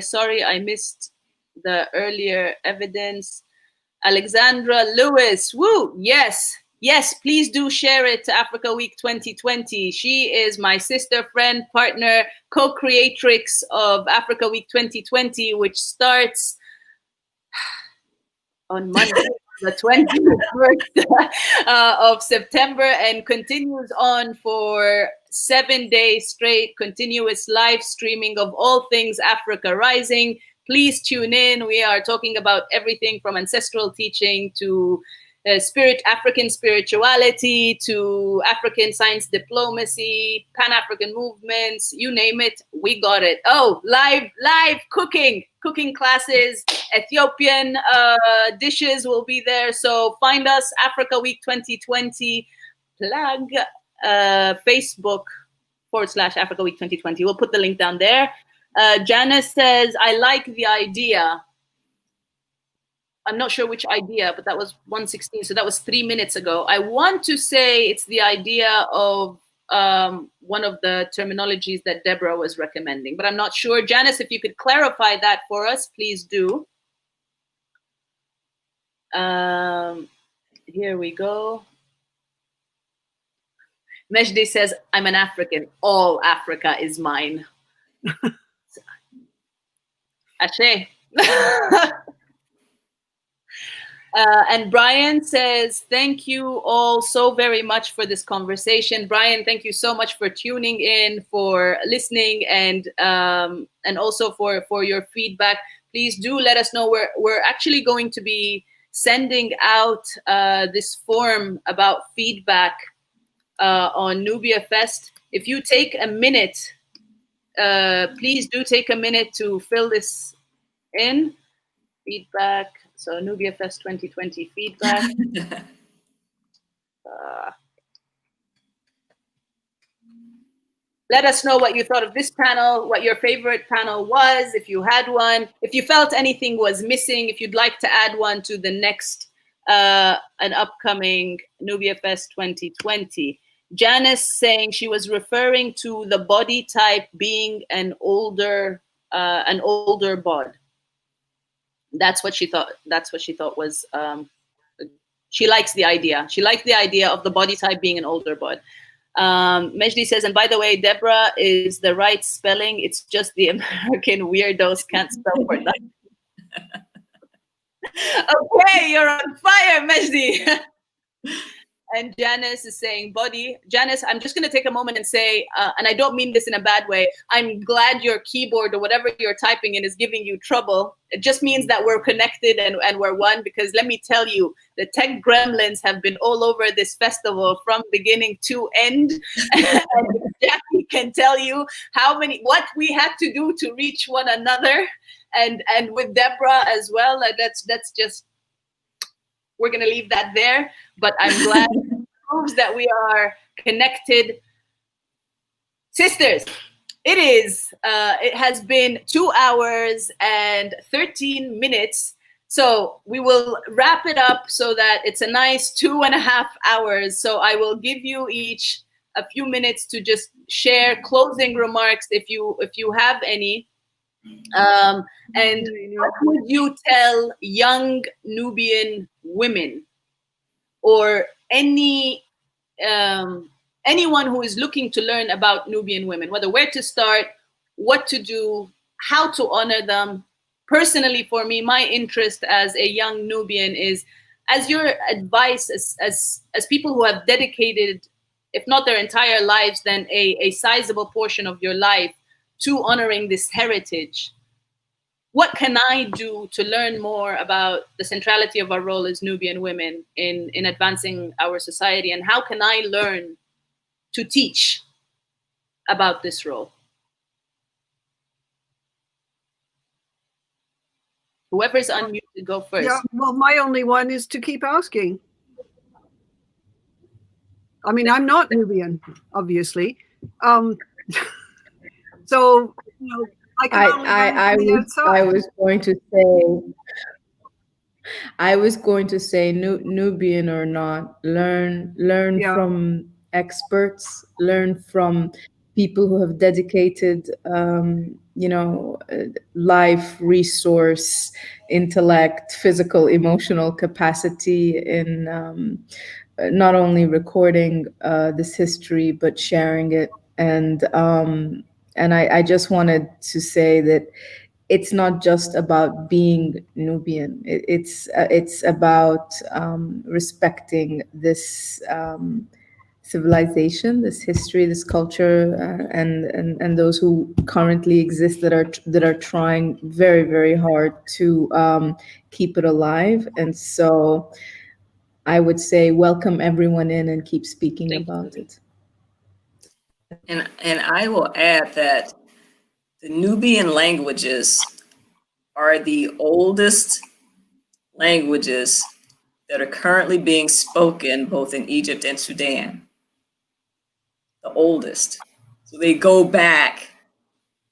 Sorry, I missed the earlier evidence. Alexandra Lewis, woo, yes. Yes, please do share it to Africa Week 2020. She is my sister, friend, partner, co-creatrix of Africa Week 2020, which starts on Monday, the 21st of September, and continues on for 7 days straight, continuous live streaming of all things Africa Rising. Please tune in. We are talking about everything from ancestral teaching to African spirituality to African science diplomacy, Pan-African movements, you name it, we got it. Oh, live cooking classes, Ethiopian dishes will be there. So find us, Africa Week 2020, plug Facebook /Africa Week 2020. We'll put the link down there. Janice says, I like the idea. I'm not sure which idea, but that was 116. So that was 3 minutes ago. I want to say it's the idea of one of the terminologies that Deborah was recommending, but I'm not sure. Janice, if you could clarify that for us, please do. Here we go. Mejdi says, I'm an African. All Africa is mine. Ashe. And Brian says, thank you all so very much for this conversation. Brian, thank you so much for tuning in, for listening, and also for your feedback. Please do let us know. We're actually going to be sending out this form about feedback on Nubia Fest. If you take a minute, please do take a minute to fill this in. Feedback. So Nubia Fest 2020 feedback. Let us know what you thought of this panel, what your favorite panel was, if you had one, if you felt anything was missing, if you'd like to add one to the next, an upcoming Nubia Fest 2020. Janice saying she was referring to the body type being an older bod. That's what she thought. That's what she thought was. She likes the idea. She liked the idea of the body type being an older bod. Mejdi says, and by the way, Deborah is the right spelling. It's just the American weirdos can't spell for that. Okay, you're on fire, Mejdi. And Janice is saying body. Janice, I'm just going to take a moment and say, and I don't mean this in a bad way, I'm glad your keyboard or whatever you're typing in is giving you trouble. It just means that we're connected and we're one, because let me tell you, the tech gremlins have been all over this festival from beginning to end. And Jackie can tell you what we had to do to reach one another. And with Deborah as well. That's just, we're going to leave that there, but I'm glad it proves that we are connected. Sisters, it has been 2 hours and 13 minutes. So we will wrap it up so that it's a nice 2.5 hours. So I will give you each a few minutes to just share closing remarks if you have any. And what would you tell young Nubian women or anyone who is looking to learn about Nubian women, where to start, what to do, how to honor them? Personally, for me, my interest as a young Nubian is, as your advice, as people who have dedicated, if not their entire lives, then a sizable portion of your life to honoring this heritage. What can I do to learn more about the centrality of our role as Nubian women in advancing our society? And how can I learn to teach about this role? Whoever's unmuted, go first. Yeah, well, my only one is to keep asking. I mean, I'm not Nubian, obviously. So, I was going to say, I was going to say Nubian or not, learn Yeah. from experts, learn from people who have dedicated, life, resource, intellect, physical, emotional capacity in not only recording this history but sharing it. And I just wanted to say that it's not just about being Nubian. It's about respecting this civilization, this history, this culture, and those who currently exist that are trying very, very hard to keep it alive. And so I would say welcome everyone in and keep speaking about it. And I will add that the Nubian languages are the oldest languages that are currently being spoken both in Egypt and Sudan. The oldest. So they go back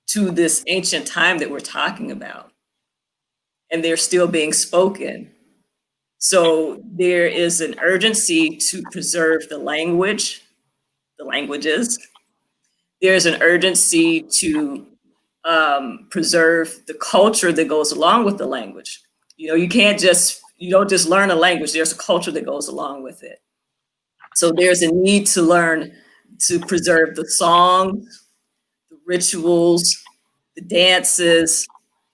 to this ancient time that we're talking about, and they're still being spoken. So there is an urgency to preserve the languages. There's an urgency to preserve the culture that goes along with the language. You know, you don't just learn a language, there's a culture that goes along with it. So there's a need to learn to preserve the songs, the rituals, the dances,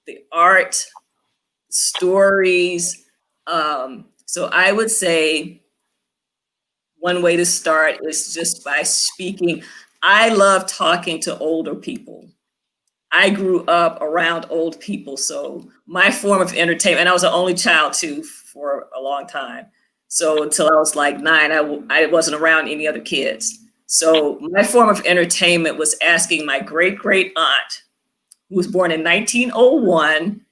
the art, the stories. So I would say one way to start is just by speaking. I love talking to older people. I grew up around old people, so my form of entertainment, and I was the only child too for a long time. So until I was like 9, I wasn't around any other kids. So my form of entertainment was asking my great-great aunt, who was born in 1901,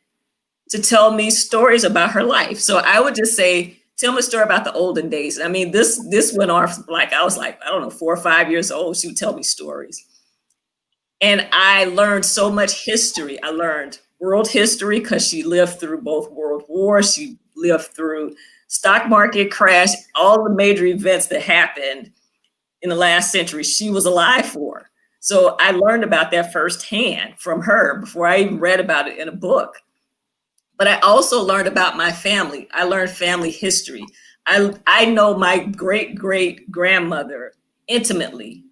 to tell me stories about her life. So I would just say, tell me a story about the olden days. I mean, this went off like I was like, I don't know, 4 or 5 years old. She would tell me stories. And I learned so much history. I learned world history because she lived through both world wars. She lived through stock market crash, all the major events that happened in the last century, she was alive for. So I learned about that firsthand from her before I even read about it in a book. But I also learned about my family. I learned family history. I know my great-great-grandmother intimately.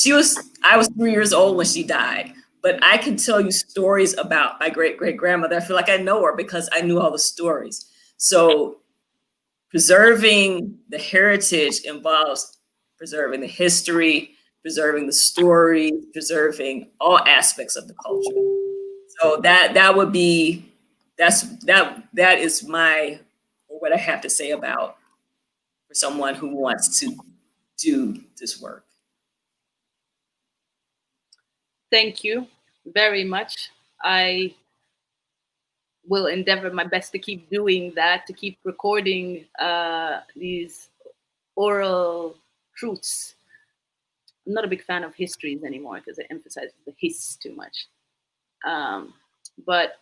I was 3 years old when she died, but I can tell you stories about my great-great-grandmother. I feel like I know her because I knew all the stories. So preserving the heritage involves preserving the history, preserving the story, preserving all aspects of the culture. So that would be, that is what I have to say about for someone who wants to do this work. Thank you very much. I will endeavor my best to keep doing that, to keep recording these oral truths. I'm not a big fan of histories anymore because it emphasizes the hiss too much. But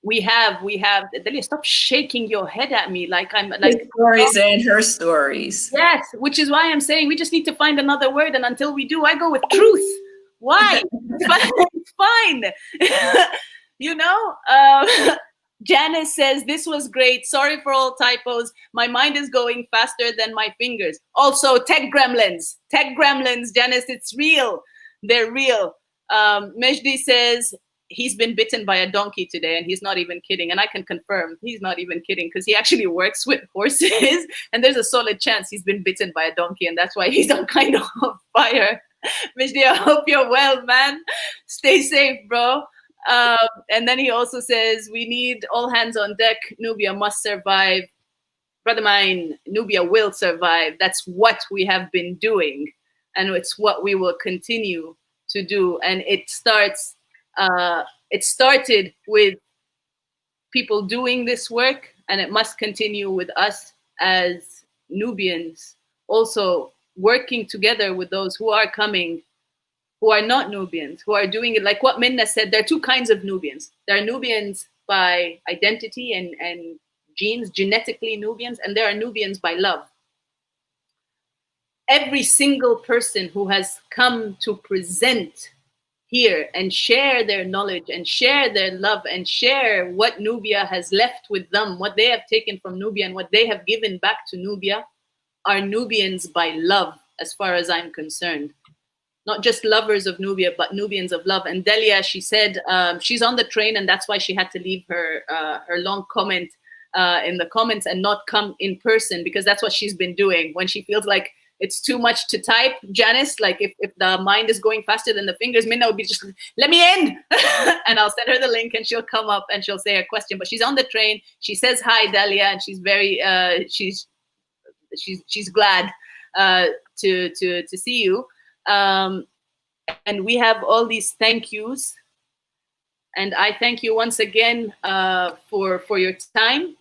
we have, Delia, stop shaking your head at me like I'm like his stories and her stories. Yes, which is why I'm saying we just need to find another word, and until we do, I go with truth. Why? It's fine. You know, Janice says, this was great. Sorry for all typos. My mind is going faster than my fingers. Also, tech gremlins, Janice, it's real. They're real. Mejdi says, he's been bitten by a donkey today, and he's not even kidding. And I can confirm he's not even kidding because he actually works with horses, and there's a solid chance he's been bitten by a donkey, and that's why he's on kind of fire. Mejdi, I hope you're well, man. Stay safe, bro. And then he also says, we need all hands on deck. Nubia must survive. Brother mine, Nubia will survive. That's what we have been doing, and it's what we will continue to do. And it started with people doing this work, and it must continue with us as Nubians also working together with those who are coming, who are not Nubians, who are doing it. Like what Minna said, there are two kinds of Nubians. There are Nubians by identity and genes, genetically Nubians, and there are Nubians by love. Every single person who has come to present here and share their knowledge and share their love and share what Nubia has left with them, what they have taken from Nubia and what they have given back to Nubia, are Nubians by love, as far as I'm concerned. Not just lovers of Nubia, but Nubians of love. And Delia, she said she's on the train, and that's why she had to leave her her long comment in the comments and not come in person, because that's what she's been doing when she feels like it's too much to type. Janice, like if the mind is going faster than the fingers, Minna would be just, let me in. And I'll send her the link and she'll come up and she'll say her question. But she's on the train. She says hi, Delia, and she's very she's glad to see you. And we have all these thank yous. And I thank you once again for your time,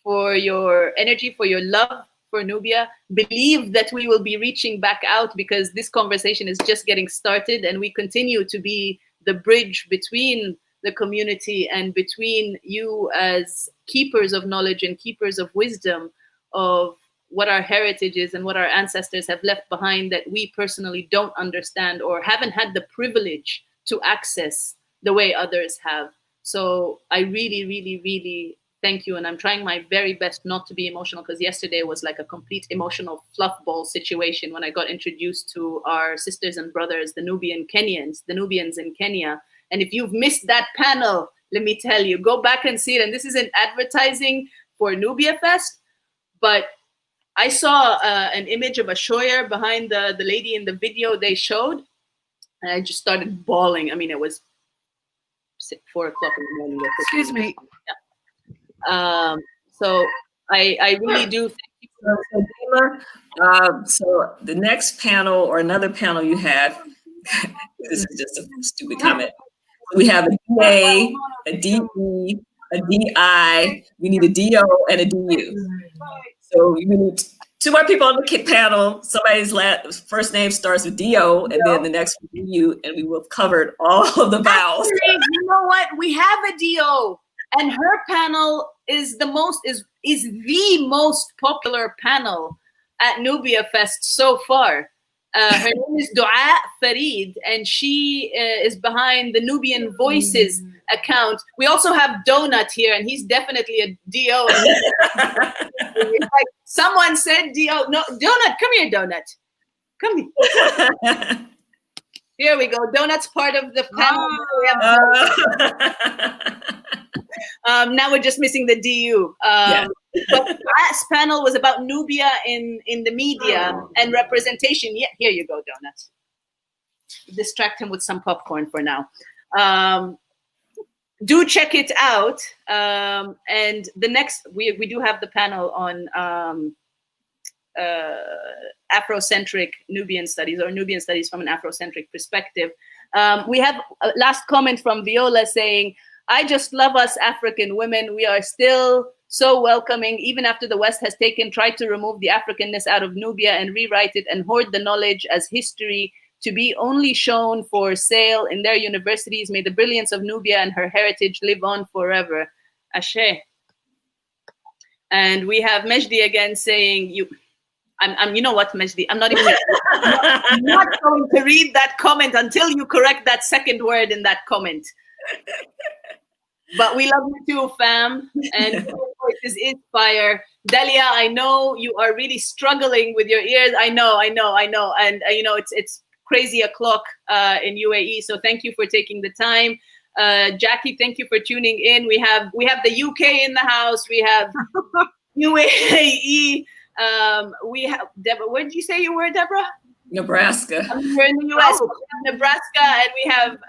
for your energy, for your love for Nubia. Believe that we will be reaching back out, because this conversation is just getting started, and we continue to be the bridge between the community and between you as keepers of knowledge and keepers of wisdom of what our heritage is and what our ancestors have left behind that we personally don't understand or haven't had the privilege to access the way others have. So I really, really, really thank you. And I'm trying my very best not to be emotional, because yesterday was like a complete emotional fluff ball situation when I got introduced to our sisters and brothers, the Nubians in Kenya. And if you've missed that panel, let me tell you, go back and see it. And this isn't advertising for Nubia Fest, but I saw an image of a shoyer behind the lady in the video they showed, and I just started bawling. I mean, it was 4 o'clock in the morning. Excuse me. Yeah. So I really do thank you. So, Dima, so the next panel or another panel you have, this is just a stupid comment. We have a DA, a DE, a DI, we need a DO and a DU. So we need 2 more people on the panel. Somebody's first name starts with DO and then the next with DU, and we will have covered all of the vowels. Actually, you know what? We have a DO, and her panel is the most popular panel at Nubia Fest so far. Her name is Dua Farid, and she is behind the Nubian Voices account. We also have Donut here, and he's definitely a DO. Like someone said DO. No, Donut, come here, Donut. Come here. Here we go. Donut's part of the panel. Now we're just missing the DU. But the last panel was about Nubia in the media and representation. Yeah, here you go, Donut. Distract him with some popcorn for now. Do check it out. And the next, we do have the panel on Afrocentric Nubian studies, or Nubian studies from an Afrocentric perspective. We have a last comment from Viola saying, I just love us African women. We are still so welcoming, even after the West has tried to remove the Africanness out of Nubia and rewrite it and hoard the knowledge as history to be only shown for sale in their universities. May the brilliance of Nubia and her heritage live on forever. Ashe. And we have Mejdi again saying, you know what, Mejdi, I'm not going to read that comment until you correct that second word in that comment. But we love you too, fam. And your voices inspire. Delia, I know you are really struggling with your ears. I know. And you know, it's crazy o'clock in UAE. So thank you for taking the time. Jackie, thank you for tuning in. We have the UK in the house. We have UAE. We have Deborah. Where did you say you were, Deborah? Nebraska. We're in the US. Nebraska, and we have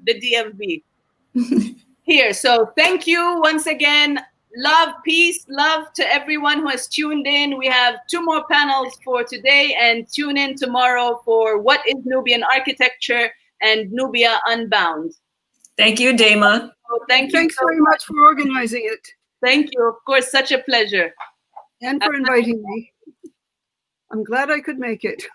the DMV. Here. So thank you once again. Love, peace, love to everyone who has tuned in. We have 2 more panels for today, and tune in tomorrow for What is Nubian Architecture and Nubia Unbound. Thank you, Dima. So thank you. Thanks very much for organizing it. Thank you. Of course, such a pleasure. And for inviting me. I'm glad I could make it.